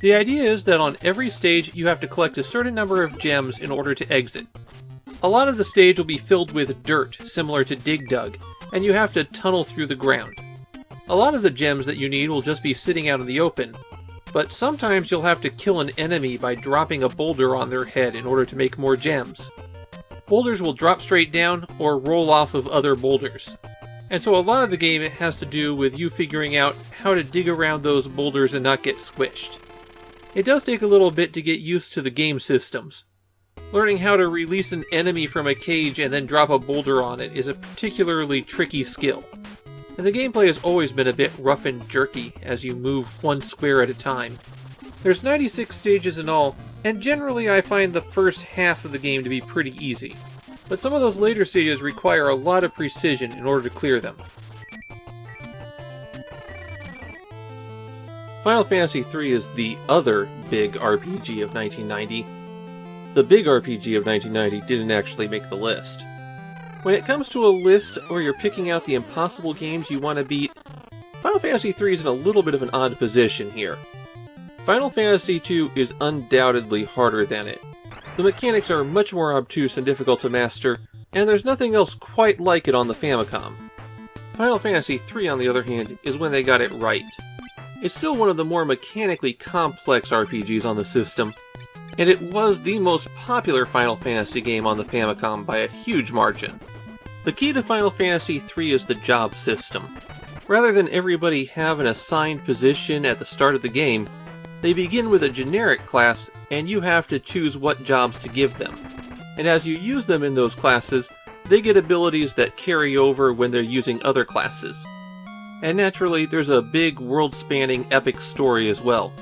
The idea is that on every stage you have to collect a certain number of gems in order to exit. A lot of the stage will be filled with dirt, similar to Dig Dug, and you have to tunnel through the ground. A lot of the gems that you need will just be sitting out in the open, but sometimes you'll have to kill an enemy by dropping a boulder on their head in order to make more gems. Boulders will drop straight down or roll off of other boulders. And so a lot of the game has to do with you figuring out how to dig around those boulders and not get squished. It does take a little bit to get used to the game systems. Learning how to release an enemy from a cage and then drop a boulder on it is a particularly tricky skill. And the gameplay has always been a bit rough and jerky as you move one square at a time. There's 96 stages in all, and generally I find the first half of the game to be pretty easy. But some of those later stages require a lot of precision in order to clear them. Final Fantasy III is the other big RPG of 1990. The big RPG of 1990 didn't actually make the list. When it comes to a list where you're picking out the impossible games you want to beat, Final Fantasy III is in a little bit of an odd position here. Final Fantasy II is undoubtedly harder than it. The mechanics are much more obtuse and difficult to master, and there's nothing else quite like it on the Famicom. Final Fantasy III, on the other hand, is when they got it right. It's still one of the more mechanically complex RPGs on the system, and it was the most popular Final Fantasy game on the Famicom by a huge margin. The key to Final Fantasy III is the job system. Rather than everybody have an assigned position at the start of the game, they begin with a generic class, and you have to choose what jobs to give them. And as you use them in those classes, they get abilities that carry over when they're using other classes. And naturally, there's a big world-spanning epic story as well.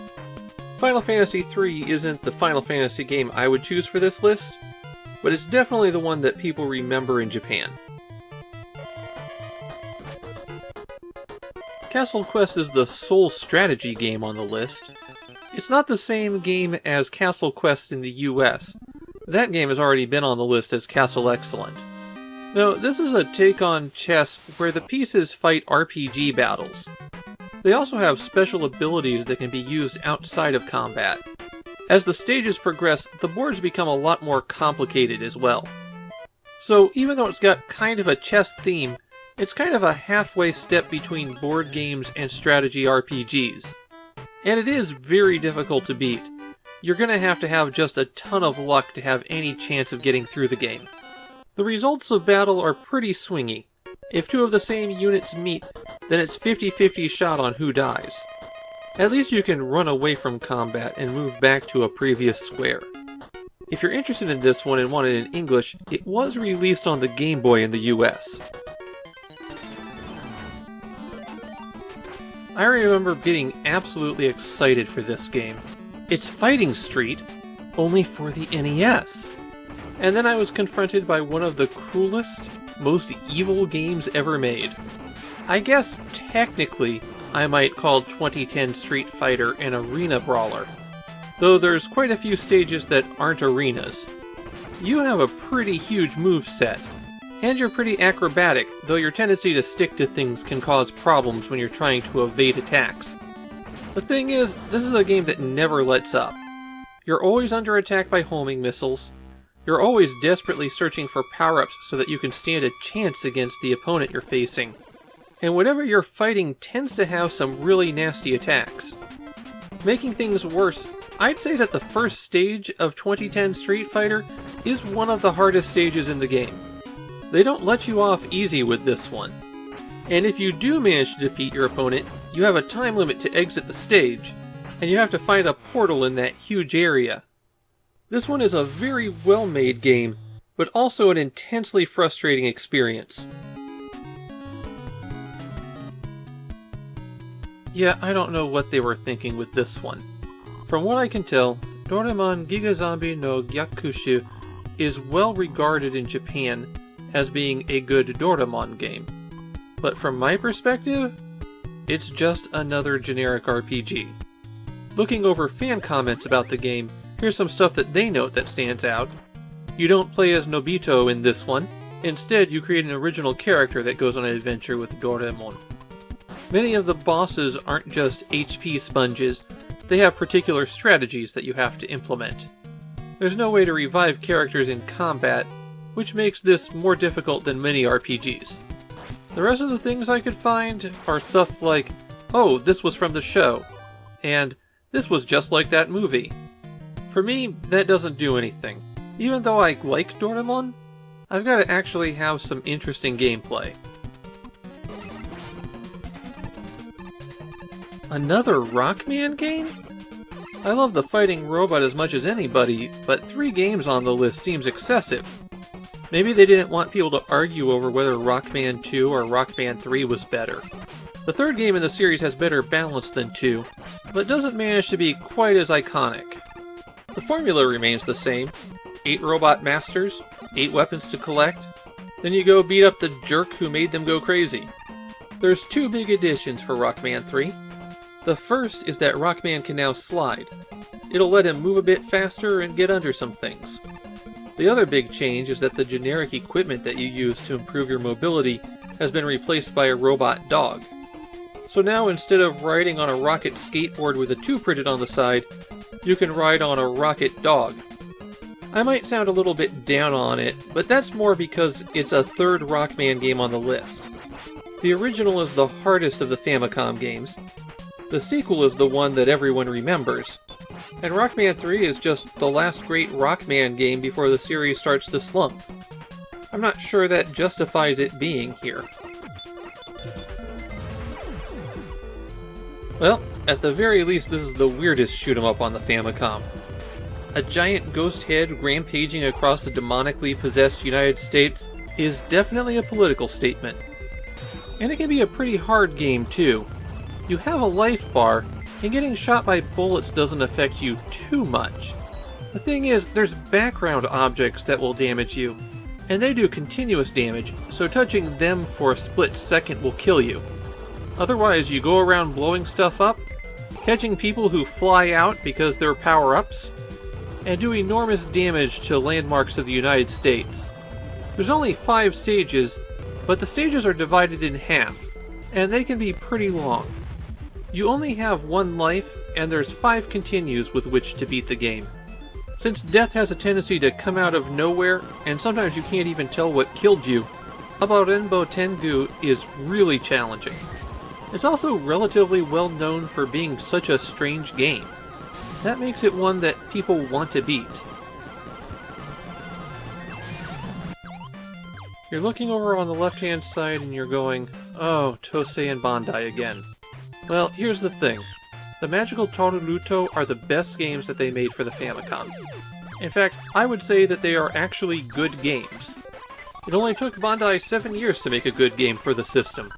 Final Fantasy III isn't the Final Fantasy game I would choose for this list, but it's definitely the one that people remember in Japan. Castle Quest is the sole strategy game on the list. It's not the same game as Castle Quest in the US. That game has already been on the list as Castle Excellent. No, this is a take on chess where the pieces fight RPG battles. They also have special abilities that can be used outside of combat. As the stages progress, the boards become a lot more complicated as well. So even though it's got kind of a chess theme, it's kind of a halfway step between board games and strategy RPGs. And it is very difficult to beat. You're going to have just a ton of luck to have any chance of getting through the game. The results of battle are pretty swingy. If two of the same units meet, then it's 50-50 shot on who dies. At least you can run away from combat and move back to a previous square. If you're interested in this one and want it in English, it was released on the Game Boy in the US. I remember getting absolutely excited for this game. It's Fighting Street, only for the NES. And then I was confronted by one of the cruelest, most evil games ever made. I guess technically I might call 2010 Street Fighter an arena brawler, though there's quite a few stages that aren't arenas. You have a pretty huge moveset, and you're pretty acrobatic, though your tendency to stick to things can cause problems when you're trying to evade attacks. The thing is, this is a game that never lets up. You're always under attack by homing missiles. You're always desperately searching for power-ups so that you can stand a chance against the opponent you're facing. And whatever you're fighting tends to have some really nasty attacks. Making things worse, I'd say that the first stage of 2010 Street Fighter is one of the hardest stages in the game. They don't let you off easy with this one. And if you do manage to defeat your opponent, you have a time limit to exit the stage, and you have to find a portal in that huge area. This one is a very well-made game, but also an intensely frustrating experience. Yeah, I don't know what they were thinking with this one. From what I can tell, Doraemon Gigazambi no Gyakushu is well regarded in Japan as being a good Doraemon game. But from my perspective, it's just another generic RPG. Looking over fan comments about the game, here's some stuff that they note that stands out. You don't play as Nobito in this one. Instead, you create an original character that goes on an adventure with Doraemon. Many of the bosses aren't just HP sponges, they have particular strategies that you have to implement. There's no way to revive characters in combat, which makes this more difficult than many RPGs. The rest of the things I could find are stuff like, oh, this was from the show, and this was just like that movie. For me, that doesn't do anything. Even though I like Doraemon, I've got to actually have some interesting gameplay. Another Rockman game? I love the fighting robot as much as anybody, but 3 games on the list seems excessive. Maybe they didn't want people to argue over whether Rockman 2 or Rockman 3 was better. The third game in the series has better balance than 2, but doesn't manage to be quite as iconic. The formula remains the same. 8 robot masters, 8 weapons to collect, then you go beat up the jerk who made them go crazy. There's 2 big additions for Rockman 3. The first is that Rockman can now slide. It'll let him move a bit faster and get under some things. The other big change is that the generic equipment that you use to improve your mobility has been replaced by a robot dog. So now instead of riding on a rocket skateboard with a 2 printed on the side, you can ride on a rocket dog. I might sound a little bit down on it, but that's more because it's a third Rockman game on the list. The original is the hardest of the Famicom games. The sequel is the one that everyone remembers. And Rockman 3 is just the last great Rockman game before the series starts to slump. I'm not sure that justifies it being here. Well, at the very least this is the weirdest shoot-'em-up on the Famicom. A giant ghost head rampaging across the demonically possessed United States is definitely a political statement. And it can be a pretty hard game too. You have a life bar, and getting shot by bullets doesn't affect you too much. The thing is, there's background objects that will damage you, and they do continuous damage, so touching them for a split second will kill you. Otherwise, you go around blowing stuff up, catching people who fly out because they're power-ups, and do enormous damage to landmarks of the United States. There's only 5 stages, but the stages are divided in half, and they can be pretty long. You only have 1 life, and there's 5 continues with which to beat the game. Since death has a tendency to come out of nowhere, and sometimes you can't even tell what killed you, Abarenbo Tengu is really challenging. It's also relatively well known for being such a strange game. That makes it one that people want to beat. You're looking over on the left-hand side and you're going, oh, Tosei and Bandai again. Well, here's the thing. The Magical Toruruto are the best games that they made for the Famicom. In fact, I would say that they are actually good games. It only took Bandai 7 years to make a good game for the system.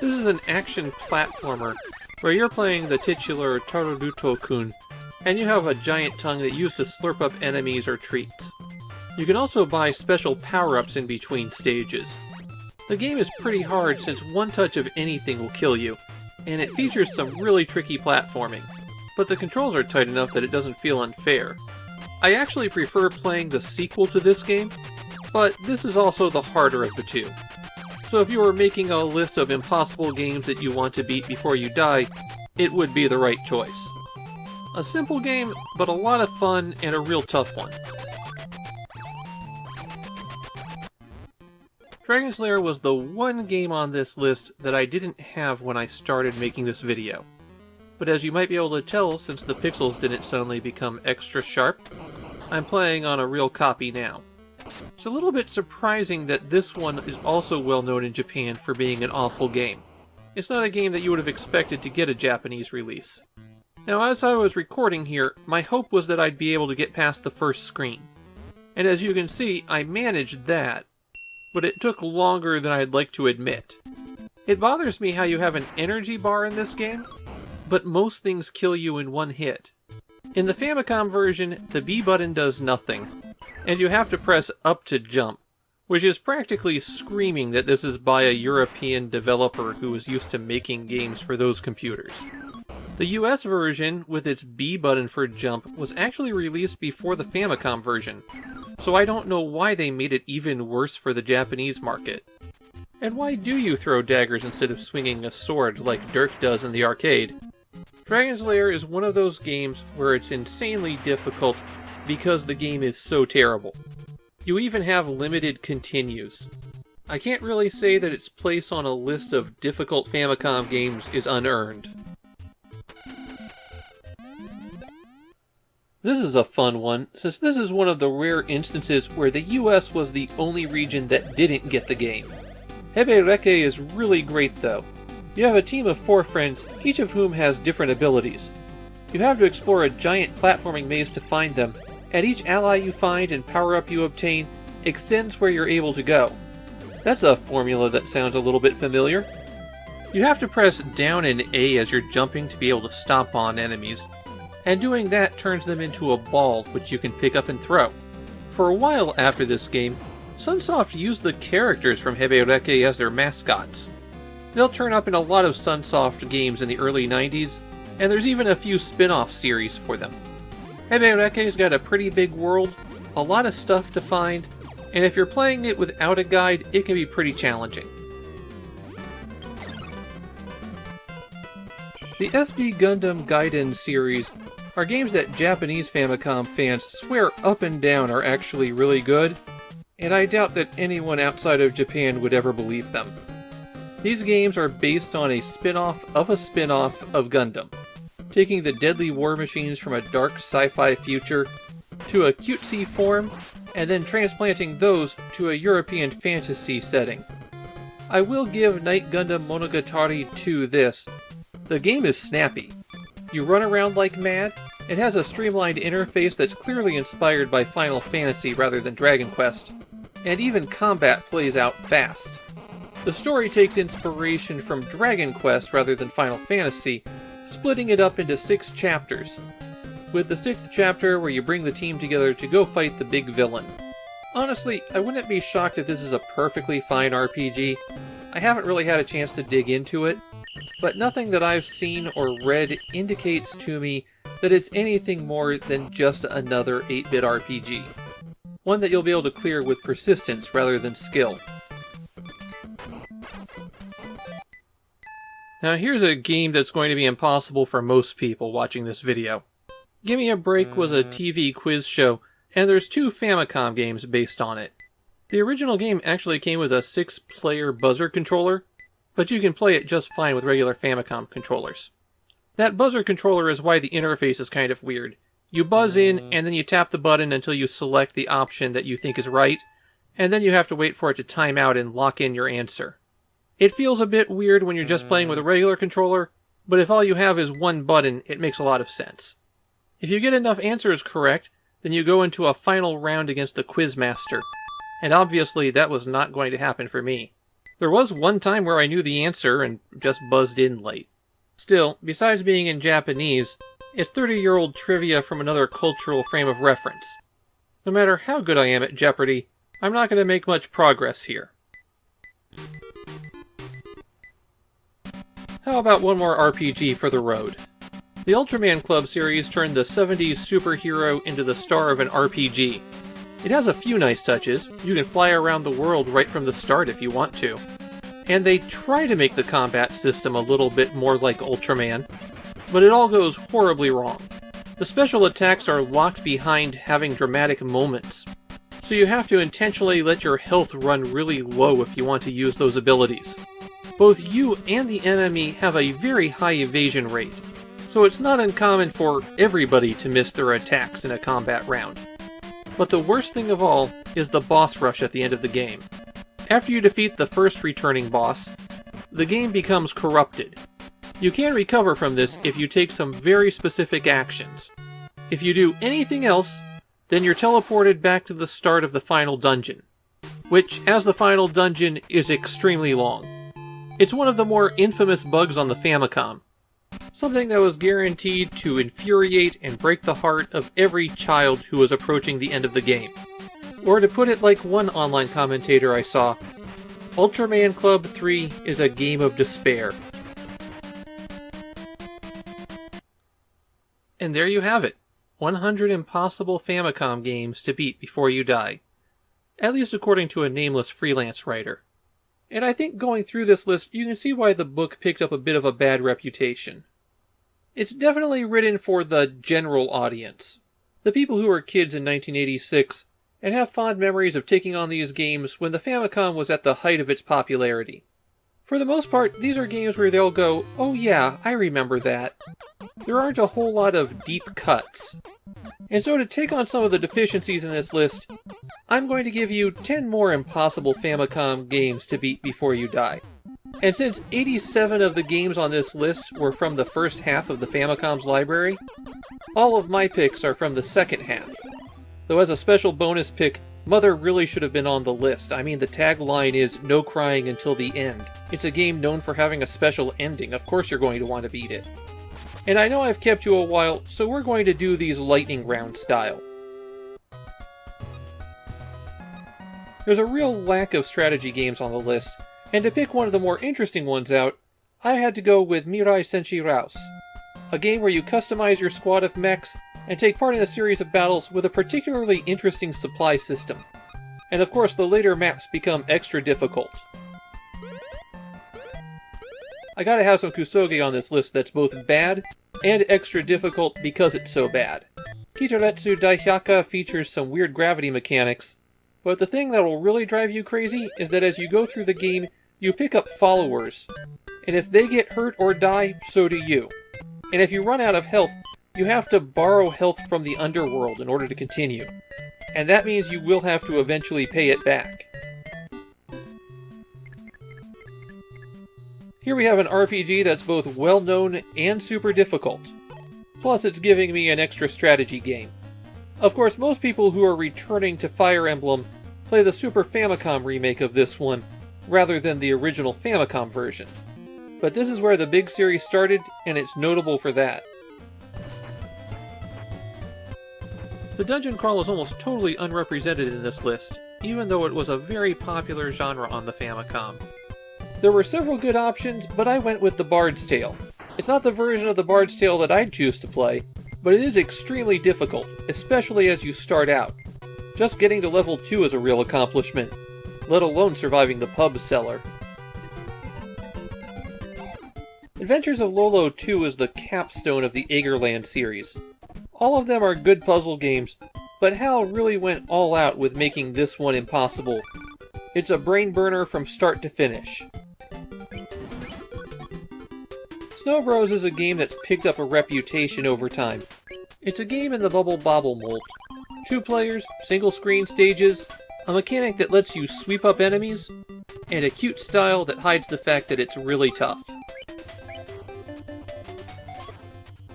This is an action platformer where you're playing the titular Toruruto-kun, and you have a giant tongue that you use to slurp up enemies or treats. You can also buy special power-ups in between stages. The game is pretty hard since one touch of anything will kill you, and it features some really tricky platforming, but the controls are tight enough that it doesn't feel unfair. I actually prefer playing the sequel to this game, but this is also the harder of the two. So if you were making a list of impossible games that you want to beat before you die, it would be the right choice. A simple game, but a lot of fun and a real tough one. Dragon's Lair was the one game on this list that I didn't have when I started making this video. But as you might be able to tell since the pixels didn't suddenly become extra sharp, I'm playing on a real copy now. It's a little bit surprising that this one is also well known in Japan for being an awful game. It's not a game that you would have expected to get a Japanese release. Now as I was recording here, my hope was that I'd be able to get past the first screen. And as you can see, I managed that, but it took longer than I'd like to admit. It bothers me how you have an energy bar in this game, but most things kill you in one hit. In the Famicom version, the B button does nothing, and you have to press up to jump, which is practically screaming that this is by a European developer who is used to making games for those computers. The US version, with its B button for jump, was actually released before the Famicom version, so I don't know why they made it even worse for the Japanese market. And why do you throw daggers instead of swinging a sword like Dirk does in the arcade? Dragon's Lair is one of those games where it's insanely difficult because the game is so terrible. You even have limited continues. I can't really say that its place on a list of difficult Famicom games is unearned. This is a fun one, since this is one of the rare instances where the US was the only region that didn't get the game. Hebereke is really great though. You have a team of 4 friends, each of whom has different abilities. You have to explore a giant platforming maze to find them, and each ally you find and power-up you obtain extends where you're able to go. That's a formula that sounds a little bit familiar. You have to press down and A as you're jumping to be able to stomp on enemies, and doing that turns them into a ball which you can pick up and throw. For a while after this game, Sunsoft used the characters from Hebereke as their mascots. They'll turn up in a lot of Sunsoft games in the early 90s, and there's even a few spin-off series for them. Hebereke's got a pretty big world, a lot of stuff to find, and if you're playing it without a guide, it can be pretty challenging. The SD Gundam Gaiden series are games that Japanese Famicom fans swear up and down are actually really good, and I doubt that anyone outside of Japan would ever believe them. These games are based on a spin-off of Gundam, taking the deadly war machines from a dark sci-fi future to a cutesy form, and then transplanting those to a European fantasy setting. I will give Night Gundam Monogatari 2 this. The game is snappy. You run around like mad, it has a streamlined interface that's clearly inspired by Final Fantasy rather than Dragon Quest, and even combat plays out fast. The story takes inspiration from Dragon Quest rather than Final Fantasy, splitting it up into 6 chapters, with the 6th chapter where you bring the team together to go fight the big villain. Honestly, I wouldn't be shocked if this is a perfectly fine RPG. I haven't really had a chance to dig into it, but nothing that I've seen or read indicates to me that it's anything more than just another 8-bit RPG. One that you'll be able to clear with persistence rather than skill. Now here's a game that's going to be impossible for most people watching this video. Gimme a Break was a TV quiz show, and there's 2 Famicom games based on it. The original game actually came with a 6-player buzzer controller, but you can play it just fine with regular Famicom controllers. That buzzer controller is why the interface is kind of weird. You buzz in, and then you tap the button until you select the option that you think is right, and then you have to wait for it to time out and lock in your answer. It feels a bit weird when you're just playing with a regular controller, but if all you have is one button, it makes a lot of sense. If you get enough answers correct, then you go into a final round against the Quizmaster, and obviously that was not going to happen for me. There was one time where I knew the answer and just buzzed in late. Still, besides being in Japanese, it's 30-year-old trivia from another cultural frame of reference. No matter how good I am at Jeopardy, I'm not going to make much progress here. How about one more RPG for the road? The Ultraman Club series turned the 70s superhero into the star of an RPG. It has a few nice touches. You can fly around the world right from the start if you want to. And they try to make the combat system a little bit more like Ultraman, but it all goes horribly wrong. The special attacks are locked behind having dramatic moments, so you have to intentionally let your health run really low if you want to use those abilities. Both you and the enemy have a very high evasion rate, so it's not uncommon for everybody to miss their attacks in a combat round. But the worst thing of all is the boss rush at the end of the game. After you defeat the first returning boss, the game becomes corrupted. You can recover from this if you take some very specific actions. If you do anything else, then you're teleported back to the start of the final dungeon, which, as the final dungeon, is extremely long. It's one of the more infamous bugs on the Famicom, something that was guaranteed to infuriate and break the heart of every child who was approaching the end of the game. Or to put it like one online commentator I saw, Ultraman Club 3 is a game of despair. And there you have it. 100 impossible Famicom games to beat before you die. At least according to a nameless freelance writer. And I think going through this list, you can see why the book picked up a bit of a bad reputation. It's definitely written for the general audience. The people who were kids in 1986 and have fond memories of taking on these games when the Famicom was at the height of its popularity. For the most part, these are games where they'll go, "Oh yeah, I remember that." There aren't a whole lot of deep cuts. And so to take on some of the deficiencies in this list, I'm going to give you 10 more impossible Famicom games to beat before you die. And since 87 of the games on this list were from the first half of the Famicom's library, all of my picks are from the second half. Though as a special bonus pick, Mother really should have been on the list. I mean, the tagline is "No crying until the end." It's a game known for having a special ending. Of course you're going to want to beat it. And I know I've kept you a while, so we're going to do these lightning round style. There's a real lack of strategy games on the list, and to pick one of the more interesting ones out, I had to go with Mirai Senshi Rouse, a game where you customize your squad of mechs and take part in a series of battles with a particularly interesting supply system. And of course, the later maps become extra difficult. I gotta have some Kusoge on this list that's both bad and extra difficult because it's so bad. Kitaretsu Daihyaka features some weird gravity mechanics, but the thing that will really drive you crazy is that as you go through the game, you pick up followers, and if they get hurt or die, so do you. And if you run out of health, you have to borrow health from the underworld in order to continue, and that means you will have to eventually pay it back. Here we have an RPG that's both well-known and super difficult. Plus it's giving me an extra strategy game. Of course, most people who are returning to Fire Emblem play the Super Famicom remake of this one, rather than the original Famicom version. But this is where the big series started, and it's notable for that. The dungeon crawl is almost totally unrepresented in this list, even though it was a very popular genre on the Famicom. There were several good options, but I went with the Bard's Tale. It's not the version of the Bard's Tale that I'd choose to play, but it is extremely difficult, especially as you start out. Just getting to level 2 is a real accomplishment, let alone surviving the pub cellar. Adventures of Lolo 2 is the capstone of the Agerland series. All of them are good puzzle games, but Hal really went all out with making this one impossible. It's a brain burner from start to finish. Snow Bros is a game that's picked up a reputation over time. It's a game in the Bubble Bobble mold. 2 players, single screen stages, a mechanic that lets you sweep up enemies, and a cute style that hides the fact that it's really tough.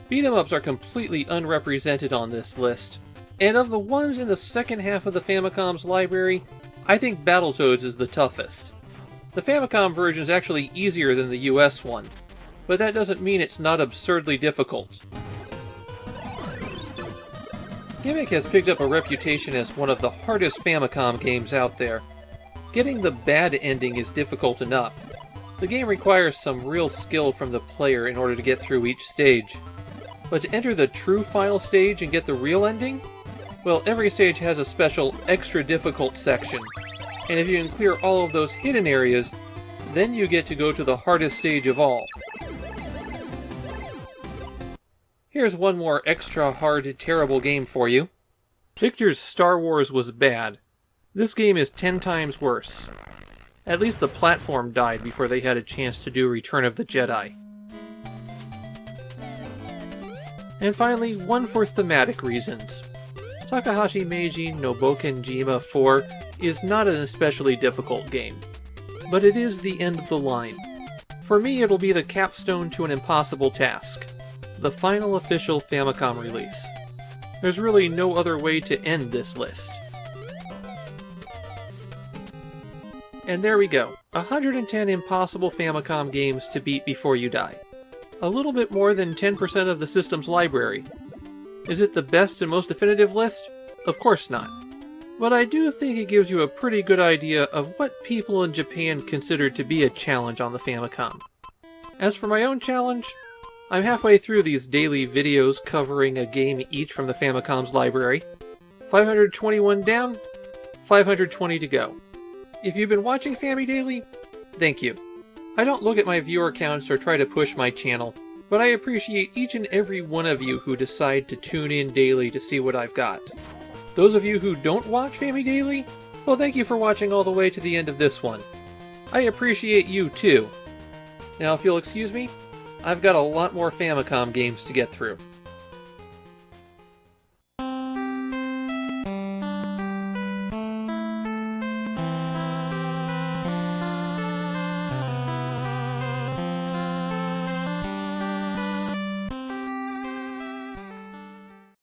Beat-em-ups are completely unrepresented on this list, and of the ones in the second half of the Famicom's library, I think Battletoads is the toughest. The Famicom version is actually easier than the US one, but that doesn't mean it's not absurdly difficult. Gimmick has picked up a reputation as one of the hardest Famicom games out there. Getting the bad ending is difficult enough, The game requires some real skill from the player in order to get through each stage. But to enter the true final stage and get the real ending? Well, every stage has a special extra difficult section, and if you can clear all of those hidden areas, then you get to go to the hardest stage of all. Here's one more extra hard, terrible game for you. Victor's Star Wars was bad. This game is 10 times worse. At least the platform died before they had a chance to do Return of the Jedi. And finally, one for thematic reasons. Takahashi Meiji Nobokenjima 4 is not an especially difficult game, but it is the end of the line. For me, it'll be the capstone to an impossible task. The final official Famicom release. There's really no other way to end this list. And there we go, 110 impossible Famicom games to beat before you die. A little bit more than 10% of the system's library. Is it the best and most definitive list? Of course not. But I do think it gives you a pretty good idea of what people in Japan consider to be a challenge on the Famicom. As for my own challenge, I'm halfway through these daily videos covering a game each from the Famicom's library. 521 down, 520 to go. If you've been watching Famidaily, thank you. I don't look at my viewer counts or try to push my channel, but I appreciate each and every one of you who decide to tune in daily to see what I've got. Those of you who don't watch Famidaily, well, thank you for watching all the way to the end of this one. I appreciate you too. Now if you'll excuse me, I've got a lot more Famicom games to get through.